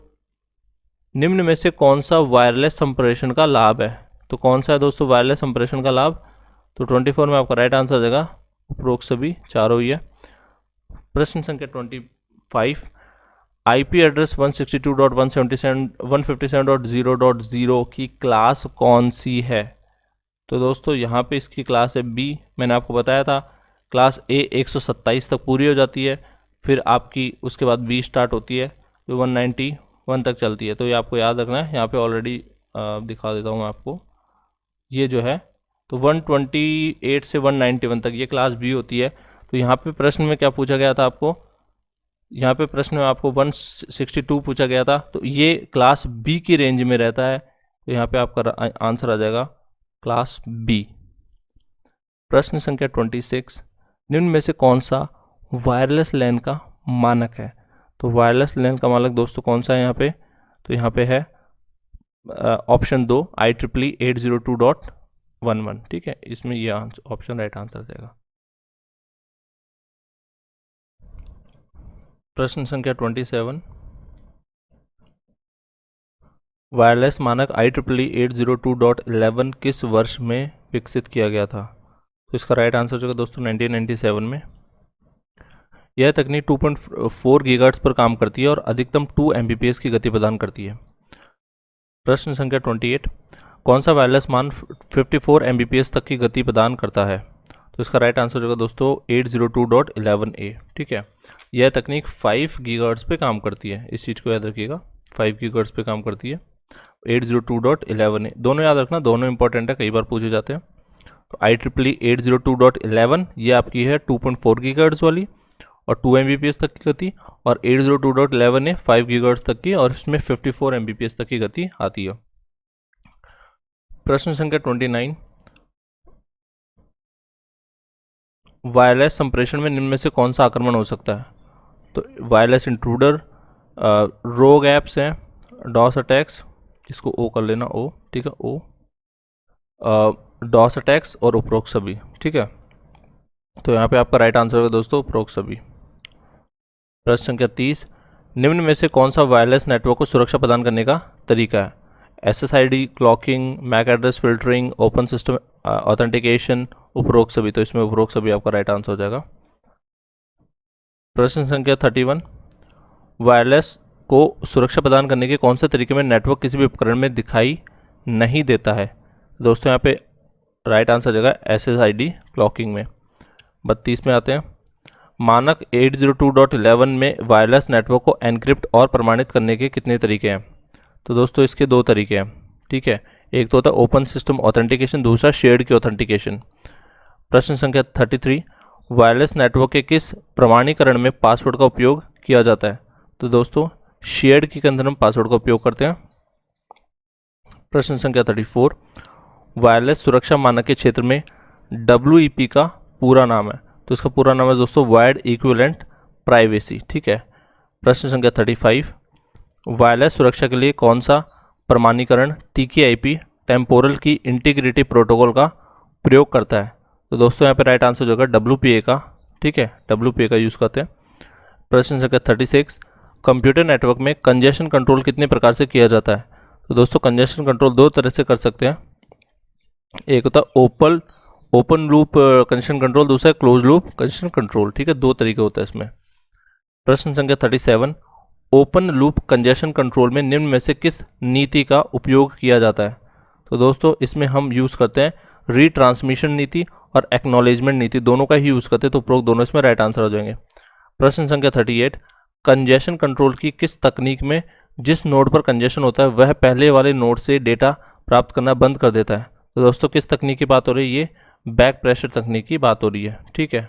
निम्न में से कौन सा वायरलेस संप्रेषण का लाभ है? तो कौन सा है दोस्तों वायरलेस संप्रेषण का लाभ? तो 24 में आपका राइट आंसर आ जाएगा उपरोक्त सभी चारों ही है। प्रश्न संख्या 25। IP एड्रेस 162.157.157.0.0 की क्लास कौन सी है? तो दोस्तों यहाँ पे इसकी क्लास है B। मैंने आपको बताया था क्लास A 127 तक पूरी हो जाती है, फिर आपकी उसके बाद B स्टार्ट होती है जो 191 तक चलती है। तो ये आपको याद रखना है। यहाँ पे ऑलरेडी दिखा देता हूँ मैं आपको, ये जो है तो 128 से 191 तक ये क्लास B होती है। तो यहाँ पे प्रश्न में क्या पूछा गया था आपको? यहाँ पे प्रश्न में आपको 162 पूछा गया था, तो ये क्लास B की रेंज में रहता है। तो यहाँ पे आपका आंसर आ जाएगा क्लास बी। प्रश्न संख्या 26, निम्न में से कौन सा वायरलेस लैन का मानक है? तो वायरलेस लैन का मानक दोस्तों कौन सा है यहाँ पे? तो यहाँ पे है ऑप्शन 2 IEEE 802.11। ठीक है, इसमें ये ऑप्शन राइट आंसर देगा। प्रश्न संख्या 27, वायरलेस मानक IEEE 802.11 किस वर्ष में विकसित किया गया था? तो इसका राइट आंसर जो है दोस्तों 1997 में। यह तकनीक 2.4 गीगाहर्ट्ज़ पर काम करती है और अधिकतम 2 Mbps की गति प्रदान करती है। प्रश्न संख्या 28, कौन सा वायरलेस मान 54 Mbps तक की गति प्रदान करता है? तो इसका राइट आंसर होगा दोस्तों 802.11a। ठीक है, यह तकनीक 5 गीगाहर्ट्ज़ पे काम करती है, इस चीज़ को याद रखिएगा, 5 गीगाहर्ट्ज़ पे काम करती है। 802.11a दोनों याद रखना, दोनों इंपॉर्टेंट है, कई बार पूछे जाते हैं। तो IEEE 802.11 ये आपकी है 2.4 गीगाहर्ट्ज़ वाली और 2 Mbps तक की गति, और 802.11 है 5 गीगाहर्ट्ज़ तक की और इसमें 54 Mbps तक की गति आती है। प्रश्न संख्या 29, वायरलेस संप्रेषण में निम्न में से कौन सा आक्रमण हो सकता है? तो वायरलेस इंट्रूडर, रोग ऐप्स हैं, डॉस अटैक्स, इसको ओ कर लेना, ओ, ठीक है, ओ, डॉस अटैक्स और उपरोक्त सभी। ठीक है, तो यहाँ पे आपका राइट आंसर होगा दोस्तों उपरोक्त सभी। प्रश्न संख्या 30, निम्न में से कौन सा वायरलेस नेटवर्क को सुरक्षा प्रदान करने का तरीका है? SSID, cloaking, MAC address filtering, open system authentication, उपरोक्त सभी। तो इसमें उपरोक्त सभी आपका राइट आंसर हो जाएगा। प्रश्न संख्या 31, वायरलेस को सुरक्षा प्रदान करने के कौन से तरीके में नेटवर्क किसी भी उपकरण में दिखाई नहीं देता है? दोस्तों यहाँ पे राइट आंसर हो जाएगा SSID क्लॉकिंग में। 32 में आते हैं, मानक 802.11 में वायरलेस नेटवर्क को एनक्रिप्ट और प्रमाणित करने के कितने तरीके हैं? तो दोस्तों इसके 2 तरीके हैं। ठीक है, एक तो होता है ओपन सिस्टम ऑथेंटिकेशन, दूसरा शेयर्ड की ऑथेंटिकेशन। प्रश्न संख्या 33, वायरलेस नेटवर्क के किस प्रमाणीकरण में पासवर्ड का उपयोग किया जाता है? तो दोस्तों शेयर्ड की के अंदर हम पासवर्ड का उपयोग करते हैं। प्रश्न संख्या 34, वायरलेस सुरक्षा मानक के क्षेत्र में WEP का पूरा नाम है? तो इसका पूरा नाम है दोस्तों वायर्ड इक्विवेलेंट प्राइवेसी। ठीक है, प्रश्न संख्या 35, वायरलेस सुरक्षा के लिए कौन सा प्रमाणीकरण TKIP टेम्पोरल की इंटीग्रिटी प्रोटोकॉल का प्रयोग करता है? तो दोस्तों यहाँ पे राइट आंसर जो होगा WPA का। ठीक है, WPA का यूज़ करते हैं। प्रश्न संख्या 36, कंप्यूटर नेटवर्क में कंजेशन कंट्रोल कितने प्रकार से किया जाता है? तो दोस्तों कंजेशन कंट्रोल 2 तरह से कर सकते हैं, एक होता है ओपन लूप कंजेशन कंट्रोल, दूसरा है क्लोज लूप कंजेशन कंट्रोल। ठीक है, 2 तरीके होता है इसमें। प्रश्न संख्या 37, ओपन लूप कंजेशन कंट्रोल में निम्न में से किस नीति का उपयोग किया जाता है? तो दोस्तों इसमें हम यूज़ करते हैं रीट्रांसमिशन नीति और एक्नॉलेजमेंट नीति, दोनों का ही यूज़ करते हैं, तो उपरोक्त दोनों इसमें राइट आंसर हो जाएंगे। प्रश्न संख्या 38, कंजेशन कंट्रोल की किस तकनीक में जिस नोड पर कंजेशन होता है वह पहले वाले नोड से डेटा प्राप्त करना बंद कर देता है? तो दोस्तों किस तकनीक की बात हो रही है? ये बैक प्रेशर तकनीक की बात हो रही है। ठीक है,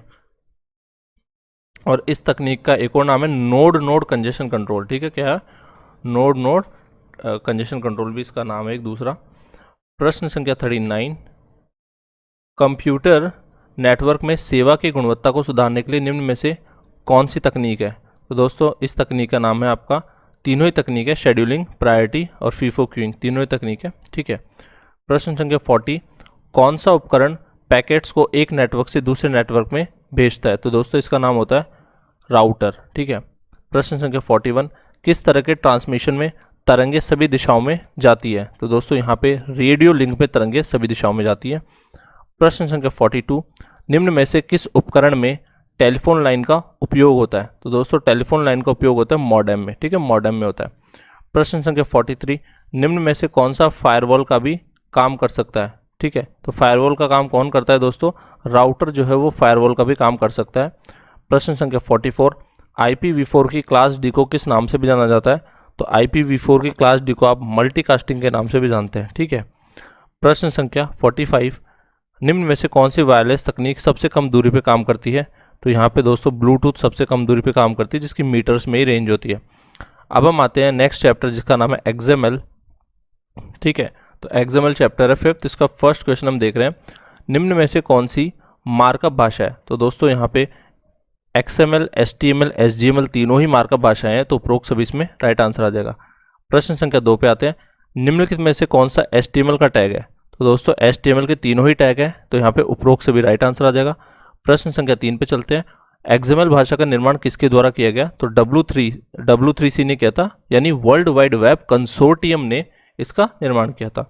और इस तकनीक का एक और नाम है नोड कंजेशन कंट्रोल। ठीक है, क्या है? नोड कंजेशन कंट्रोल भी इसका नाम है एक दूसरा। प्रश्न संख्या 39, कंप्यूटर नेटवर्क में सेवा की गुणवत्ता को सुधारने के लिए निम्न में से कौन सी तकनीक है? तो दोस्तों इस तकनीक का नाम है आपका, तीनों ही तकनीक है, शेड्यूलिंग, प्रायोरिटी और फीफो क्यूइंग, तीनों ही तकनीक है। ठीक है, प्रश्न संख्या 40, कौन सा उपकरण पैकेट्स को एक नेटवर्क से दूसरे नेटवर्क में भेजता है? तो दोस्तों इसका नाम होता है राउटर। ठीक है, प्रश्न संख्या 41, किस तरह के ट्रांसमिशन में तरंगे सभी दिशाओं में जाती है? तो दोस्तों यहाँ पे रेडियो लिंक पे तरंगे सभी दिशाओं में जाती है। प्रश्न संख्या 42, निम्न में से किस उपकरण में टेलीफोन लाइन का उपयोग होता है? तो दोस्तों टेलीफोन लाइन का उपयोग होता है मॉडेम में। ठीक है, मॉडेम में होता है। प्रश्न संख्या 43, निम्न में से कौन सा फायरवॉल का भी काम कर सकता है? ठीक है, तो फायरवॉल का काम कौन करता है दोस्तों? राउटर जो है वो फायरवॉल का भी काम कर सकता है। प्रश्न संख्या 44, IPv4 की क्लास डी को किस नाम से भी जाना जाता है? तो IPv4 की क्लास डी को आप मल्टीकास्टिंग के नाम से भी जानते हैं। ठीक है, प्रश्न संख्या 45, निम्न में से कौन सी वायरलेस तकनीक सबसे कम दूरी पे काम करती है? तो यहाँ पे दोस्तों ब्लूटूथ सबसे कम दूरी पे काम करती है, जिसकी मीटर्स में ही रेंज होती है। अब हम आते हैं नेक्स्ट चैप्टर जिसका नाम है XML। ठीक है, तो एक्सएमएल चैप्टर है 5th, इसका फर्स्ट क्वेश्चन हम देख रहे हैं, निम्न में से कौन सी मार्कअप भाषा है। तो दोस्तों यहाँ पे XML, HTML, HGML तीनों ही मार्कअप भाषाएं हैं, तो उपरोक्त सभी इसमें राइट आंसर आ जाएगा। प्रश्न संख्या 2 पे आते हैं, निम्नलिखित में से कौन सा HTML का टैग है। तो दोस्तों HTML के तीनों ही टैग है, तो यहाँ पे उपरोक्त सभी राइट आंसर आ जाएगा। प्रश्न संख्या 3 पे चलते हैं, XML भाषा का निर्माण किसके द्वारा किया गया। तो W3C ने किया था, यानी वर्ल्ड वाइड वेब कंसोर्टियम ने इसका निर्माण किया था।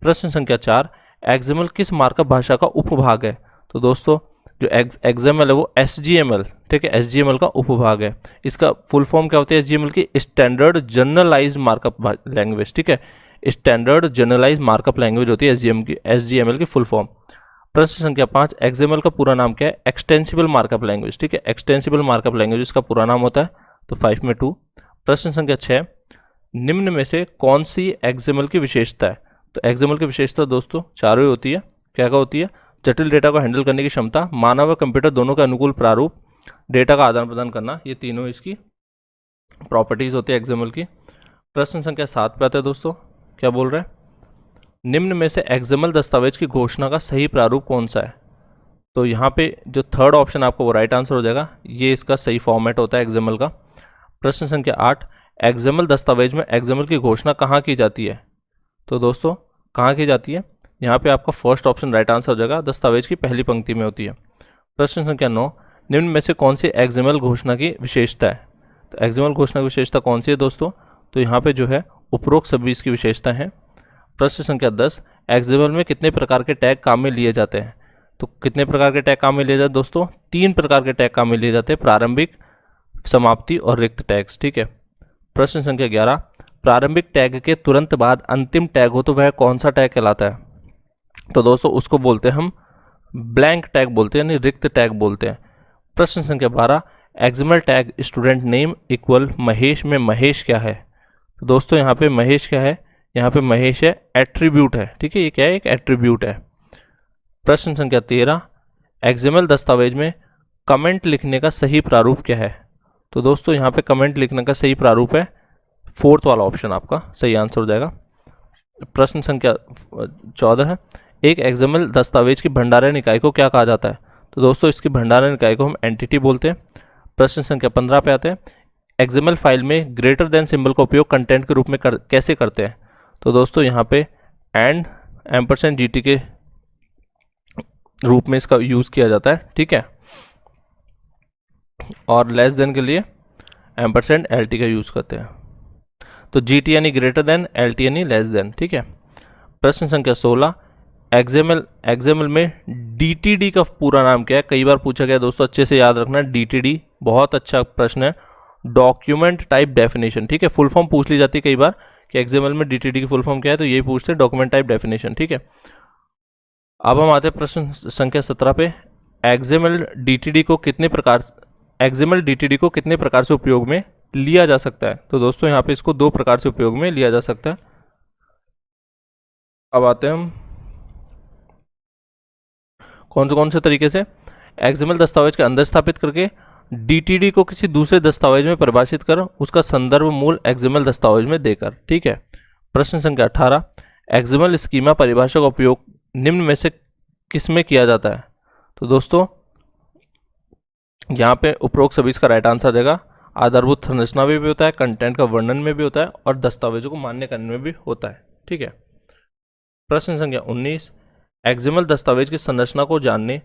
प्रश्न संख्या 4, XML किस मार्कअप भाषा का उपभाग है। तो दोस्तों जो XML है वो SGML, ठीक है, SGML का उपभाग है। इसका फुल फॉर्म क्या होती है SGML की, स्टैंडर्ड जनरलाइज मार्कअप लैंग्वेज, ठीक है, स्टैंडर्ड जनरलाइज मार्कअप लैंग्वेज होती है SGML की फुल फॉर्म। प्रश्न संख्या 5, XML का पूरा नाम क्या है। एक्सटेंसिबल मार्कअप लैंग्वेज, ठीक है, एक्सटेंसिबल मार्कअप लैंग्वेज इसका पूरा नाम होता है। तो 5 में 2। प्रश्न संख्या 6, निम्न में से कौन सी XML की विशेषता है। तो XML की विशेषता दोस्तों चारों ही होती है। क्या क्या होती है, जटिल डेटा को हैंडल करने की क्षमता, मानव व कंप्यूटर दोनों के अनुकूल प्रारूप, डेटा का आदान प्रदान करना, ये तीनों इसकी प्रॉपर्टीज होती है XML की। प्रश्न संख्या 7 पे आते हैं दोस्तों, क्या बोल रहे हैं, निम्न में से XML दस्तावेज की घोषणा का सही प्रारूप कौन सा है। तो यहाँ पे जो थर्ड ऑप्शन आपको वो राइट आंसर हो जाएगा, ये इसका सही फॉर्मेट होता है XML का। प्रश्न संख्या 8, XML दस्तावेज में XML की घोषणा कहाँ की जाती है। तो दोस्तों कहाँ की जाती है, यहाँ पे आपका फर्स्ट ऑप्शन राइट आंसर हो जाएगा, दस्तावेज की पहली पंक्ति में होती है। प्रश्न संख्या 9, निम्न में से कौन सी XML घोषणा की विशेषता है। तो XML घोषणा की विशेषता कौन सी है दोस्तों, तो यहाँ पे जो है उपरोक्त सभी इसकी विशेषता है। प्रश्न संख्या 10, XML में कितने प्रकार के टैग काम में लिए जाते हैं। तो कितने प्रकार के टैग काम में लिए जाते हैं दोस्तों, 3 प्रकार के टैग काम में लिए जाते हैं, प्रारंभिक, समाप्ति और रिक्त टैग्स, ठीक है। प्रश्न संख्या 11, प्रारंभिक टैग के तुरंत बाद अंतिम टैग हो तो वह कौन सा टैग कहलाता है। तो दोस्तों उसको बोलते हैं हम ब्लैंक टैग बोलते हैं, यानी रिक्त टैग बोलते हैं। प्रश्न संख्या 12, XML tag student name equal Mahesh में महेश क्या है। तो दोस्तों यहाँ पे महेश क्या है, यहाँ पे महेश है, एट्रीब्यूट है, ठीक है, ये क्या है, एक एट्रीब्यूट है। प्रश्न संख्या 13, XML दस्तावेज में कमेंट लिखने का सही प्रारूप क्या है। तो दोस्तों यहाँ पे कमेंट लिखने का सही प्रारूप है 4th वाला ऑप्शन आपका सही आंसर हो जाएगा। प्रश्न संख्या 14 है, एक XML दस्तावेज की भंडारण इकाई को क्या कहा जाता है। तो दोस्तों इसकी भंडारण इकाई को हम एंटिटी बोलते हैं। प्रश्न संख्या 15 पे आते हैं, XML फाइल में ग्रेटर देन सिंबल का उपयोग कंटेंट के रूप में कैसे करते हैं। तो दोस्तों यहाँ पे एंड $GT के रूप में इसका यूज़ किया जाता है, ठीक है, और लेस देन के लिए $LT का यूज़ करते हैं। तो GT यानी ग्रेटर देन, LT यानी लेस देन, ठीक है। प्रश्न संख्या 16, XML में DTD का पूरा नाम क्या है। कई बार पूछा गया दोस्तों, अच्छे से याद रखना, DTD बहुत अच्छा प्रश्न है, डॉक्यूमेंट टाइप डेफिनेशन, ठीक है, फुल फॉर्म पूछ ली जाती है कई बार कि XML में DTD की फुल फॉर्म क्या है, तो यही पूछते हैं डॉक्यूमेंट टाइप डेफिनेशन, ठीक है। अब हम आते हैं प्रश्न संख्या 17 पे, XML DTD को कितने प्रकार से उपयोग में लिया जा सकता है। तो दोस्तों यहाँ पे इसको 2 प्रकार से उपयोग में लिया जा सकता है। अब आते हैं हम कौन से तरीके से, XML दस्तावेज के अंदर स्थापित करके, DTD को किसी दूसरे दस्तावेज में परिभाषित कर, उसका संदर्भ मूल XML दस्तावेज में देकर, ठीक है। प्रश्न संख्या 18, XML स्कीमा परिभाषा का उपयोग निम्न में से किस में किया जाता है। तो दोस्तों यहाँ पे उपरोक्त सभी इसका राइट आंसर देगा, आधारभूत संरचना में भी होता है, कंटेंट का वर्णन में भी होता है, और दस्तावेजों को मान्य करने में भी होता है, ठीक है। प्रश्न संख्या 19, XML दस्तावेज की संरचना को जानने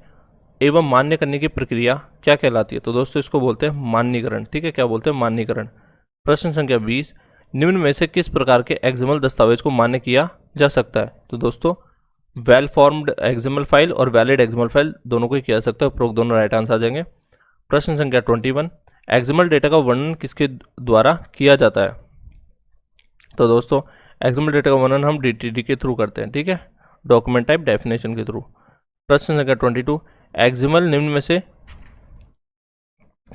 एवं मान्य करने की प्रक्रिया क्या कहलाती है। तो दोस्तों इसको बोलते हैं मान्यीकरण, ठीक है, क्या बोलते हैं, मान्यीकरण। प्रश्न संख्या 20, निम्न में से किस प्रकार के XML दस्तावेज को मान्य किया जा सकता है। तो दोस्तों वेल फॉर्म्ड XML फाइल और वैलिड XML फाइल दोनों को ही किया जा सकता है, उपरोक्त दोनों राइट आंसर आ जाएंगे। प्रश्न संख्या 21, XML डेटा का वर्णन किसके द्वारा किया जाता है। तो दोस्तों XML डेटा का वर्णन हम DTD के थ्रू करते हैं, ठीक है, डॉक्यूमेंट टाइप डेफिनेशन के थ्रू। प्रश्न संख्या 22, XML निम्न में से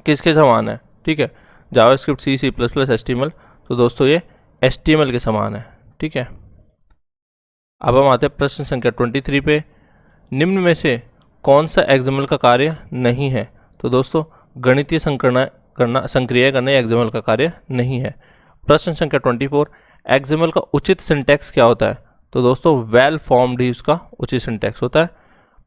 किसके समान है, ठीक है, जावास्क्रिप्ट, C++, HTML। तो दोस्तों ये HTML के समान है, ठीक है। अब हम आते हैं प्रश्न संख्या 23 पे, निम्न में से कौन सा XML का कार्य नहीं है। तो दोस्तों गणितीय संक्रिया करना XML का कार्य नहीं है। प्रश्न संख्या 24, XML का उचित सिंटैक्स क्या होता है। तो दोस्तों वेल फॉर्म्ड ही उसका उचित सिंटैक्स होता है।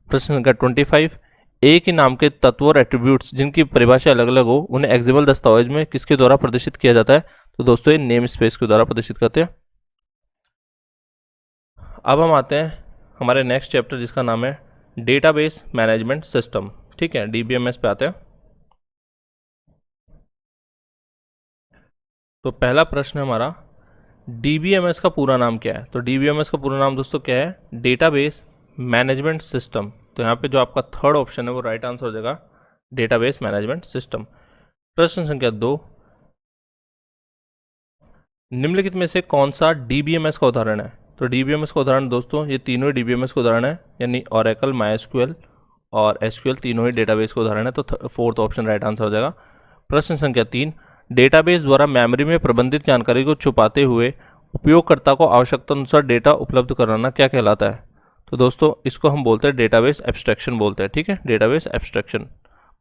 प्रश्न संख्या 25, एक ही नाम के तत्व और एट्रीब्यूट्स जिनकी परिभाषा अलग अलग हो उन्हें एक्सएमएल दस्तावेज में किसके द्वारा प्रदर्शित किया जाता है? तो दोस्तों ये नेम स्पेस के द्वारा प्रदर्शित करते हैं। अब हम आते हैं हमारे नेक्स्ट चैप्टर जिसका नाम है डेटाबेस मैनेजमेंट सिस्टम। ठीक है, डीबीएमएस पे आते हैं। तो पहला प्रश्न है हमारा, डीबीएमएस का पूरा नाम क्या है? तो डीबीएमएस का पूरा नाम दोस्तों क्या है? Database management system. तो यहाँ पे जो आपका थर्ड ऑप्शन है वो राइट आंसर हो जाएगा, डेटाबेस मैनेजमेंट सिस्टम। प्रश्न संख्या 2, निम्नलिखित में से कौन सा डीबीएमएस का उदाहरण है? तो डीबीएमएस का उदाहरण दोस्तों ये तीनों ही डीबीएमएस का उदाहरण है, यानी ओरेकल, माइएसक्यूएल और एसक्यूएल तीनों ही डेटाबेस का उदाहरण है। तो फोर्थ ऑप्शन राइट आंसर हो जाएगा। प्रश्न संख्या 3, डेटाबेस द्वारा मेमोरी में प्रबंधित जानकारी को छुपाते हुए उपयोगकर्ता को आवश्यकता अनुसार डेटा उपलब्ध कराना क्या कहलाता है? तो दोस्तों इसको हम बोलते हैं डेटाबेस एब्स्ट्रैक्शन बोलते हैं। ठीक है, डेटाबेस एब्स्ट्रैक्शन।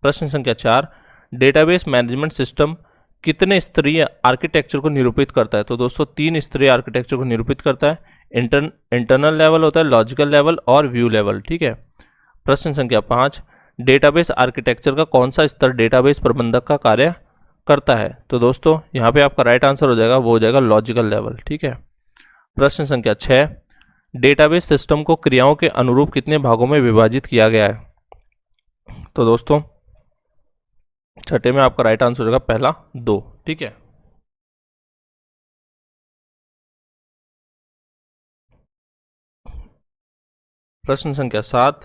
प्रश्न संख्या 4, डेटाबेस मैनेजमेंट सिस्टम कितने स्तरीय आर्किटेक्चर को निरूपित करता है? तो दोस्तों 3 स्तरीय आर्किटेक्चर को निरूपित करता है। इंटरनल लेवल होता है, लॉजिकल लेवल और व्यू लेवल। ठीक है। प्रश्न संख्या 5, डेटाबेस आर्किटेक्चर का कौन सा स्तर डेटाबेस प्रबंधक का कार्य करता है? तो दोस्तों यहाँ पे आपका राइट आंसर हो जाएगा, वो हो जाएगा लॉजिकल लेवल। ठीक है। प्रश्न संख्या 6, डेटाबेस सिस्टम को क्रियाओं के अनुरूप कितने भागों में विभाजित किया गया है? तो दोस्तों छठे में आपका राइट आंसर हो जाएगा पहला 2। ठीक है। प्रश्न संख्या 7,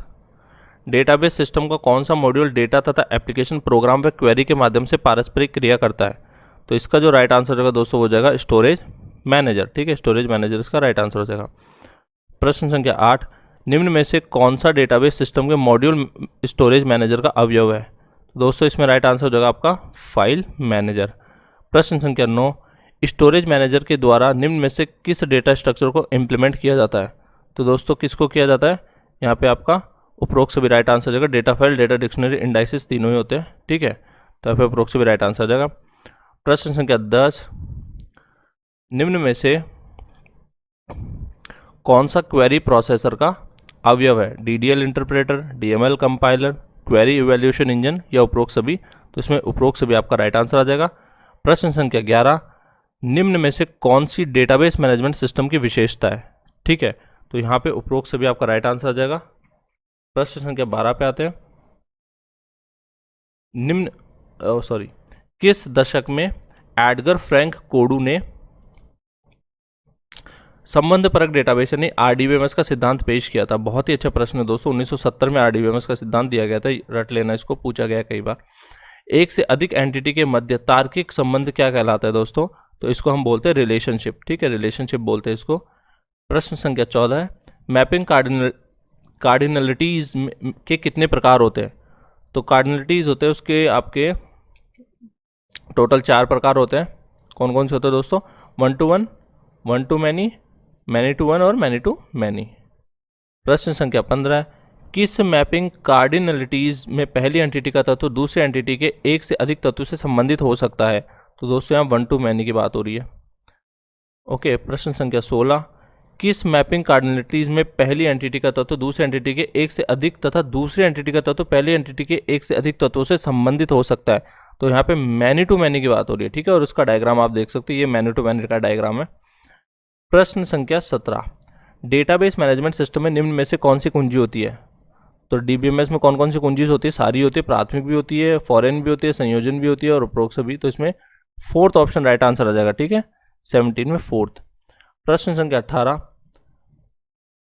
डेटाबेस सिस्टम का कौन सा मॉड्यूल डेटा तथा एप्लीकेशन प्रोग्राम व क्वेरी के माध्यम से पारस्परिक क्रिया करता है? तो इसका जो राइट आंसर होगा दोस्तों हो जाएगा स्टोरेज मैनेजर। ठीक है, स्टोरेज मैनेजर इसका राइट आंसर हो जाएगा। प्रश्न संख्या 8, निम्न में से कौन सा डेटाबेस सिस्टम के मॉड्यूल स्टोरेज मैनेजर का अवयव है? तो दोस्तों इसमें राइट आंसर हो जाएगा आपका फाइल मैनेजर। प्रश्न संख्या 9, स्टोरेज मैनेजर के द्वारा निम्न में से किस डेटा स्ट्रक्चर को इम्प्लीमेंट किया जाता है? तो दोस्तों किसको किया जाता है? यहाँ पे आपका उपरोक्त से भी राइट आंसर हो जाएगा। Data file, data dictionary, indices तीनों ही होते हैं। ठीक है, तो यहाँ पे उपरोक्त से भी राइट आंसर हो जाएगा। प्रश्न संख्या 10, निम्न में से कौन सा क्वेरी प्रोसेसर का अवयव है? DDL interpreter, DML compiler, query evaluation engine या उपरोक्त सभी? तो इसमें उपरोक्त सभी आपका राइट आंसर आ जाएगा। प्रश्न संख्या 11, निम्न में से कौन सी डेटाबेस मैनेजमेंट सिस्टम की विशेषता है? ठीक है, तो यहाँ पे उपरोक्त सभी आपका राइट आंसर आ जाएगा। प्रश्न संख्या 12 पे आते हैं। किस दशक में एडगर फ्रैंक कोडू ने संबंधपरक डेटाबेस यानी आरडीबीएमएस का सिद्धांत पेश किया था? बहुत ही अच्छा प्रश्न है दोस्तों। 1970 में आरडीबीएमएस का सिद्धांत दिया गया था, रट लेना, इसको पूछा गया कई बार। एक से अधिक एंटिटी के मध्य तार्किक संबंध क्या कहलाता है दोस्तों? तो इसको हम बोलते हैं रिलेशनशिप। ठीक है, रिलेशनशिप बोलते हैं इसको। प्रश्न संख्या 14 है, मैपिंग कार्डिनलिटीज के कितने प्रकार होते हैं? तो कार्डिनलिटीज होते हैं उसके आपके टोटल 4 प्रकार होते हैं। कौन कौन से होते हैं दोस्तों? 1 to 1, 1 to many, many to one और मैनी टू मैनी। प्रश्न संख्या 15, किस मैपिंग कार्डिनलिटीज में पहली एंटिटी का तत्व दूसरे एंटिटी के एक से अधिक तत्व से संबंधित हो सकता है? तो दोस्तों यहाँ 1 to many की बात हो रही है। ओके। प्रश्न संख्या 16, किस मैपिंग कार्डिनलिटीज में पहली एंटिटी का तत्व दूसरे एंटिटी के एक से अधिक तथा दूसरी एंटिटी का तत्व पहली एंटिटी के एक से अधिक तत्वों से संबंधित हो सकता है? तो यहाँ पे मैनी टू मैनी की बात हो रही है। ठीक है, और उसका डायग्राम आप देख सकते हैं, ये मैनी टू मैनी का डायग्राम है। प्रश्न संख्या 17, डेटाबेस मैनेजमेंट सिस्टम में निम्न में से कौन सी कुंजी होती है? तो डीबीएमएस में कौन कौन सी कुंजी होती है? सारी होती है, प्राथमिक भी होती है, फॉरेन भी होती है, संयोजन भी होती है और उपरोक्त सभी। तो इसमें फोर्थ ऑप्शन राइट आंसर आ जाएगा। ठीक है, 17 में फोर्थ। प्रश्न संख्या 18,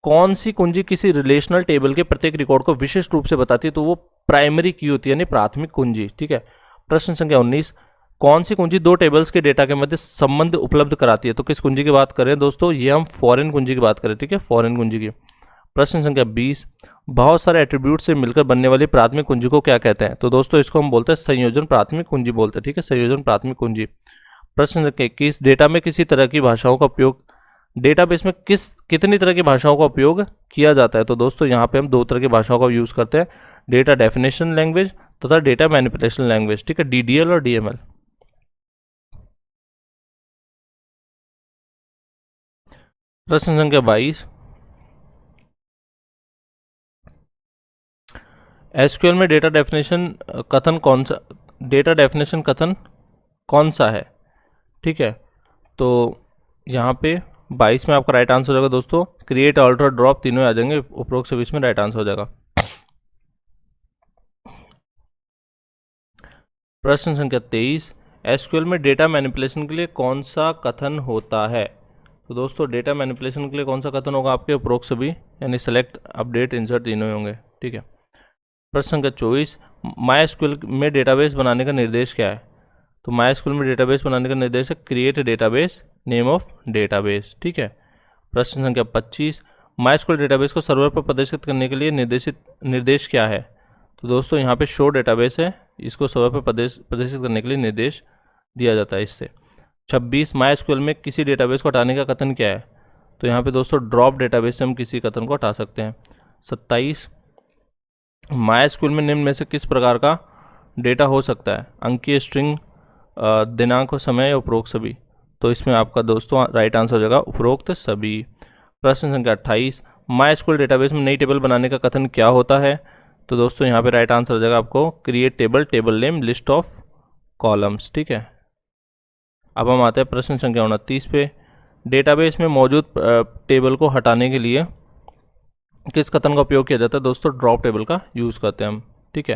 कौन सी कुंजी किसी रिलेशनल टेबल के प्रत्येक रिकॉर्ड को विशिष्ट रूप से बताती है? तो वो प्राइमरी की होती है, यानी प्राथमिक कुंजी। ठीक है। प्रश्न संख्या 19, कौन सी कुंजी 2 टेबल्स के डेटा के मध्य संबंध उपलब्ध कराती है? तो किस कुंजी की बात करें दोस्तों? ये हम फॉरेन कुंजी की बात करें। ठीक है, फॉरेन कुंजी की। प्रश्न संख्या 20, बहुत सारे एट्रीब्यूट से मिलकर बनने वाली प्राथमिक कुंजी को क्या कहते हैं? तो दोस्तों इसको हम बोलते हैं संयोजन प्राथमिक कुंजी बोलते हैं। ठीक है, संयोजन प्राथमिक कुंजी। प्रश्न संख्या 21, डेटा में किसी तरह की भाषाओं का उपयोग, डेटाबेस में कितनी तरह की भाषाओं का उपयोग किया जाता है? तो दोस्तों यहाँ पे हम 2 तरह की भाषाओं का यूज करते हैं, डेटा डेफिनेशन लैंग्वेज तथा डेटा मैनिपुलेशन लैंग्वेज। ठीक है, डीडीएल और डीएमएल। प्रश्न संख्या 22, एसक्यूएल में डेटा डेफिनेशन कथन कौन सा, डेटा डेफिनेशन कथन कौन सा है, ठीक है। तो यहाँ पे 22 में आपका राइट आंसर हो जाएगा दोस्तों, क्रिएट, ऑल्टर, ड्रॉप तीनों आ जाएंगे, उपरोक्त से 20 में राइट आंसर हो जाएगा। प्रश्न संख्या 23, एसक्यूएल में डेटा मैनिपुलेशन के लिए कौन सा कथन होता है। तो दोस्तों डेटा मैनिपुलेशन के लिए कौन सा कथन होगा आपके, उपरोक्त सभी, यानी सेलेक्ट, अपडेट, इंसर्ट तीनों ही होंगे, ठीक है। प्रश्न संख्या 24, माई में डेटाबेस बनाने का निर्देश क्या है। तो माई में डेटाबेस बनाने का निर्देश है create database, name of database, ठीक है। प्रश्न संख्या 25, माई डेटाबेस को सर्वर पर प्रदर्शित करने के लिए निर्देश क्या है। तो दोस्तों यहाँ पे शो डेटाबेस है, इसको सर्वर पर प्रदर्शित करने के लिए निर्देश दिया जाता है इससे। 26, माई में किसी डेटाबेस को हटाने का कथन क्या है। तो यहाँ पे दोस्तों ड्रॉप डेटाबेस से हम किसी कथन को हटा सकते हैं। 27, माई में निम्न में से किस प्रकार का डेटा हो सकता है, अंकीय, स्ट्रिंग, दिनांक और समय या उपरोक्त सभी। तो इसमें आपका दोस्तों राइट आंसर हो जाएगा उपरोक्त सभी। प्रश्न संख्या 28, माई डेटाबेस में नई टेबल बनाने का कथन क्या होता है। तो दोस्तों यहाँ पे राइट आंसर हो जाएगा आपको create table, table name, list of columns, ठीक है। अब हम आते हैं प्रश्न संख्या 29 पे, डेटाबेस में मौजूद टेबल को हटाने के लिए किस कथन का उपयोग किया जाता है। दोस्तों ड्रॉप टेबल का यूज़ करते हैं हम, ठीक है।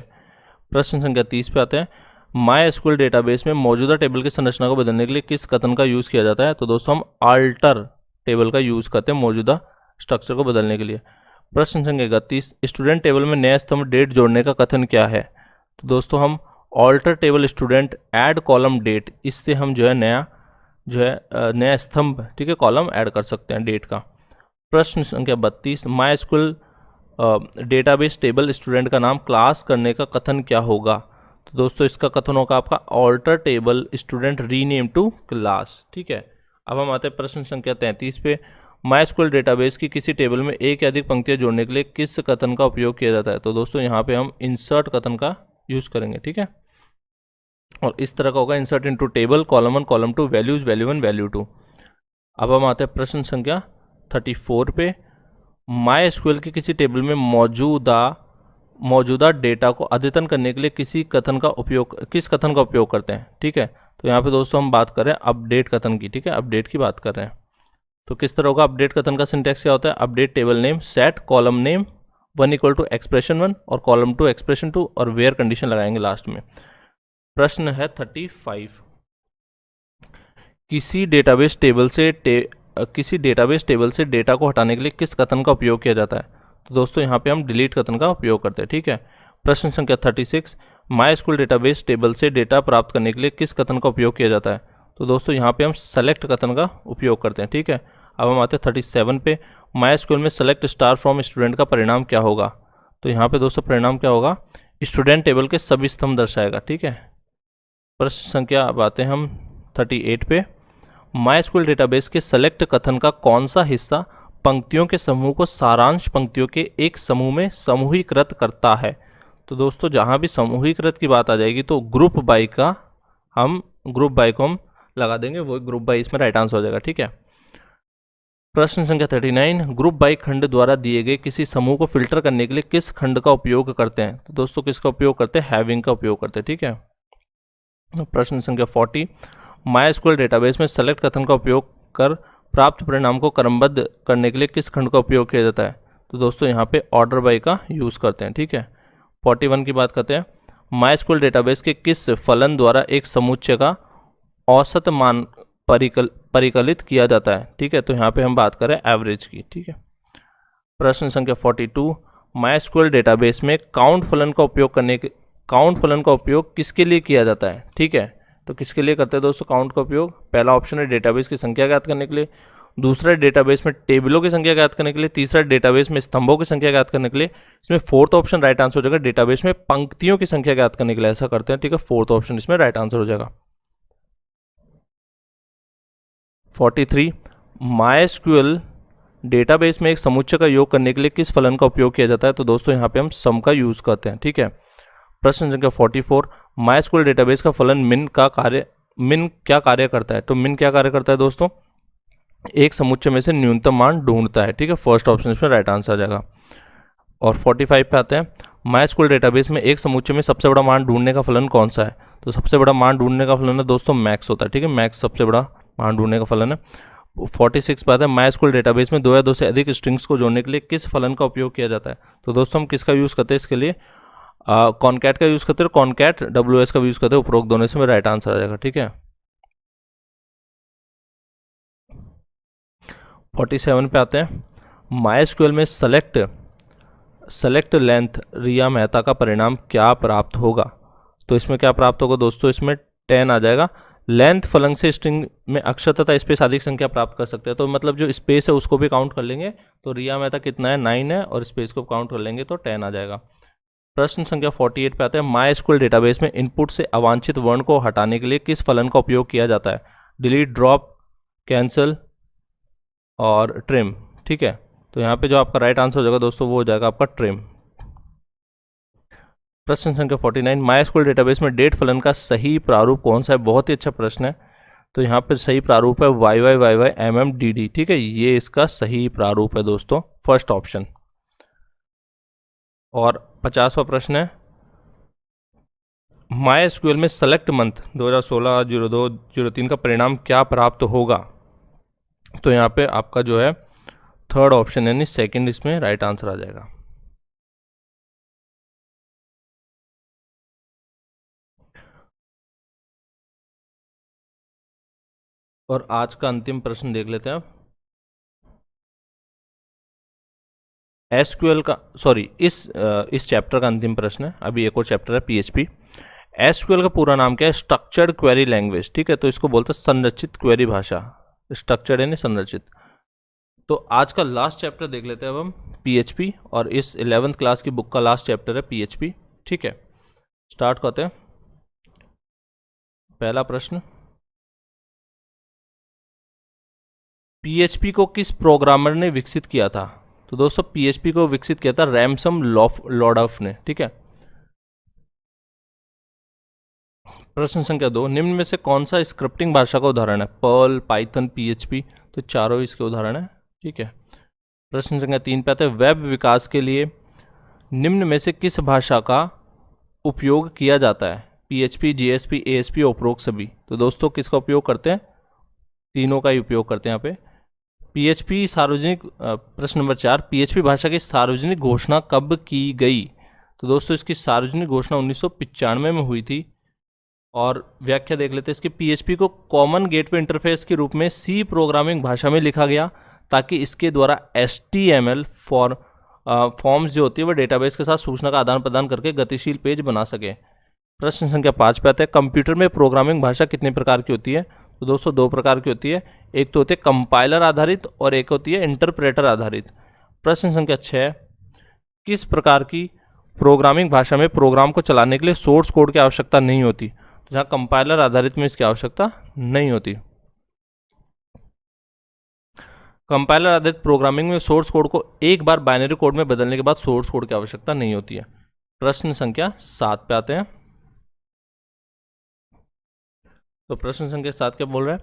प्रश्न संख्या 30 पे आते हैं, माई एसक्यूएल डेटाबेस में मौजूदा टेबल की संरचना को बदलने के लिए किस कथन का यूज़ किया जाता है। तो दोस्तों हम अल्टर टेबल का यूज़ करते हैं मौजूदा स्ट्रक्चर को बदलने के लिए। प्रश्न संख्या 31, स्टूडेंट टेबल में नया स्तंभ डेट जोड़ने का कथन क्या है। तो दोस्तों हम alter table student add column date, इससे हम जो है नया स्तंभ, ठीक है, कॉलम ऐड कर सकते हैं डेट का। प्रश्न संख्या 32, my SQL database table student का नाम क्लास करने का कथन क्या होगा। तो दोस्तों इसका कथन होगा आपका alter table student rename to class, ठीक है। अब हम आते हैं प्रश्न संख्या 33 पे, माई एसक्यूएल डेटाबेस की किसी टेबल में एक या अधिक पंक्तियां जोड़ने के लिए किस कथन का उपयोग किया जाता है। तो दोस्तों यहाँ पे हम इंसर्ट कथन का यूज़ करेंगे, ठीक है। और इस तरह का होगा insert into table, column 1, column 2, values, value 1, value 2। अब हम आते हैं प्रश्न संख्या 34 पे, माई एसक्यूएल की किसी टेबल में मौजूदा डेटा को अद्यतन करने के लिए किस कथन का उपयोग करते हैं, ठीक है। तो यहाँ पे दोस्तों हम बात कर रहे हैं अपडेट कथन की, ठीक है, अपडेट की बात कर रहे हैं। तो किस तरह होगा अपडेट कथन का सिंटैक्स क्या होता है, update table name, set column name 1 equal to expression 1 और कॉलम 2 एक्सप्रेशन 2 और वेयर कंडीशन लगाएंगे लास्ट में। प्रश्न है 35, किसी डेटाबेस टेबल से डेटा को हटाने के लिए किस कथन का उपयोग किया जाता है। तो दोस्तों यहाँ पे हम डिलीट कथन का उपयोग करते हैं, ठीक है। प्रश्न संख्या 36, माई एसक्यूएल डेटाबेस टेबल से डेटा प्राप्त करने के लिए किस कथन का उपयोग किया जाता है। तो दोस्तों यहाँ पे हम सेलेक्ट कथन का उपयोग करते हैं, ठीक है। अब हम आते हैं 37 पे, माई एसक्यूएल में सेलेक्ट स्टार फ्रॉम स्टूडेंट का परिणाम क्या होगा। तो यहाँ पे दोस्तों परिणाम क्या होगा, स्टूडेंट टेबल के सभी स्तंभ दर्शाएगा, ठीक है। प्रश्न संख्या अब आते हैं हम 38 पे, माई एसक्यूएल डेटाबेस के सेलेक्ट कथन का कौन सा हिस्सा पंक्तियों के समूह को सारांश पंक्तियों के एक समूह में समूहीकृत करता है। तो दोस्तों जहाँ भी समूहीकृत की बात आ जाएगी तो ग्रुप बाई को हम लगा देंगे, वो ग्रुप बाई इसमें राइट आंसर हो जाएगा, ठीक है। प्रश्न संख्या 39, ग्रुप बाई खंड द्वारा दिए गए किसी समूह को फिल्टर करने के लिए किस खंड का उपयोग करते हैं। तो दोस्तों किसका उपयोग करते हैं, हैविंग का उपयोग करते हैं, ठीक है। प्रश्न संख्या 40, माई एसक्यूएल डेटाबेस में सेलेक्ट कथन का उपयोग कर प्राप्त परिणाम को क्रमबद्ध करने के लिए किस खंड का उपयोग किया जाता है। तो दोस्तों यहाँ पे ऑर्डर बाई का यूज़ करते हैं, ठीक है। 41 की बात करते हैं, माई एसक्यूएल डेटाबेस के किस फलन द्वारा एक समुच्चय का औसत मान परिकलित किया जाता है, ठीक है। तो यहाँ पे हम बात करें एवरेज की, ठीक है। प्रश्न संख्या 42, माई एसक्यूएल डेटाबेस में काउंट फलन का उपयोग किसके लिए किया जाता है, ठीक है। तो किसके लिए करते हैं दोस्तों काउंट का उपयोग, पहला ऑप्शन है डेटाबेस की संख्या ज्ञात करने के लिए, दूसरा डेटाबेस में टेबलों की संख्या ज्ञात करने के लिए, तीसरा डेटाबेस में स्तंभों की संख्या ज्ञात करने के लिए, इसमें फोर्थ ऑप्शन राइट आंसर हो जाएगा डेटाबेस में पंक्तियों की संख्या ज्ञात करने के लिए ऐसा करते हैं, ठीक है। फोर्थ ऑप्शन इसमें राइट आंसर हो जाएगा। 43, माई एसक्यूएल डेटाबेस में एक समुच्चय का योग करने के लिए किस फलन का उपयोग किया जाता है। तो दोस्तों यहाँ पे हम सम का यूज करते हैं, ठीक है। प्रश्न संख्या 44, माई एसक्यूएल डेटाबेस का फलन मिन क्या कार्य करता है। तो मिन क्या कार्य करता है दोस्तों, एक समुच्चय में से न्यूनतम मान ढूंढता है, ठीक है। फर्स्ट ऑप्शन इसमें राइट आंसर आ जाएगा। और 45 पे आते हैं, MySQL डेटाबेस में एक समुच्चय में सबसे बड़ा मान ढूंढने का फलन कौन सा है? तो सबसे बड़ा मान ढूंढने का फलन है दोस्तों मैक्स होता है, ठीक है, मैक्स सबसे बड़ा मान ढूंढने का फलन है। 46 बात है, MySQL डेटाबेस में 2 या 2 से अधिक स्ट्रिंग्स को जोड़ने के लिए किस फलन का उपयोग किया जाता है? तो दोस्तों हम किसका यूज़ करते हैं इसके लिए? कॉनकैट का यूज़ करते हैं, कॉनकैट WS का यूज़ करते हैं। उपरोक्त दोनों से मेरा राइट आंसर आ जाएगा, ठीक है। 47 पे आते हैं, MySQL में सेलेक्ट लेंथ रिया मेहता का परिणाम क्या प्राप्त होगा? तो इसमें क्या प्राप्त होगा दोस्तों? इसमें 10 आ जाएगा। लेंथ फलन से स्ट्रिंग में अक्षर तथा स्पेस अधिक संख्या प्राप्त कर सकते हैं, तो मतलब जो स्पेस है उसको भी काउंट कर लेंगे, तो रिया मेहता कितना है 9 है, और स्पेस को काउंट कर लेंगे तो 10 आ जाएगा। प्रश्न संख्या 48 पे आते हैं, MySQL डेटाबेस में इनपुट से अवांछित वर्ण को हटाने के लिए किस फलन का उपयोग किया जाता है? डिलीट, ड्रॉप, कैंसिल और ट्रिम, ठीक है। तो यहाँ पे जो आपका राइट आंसर हो जाएगा दोस्तों वो हो जाएगा आपका ट्रिम। प्रश्न संख्या 49, MySQL डेटाबेस में डेट फलन का सही प्रारूप कौन सा है? बहुत ही अच्छा प्रश्न है। तो यहाँ पे सही प्रारूप है YYYYMMDD, ठीक है, ये इसका सही प्रारूप है दोस्तों, फर्स्ट ऑप्शन। और 50वां प्रश्न है, MySQL में सेलेक्ट मंथ 2016, 02, 03 का परिणाम क्या प्राप्त होगा? तो यहाँ पे आपका जो है थर्ड ऑप्शन यानी सेकंड इसमें राइट आंसर आ जाएगा। और आज का अंतिम प्रश्न देख लेते हैं। एसक्यूएल का इस चैप्टर का अंतिम प्रश्न है। अभी एक और चैप्टर है PHP। एसक्यूएल का पूरा नाम क्या है? स्ट्रक्चर्ड क्वेरी लैंग्वेज, ठीक है, तो इसको बोलते हैं संरचित क्वेरी भाषा। स्ट्रक्चर्ड यानी संरचित। तो आज का लास्ट चैप्टर देख लेते हैं अब हम PHP, और इस 11th क्लास की बुक का लास्ट चैप्टर है PHP, ठीक है। स्टार्ट करते हैं। पहला प्रश्न, PHP को किस प्रोग्रामर ने विकसित किया था? तो दोस्तों PHP को विकसित किया था रैमसम लॉर्डफ ने, ठीक है। प्रश्न संख्या 2, निम्न में से कौन सा स्क्रिप्टिंग भाषा का उदाहरण है? पर्ल, पाइथन, PHP, तो चारों इसके उदाहरण है, ठीक है। प्रश्न संख्या 3 पे आते हैं, वेब विकास के लिए निम्न में से किस भाषा का उपयोग किया जाता है? PHP, JSP, ASP, उपरोक्त सभी। तो दोस्तों किसका उपयोग करते हैं? तीनों का ही उपयोग करते हैं यहाँ पे। PHP सार्वजनिक प्रश्न नंबर 4, PHP भाषा की सार्वजनिक घोषणा कब की गई? तो दोस्तों इसकी सार्वजनिक घोषणा 1995 में हुई थी। और व्याख्या देख लेते हैं इसकी। PHP को कॉमन गेटवे इंटरफेस के रूप में C प्रोग्रामिंग भाषा में लिखा गया ताकि इसके द्वारा HTML फॉर्म्स जो होती है वह डेटाबेस के साथ सूचना का आदान प्रदान करके गतिशील पेज बना सके। प्रश्न संख्या 5 पे आते हैं, कंप्यूटर में प्रोग्रामिंग भाषा कितने प्रकार की होती है? तो दोस्तों 2 प्रकार की होती है, एक तो होती है कंपाइलर आधारित और एक होती है इंटरप्रेटर आधारित। प्रश्न संख्या 6, किस प्रकार की प्रोग्रामिंग भाषा में प्रोग्राम को चलाने के लिए सोर्स कोड की आवश्यकता नहीं होती? तो जहाँ कंपाइलर आधारित में इसकी आवश्यकता नहीं होती। कंपाइलर आधारित प्रोग्रामिंग में सोर्स कोड को एक बार बाइनरी कोड में बदलने के बाद सोर्स कोड की आवश्यकता नहीं होती है। प्रश्न संख्या 7 पे आते हैं। तो प्रश्न संख्या 7 क्या बोल रहा है?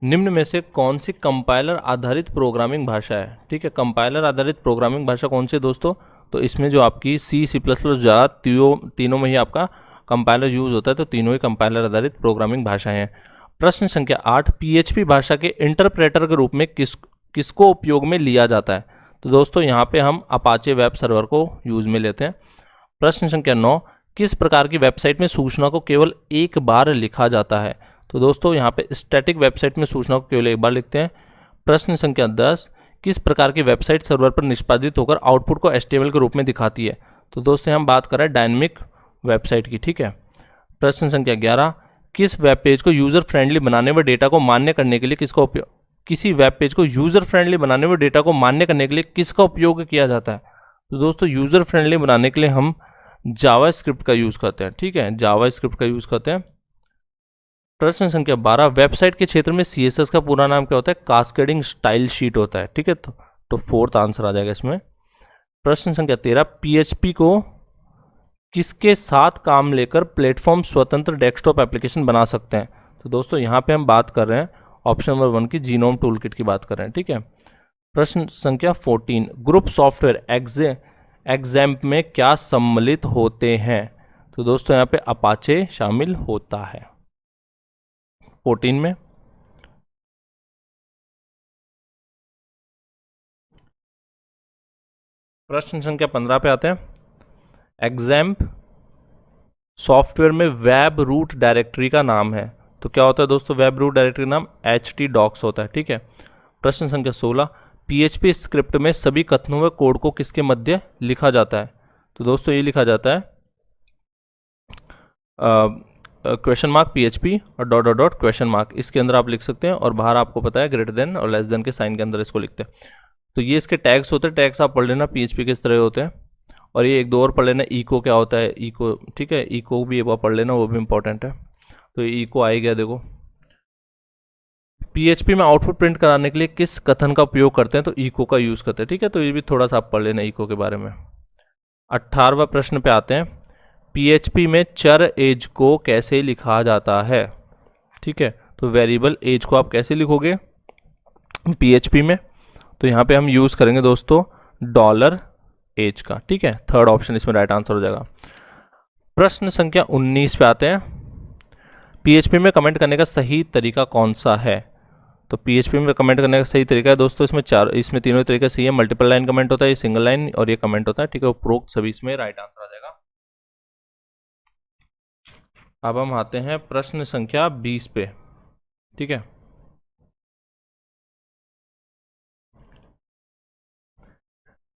निम्न में से कौन सी कंपाइलर आधारित प्रोग्रामिंग भाषा है? ठीक है, कंपाइलर आधारित प्रोग्रामिंग भाषा कौन सी है दोस्तों? तो इसमें जो आपकी C++ जावा तीनों में ही आपका कंपाइलर यूज होता है, तो तीनों ही कंपाइलर आधारित प्रोग्रामिंग भाषाएं हैं। प्रश्न संख्या 8, PHP भाषा के इंटरप्रेटर के रूप में किसको उपयोग में लिया जाता है? तो दोस्तों यहाँ पे हम अपाचे वेब सर्वर को यूज में लेते हैं। प्रश्न संख्या 9, किस प्रकार की वेबसाइट में सूचना को केवल एक बार लिखा जाता है? तो दोस्तों यहाँ पे स्टैटिक वेबसाइट में सूचना को केवल एक बार लिखते हैं। प्रश्न संख्या 10, किस प्रकार की वेबसाइट सर्वर पर निष्पादित होकर आउटपुट को HTML के रूप में दिखाती है? तो दोस्तों हम बात कर रहे हैं डायनेमिक वेबसाइट की, ठीक है। प्रश्न संख्या 11, किस वेब पेज को यूजर फ्रेंडली बनाने व डेटा को मान्य करने के लिए किसी वेब पेज को यूजर फ्रेंडली बनाने व डेटा को मान्य करने के लिए किसका उपयोग किया जाता है? तो दोस्तों यूजर फ्रेंडली बनाने के लिए हम जावास्क्रिप्ट का यूज करते हैं, ठीक है, जावास्क्रिप्ट का यूज करते हैं। प्रश्न संख्या 12, वेबसाइट के क्षेत्र में CSS का पूरा नाम क्या होता है? कास्केडिंग स्टाइल शीट होता है, ठीक है, तो फोर्थ आंसर आ जाएगा इसमें। प्रश्न संख्या 13, PHP को किसके साथ काम लेकर प्लेटफॉर्म स्वतंत्र डेस्कटॉप एप्लीकेशन बना सकते हैं? तो दोस्तों यहाँ पे हम बात कर रहे हैं ऑप्शन नंबर 1 की जीनोम टूलकिट की बात कर रहे हैं, ठीक है। प्रश्न संख्या 14, ग्रुप सॉफ्टवेयर एग्जैम्प में क्या सम्मिलित होते हैं? तो दोस्तों यहाँ पे अपाचे शामिल होता है। 14 में प्रश्न संख्या 15 पे आते हैं। एग्जैम्प सॉफ्टवेयर में वेब रूट डायरेक्टरी का नाम है, तो क्या होता है दोस्तों? वेब रूट डायरेक्टरी का नाम htdocs होता है, ठीक है। प्रश्न संख्या 16, PHP स्क्रिप्ट में सभी कथनों व कोड को किसके मध्य लिखा जाता है? तो दोस्तों ये लिखा जाता है क्वेश्चन मार्क PHP और dot dot dot question mark, इसके अंदर आप लिख सकते हैं, और बाहर आपको पता है ग्रेटर देन और लेस देन के साइन के अंदर इसको लिखते हैं। तो ये इसके टैग्स होते हैं, टैग्स आप पढ़ लेना PHP किस तरह होते हैं। और ये एक दो और पढ़ लेना, इको क्या होता है, इको, ठीक है, इको भी एक बार पढ़ लेना, वो भी इंपॉर्टेंट है। तो ये इको आ गया। देखो PHP में आउटपुट प्रिंट कराने के लिए किस कथन का उपयोग करते हैं? तो इको का यूज करते हैं, ठीक है। तो ये भी थोड़ा सा आप पढ़ लेना इको के बारे में। 18वां प्रश्न पे आते हैं। PHP में चर एज को कैसे लिखा जाता है? ठीक है, तो वेरिएबल एज को आप कैसे लिखोगे PHP में? तो यहाँ पे हम यूज करेंगे दोस्तों डॉलर एज का, ठीक है। थर्ड ऑप्शन इसमें राइट आंसर हो जाएगा। प्रश्न संख्या 19 पे आते हैं। PHP में कमेंट करने का सही तरीका कौन सा है? तो PHP में कमेंट करने का सही तरीका है दोस्तों, इसमें तीनों तरीके सही है। मल्टीपल लाइन कमेंट होता है, ये सिंगल लाइन, और ये कमेंट होता है, ठीक है। उपरोक्त सभी इसमें राइट आंसर आ जाएगा। अब हम आते हैं प्रश्न संख्या 20 पे, ठीक है।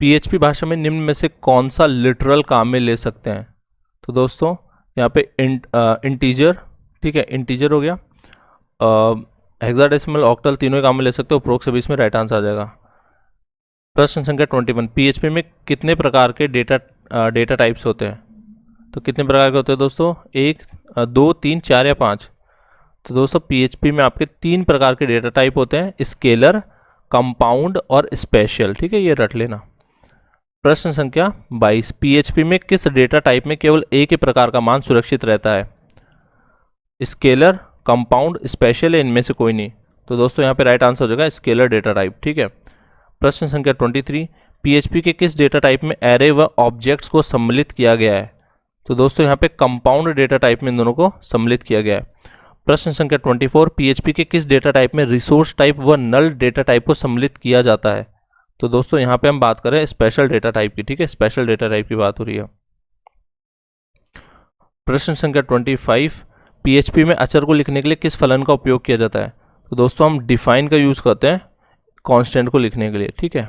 PHP भाषा में निम्न में से कौन सा लिटरल काम में ले सकते हैं? तो दोस्तों यहाँ पे इंटीजर, ठीक है, इंटीजर हो गया, हेक्साडेसिमल, ऑक्टल, तीनों ही काम में ले सकते हो। उपरोक्त सभी इसमें राइट आंसर आ जाएगा। प्रश्न संख्या 21, PHP में कितने प्रकार के डेटा टाइप्स होते हैं? तो कितने प्रकार के होते हैं दोस्तों? 1, 2, 3, 4 या 5? तो दोस्तों PHP में आपके 3 प्रकार के डेटा टाइप होते हैं, स्केलर, कंपाउंड और स्पेशल, ठीक है, ये रट लेना। प्रश्न संख्या 22, PHP में किस डेटा टाइप में केवल एक ही प्रकार का मान सुरक्षित रहता है? स्केलर, कंपाउंड, स्पेशल, या इनमें से कोई नहीं? तो दोस्तों यहाँ पे राइट आंसर हो जाएगा स्केलर डेटा टाइप, ठीक है। प्रश्न संख्या 23, PHP के किस डेटा टाइप में एरे व ऑब्जेक्ट्स को सम्मिलित किया गया है? तो दोस्तों यहाँ पे कंपाउंड डेटा टाइप में इन दोनों को सम्मिलित किया गया है। प्रश्न संख्या 24, PHP के किस डेटा टाइप में रिसोर्स टाइप व नल डेटा टाइप को सम्मिलित किया जाता है? तो दोस्तों यहाँ पे हम बात करें स्पेशल डेटा टाइप की, ठीक है, स्पेशल डेटा टाइप की बात हो रही है। प्रश्न संख्या 25, PHP में अचर को लिखने के लिए किस फलन का उपयोग किया जाता है? तो दोस्तों हम डिफाइन का यूज करते हैं कांस्टेंट को लिखने के लिए, ठीक है।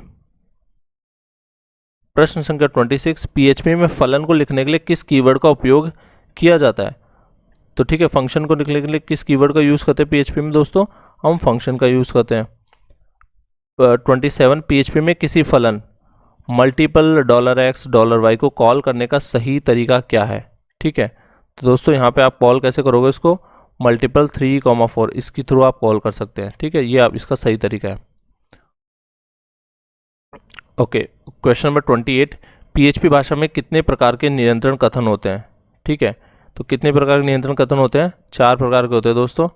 प्रश्न संख्या 26, PHP में फलन को लिखने के लिए किस कीवर्ड का उपयोग किया जाता है? तो ठीक है, फंक्शन को लिखने के लिए किस कीवर्ड का यूज करते हैं PHP में दोस्तों? हम फंक्शन का यूज करते हैं। 27, PHP में किसी फलन मल्टीपल $x $y को कॉल करने का सही तरीका क्या है? ठीक है, तो दोस्तों यहाँ पे आप कॉल कैसे करोगे इसको? मल्टीपल 3, 4 इसकी थ्रू आप कॉल कर सकते हैं, ठीक है, ये आप इसका सही तरीका है। ओके, क्वेश्चन नंबर 28, PHP भाषा में कितने प्रकार के नियंत्रण कथन होते हैं? ठीक है, तो कितने प्रकार के नियंत्रण कथन होते हैं? 4 प्रकार के होते हैं दोस्तों।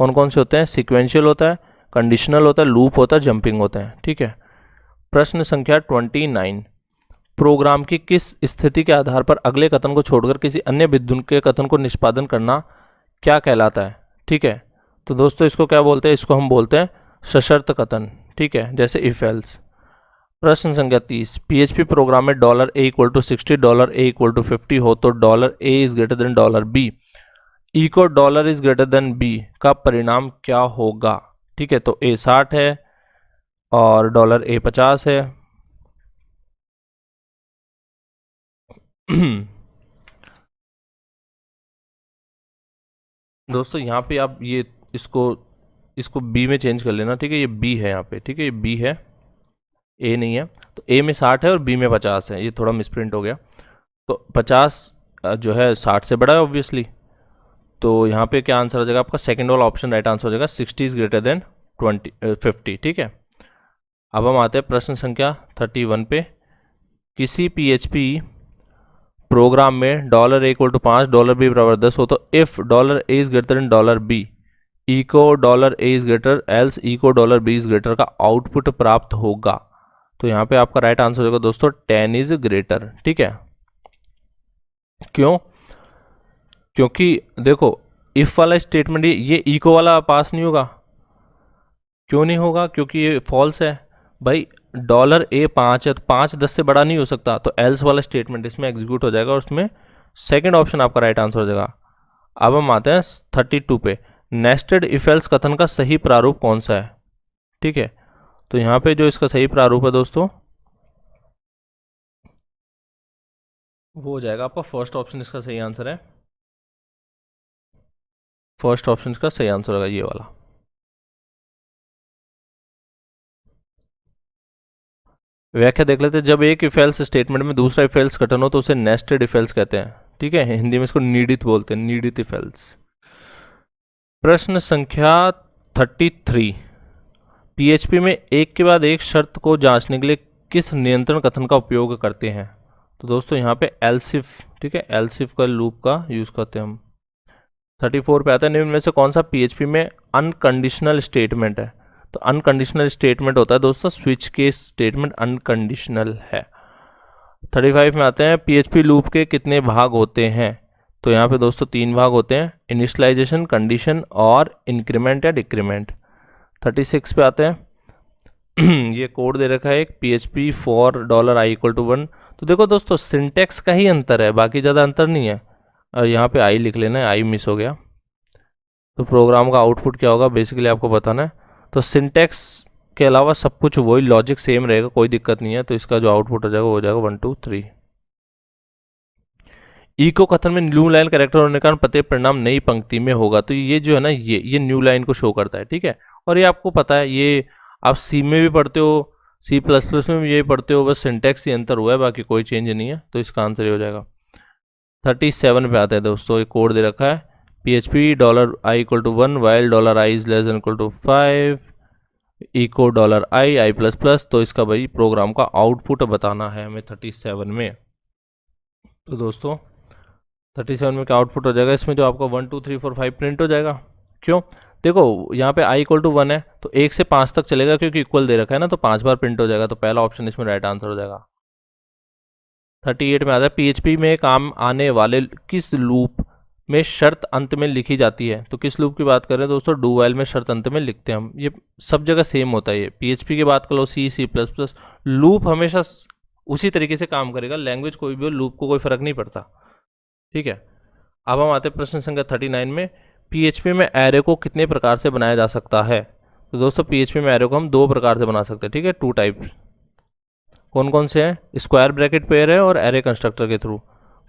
कौन कौन से होते हैं? सीक्वेंशियल होता है, कंडीशनल होता है, लूप होता है, जंपिंग होता है, ठीक है। प्रश्न संख्या 29, प्रोग्राम की किस स्थिति के आधार पर अगले कथन को छोड़कर किसी अन्य बिंदु के कथन को निष्पादन करना क्या कहलाता है? ठीक है, तो दोस्तों इसको क्या बोलते हैं? इसको हम बोलते हैं सशर्त कथन, ठीक है, जैसे इफ एल्स। प्रश्न संख्या 30, PHP प्रोग्राम में $a = 60, $a = 50 हो तो $a is greater than $b, eco $is greater than b का परिणाम क्या होगा? ठीक है, तो a 60 है और $a 50 है। दोस्तों यहाँ पे आप ये इसको b में चेंज कर लेना, ठीक है, ये b है यहाँ पे, ठीक है, ये b है, a नहीं है। तो a में 60 है और b में 50 है, ये थोड़ा मिसप्रिंट हो गया। तो 50 जो है 60 से बड़ा है ऑब्वियसली, तो यहाँ पे क्या आंसर हो जाएगा आपका? सेकंड वाला ऑप्शन राइट आंसर हो जाएगा, 60 is greater than 50, ठीक है। अब हम आते हैं प्रश्न संख्या 31 पे। किसी PHP प्रोग्राम में $a = 5, $b = 10 हो तो if $a is greater than $b, echo $a is greater else echo $b is greater का आउटपुट प्राप्त होगा। तो यहाँ पे आपका राइट आंसर होगा दोस्तों 10 इज ग्रेटर। ठीक है, क्यों? क्योंकि देखो इफ वाला स्टेटमेंट ये इको वाला पास नहीं होगा। क्यों नहीं होगा? क्योंकि ये फॉल्स है भाई। $A 5 है तो 5 10 से बड़ा नहीं हो सकता, तो एल्स वाला स्टेटमेंट इसमें एग्जीक्यूट हो जाएगा और उसमें सेकंड ऑप्शन आपका राइट आंसर हो जाएगा। अब हम आते हैं 32 पे। नेस्टेड इफ एल्स कथन का सही प्रारूप कौन सा है? ठीक है, तो यहाँ पे जो इसका सही प्रारूप है दोस्तों वो हो जाएगा आपका फर्स्ट ऑप्शन। इसका सही आंसर है फर्स्ट ऑप्शन, इसका सही आंसर होगा ये वाला। व्याख्या देख लेते हैं। जब एक इफ एल्स स्टेटमेंट में दूसरा इफ एल्स कथन हो तो उसे नेस्टेड इफ एल्स कहते हैं। ठीक है, हिंदी में इसको नीडित बोलते हैं, नीडित इफ एल्स। प्रश्न संख्या 33। पीएचपी में एक के बाद एक शर्त को जांचने के लिए किस नियंत्रण कथन का उपयोग करते हैं? तो दोस्तों यहाँ पे एल्सिफ, ठीक है, एल्सिफ का लूप का यूज करते हैं हम। 34 पे आता है, निम्न में से कौन सा पीएचपी में अनकंडीशनल स्टेटमेंट है? तो अनकंडीशनल स्टेटमेंट होता है दोस्तों स्विच केस स्टेटमेंट अनकंडीशनल है। 35 में आते हैं, पीएचपी लूप के कितने भाग होते हैं? तो यहाँ पे दोस्तों 3 भाग होते हैं, इनिशियलाइजेशन, कंडीशन और इंक्रीमेंट या डिक्रीमेंट। 36 पे आते हैं ये कोड दे रखा है एक PHP फॉर $i=1। तो देखो दोस्तों सिंटेक्स का ही अंतर है, बाकी ज़्यादा अंतर नहीं है। और यहाँ पे आई लिख लेना है, आई मिस हो गया। तो प्रोग्राम का आउटपुट क्या होगा बेसिकली आपको बताना है। तो सिंटेक्स के अलावा सब कुछ वही, लॉजिक सेम रहेगा, कोई दिक्कत नहीं है। तो इसका जो आउटपुट हो जाएगा वो हो जाएगा 1 2 3। इको कथन में न्यू लाइन कैरेक्टर होने के कारण प्रत्येक परिणाम नई पंक्ति में होगा। तो ये जो है ना ये न्यू लाइन को शो करता है। ठीक है, और ये आपको पता है, ये आप सी में भी पढ़ते हो, C++ में भी यही पढ़ते हो, बस सिंटेक्स ही अंतर हुआ है, बाकी कोई चेंज नहीं है। तो इसका आंसर ये हो जाएगा। 37 पे आता है दोस्तों, एक कोड दे रखा है PHP $i=1 while $i<5 eco $i++। तो इसका भाई प्रोग्राम का आउटपुट बताना है हमें 37 में। तो दोस्तों 37 में क्या आउटपुट हो जाएगा? इसमें जो आपका 1 2 3 4 5 प्रिंट हो जाएगा। क्यों? देखो यहाँ पे i=1 है तो 1 से 5 तक चलेगा, क्योंकि इक्वल दे रखा है ना, तो 5 बार प्रिंट हो जाएगा। तो पहला ऑप्शन इसमें राइट आंसर हो जाएगा। 38 में आता है, PHP में काम आने वाले किस लूप में शर्त अंत में लिखी जाती है? तो किस लूप की बात कर रहे हैं दोस्तों? डू वाइल में शर्त अंत में लिखते हैं हम। ये सब जगह सेम होता है। ये PHP की बात कर लो, C++, लूप हमेशा उसी तरीके से काम करेगा। लैंग्वेज कोई भी हो, लूप को कोई फर्क नहीं पड़ता। ठीक है, अब हम आते हैं प्रश्न संख्या 39 में। PHP में एरे को कितने प्रकार से बनाया जा सकता है? तो दोस्तों PHP में एरे को हम 2 प्रकार से बना सकते हैं। ठीक है, 2 टाइप। कौन कौन से हैं? स्क्वायर ब्रैकेट पेयर है और एरे कंस्ट्रक्टर के थ्रू।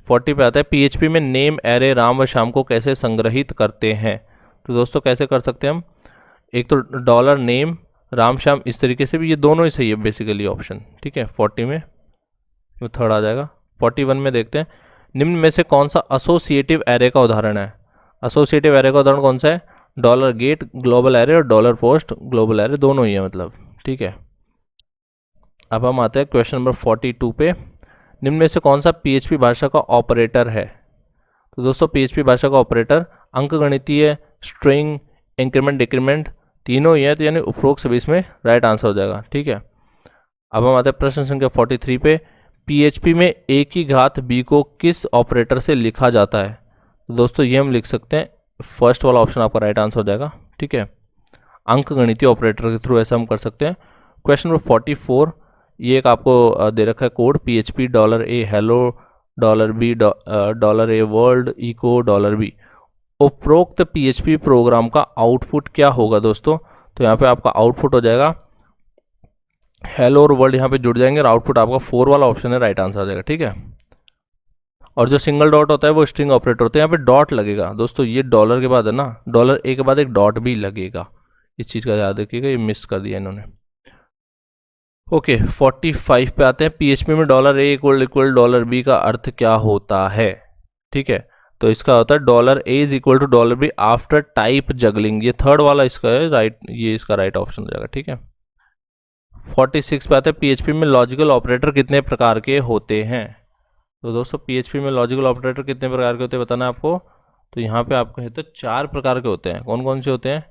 40 पे आता है, PHP में नेम एरे राम व श्याम को कैसे संग्रहित करते हैं? तो दोस्तों कैसे कर सकते हैं हम? एक तो $नेम राम श्याम, इस तरीके से भी, ये दोनों ही सही है बेसिकली ऑप्शन। ठीक है, 40 में तो थर्ड आ जाएगा। 41 में देखते हैं, निम्न में से कौन सा एसोसिएटिव एरे का उदाहरण है? एसोसिएटिव एरे का उदाहरण कौन सा है? $गेट ग्लोबल एरे और $पोस्ट ग्लोबल एरे, दोनों ही है मतलब। ठीक है, अब हम आते हैं क्वेश्चन नंबर 42 पे। निम्न में से कौन सा PHP भाषा का ऑपरेटर है? तो दोस्तों PHP भाषा का ऑपरेटर अंकगणितीय, स्ट्रिंग, इंक्रीमेंट, डिक्रीमेंट तीनों ही है, तो यानी उपरोक्त सभी इसमें राइट आंसर हो जाएगा। ठीक है, अब हम आते हैं प्रश्न संख्या 43 पे। PHP में a की घात b को किस ऑपरेटर से लिखा जाता है? तो दोस्तों ये हम लिख सकते हैं, फर्स्ट वाला ऑप्शन आपका राइट आंसर हो जाएगा। ठीक है, अंकगणितीय ऑपरेटर के थ्रू ऐसा हम कर सकते हैं। क्वेश्चन नंबर 44, ये एक आपको दे रखा है code PHP $a hello $b $a world echo $b। उपरोक्त PHP प्रोग्राम का आउटपुट क्या होगा दोस्तों? तो यहाँ पे आपका आउटपुट हो जाएगा हेलो और वर्ल्ड, यहाँ पे जुड़ जाएंगे और आउटपुट आपका 4 वाला ऑप्शन है, राइट आंसर आ जाएगा। ठीक है, और जो सिंगल डॉट होता है वो स्ट्रिंग ऑपरेटर होता है। यहाँ पे डॉट लगेगा दोस्तों, ये डॉलर के बाद है ना, $a के बाद एक डॉट भी लगेगा। इस चीज़ का याद रखिएगा, ये मिस कर दिया इन्होंने। ओके, 45 पे आते हैं। PHP में $a $b का अर्थ क्या होता है? ठीक है, तो इसका होता है $a $b after type juggling. ये थर्ड वाला इसका है राइट, ये इसका राइट ऑप्शन हो जाएगा। ठीक है, 46 पे आते हैं, PHP में लॉजिकल ऑपरेटर कितने प्रकार के होते हैं? तो दोस्तों PHP में लॉजिकल ऑपरेटर कितने प्रकार के होते हैं बताना है आपको। तो यहाँ पे आपको है तो 4 प्रकार के होते हैं। कौन कौन से होते हैं?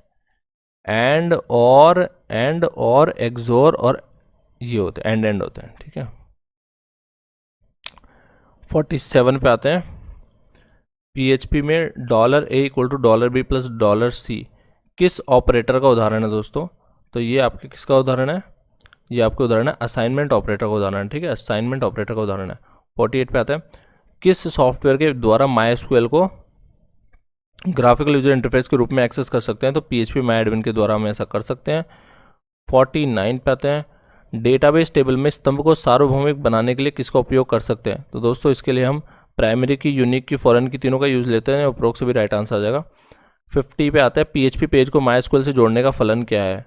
एंड और एक्सोर और ये होते हैं, एंड होते हैं, ठीक है। 47 पे आते हैं। PHP में $A = $B प्लस $C किस ऑपरेटर का उदाहरण है दोस्तों? तो ये आपके किसका उदाहरण है? ये आपका उदाहरण है असाइनमेंट ऑपरेटर का उदाहरण है, ठीक है, असाइनमेंट ऑपरेटर का उदाहरण है। 48 पे आते हैं। किस सॉफ्टवेयर के द्वारा MySQL को ग्राफिकल यूजर इंटरफेस के रूप में एक्सेस कर सकते हैं? तो PHP MyAdmin के द्वारा हम ऐसा कर सकते हैं। 49 पे आते हैं। डेटाबेस टेबल में स्तंभ को सार्वभौमिक बनाने के लिए किसका उपयोग कर सकते हैं? तो दोस्तों इसके लिए हम प्राइमरी की, यूनिक की, फॉरेन की, तीनों का यूज़ लेते हैं। उपरोक्त से भी राइट आंसर आ जाएगा। 50 पे आता है। PHP पेज को MySQL से जोड़ने का फलन क्या है?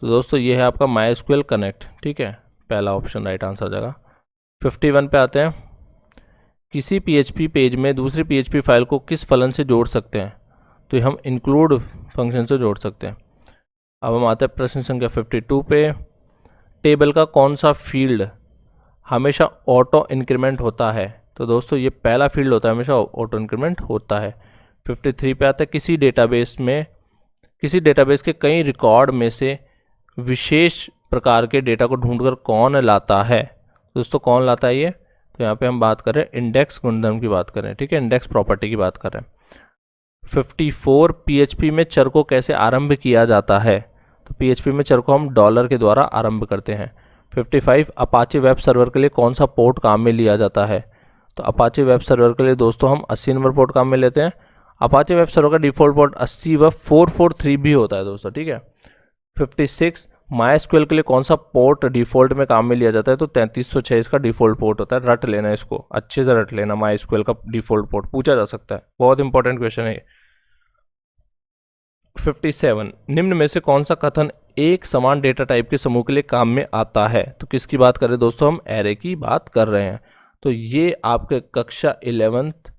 तो दोस्तों ये है आपका MySQL कनेक्ट, ठीक है, पहला ऑप्शन राइट आंसर आ जाएगा। 51 पे आते हैं। किसी PHP पेज में दूसरी PHP फाइल को किस फलन से जोड़ सकते हैं? तो हम इंक्लूड फंक्शन से जोड़ सकते हैं। अब हम आते हैं प्रश्न संख्या 52 पे। टेबल का कौन सा फील्ड हमेशा ऑटो इंक्रीमेंट होता है? तो दोस्तों ये पहला फील्ड होता है, हमेशा ऑटो इंक्रीमेंट होता है। 53 पे आता है। किसी डेटाबेस के कई रिकॉर्ड में से विशेष प्रकार के डेटा को ढूंढकर कौन लाता है? दोस्तों कौन लाता है ये? तो यहाँ पे हम बात कर रहे हैं इंडेक्स गुणधर्म की बात कर रहे हैं, ठीक है, इंडेक्स प्रॉपर्टी की बात कर रहे हैं। 54 PHP में चर को कैसे आरंभ किया जाता है? तो PHP में चर को हम डॉलर के द्वारा आरंभ करते हैं। 55 अपाचे वेब सर्वर के लिए कौन सा पोर्ट काम में लिया जाता है? तो अपाचे वेब सर्वर के लिए दोस्तों हम 80 नंबर पोर्ट काम में लेते हैं। अपाचे वेब सर्वर का डिफ़ॉल्ट पोर्ट 80 व 443 भी होता है दोस्तों, ठीक है। 56 MySQL के लिए कौन सा पोर्ट डिफ़ॉल्ट में काम में लिया जाता है? तो 3306 इसका डिफ़ॉल्ट पोर्ट होता है। रट लेना, इसको अच्छे से रट लेना। MySQL का डिफ़ॉल्ट पोर्ट पूछा जा सकता है, बहुत इंपॉर्टेंट क्वेश्चन है ये। 57 निम्न में से कौन सा कथन एक समान डेटा टाइप के समूह के लिए काम में आता है? तो किसकी बात कर रहे हैं दोस्तों? हम एरे की बात कर रहे हैं। तो ये आपके कक्षा 11th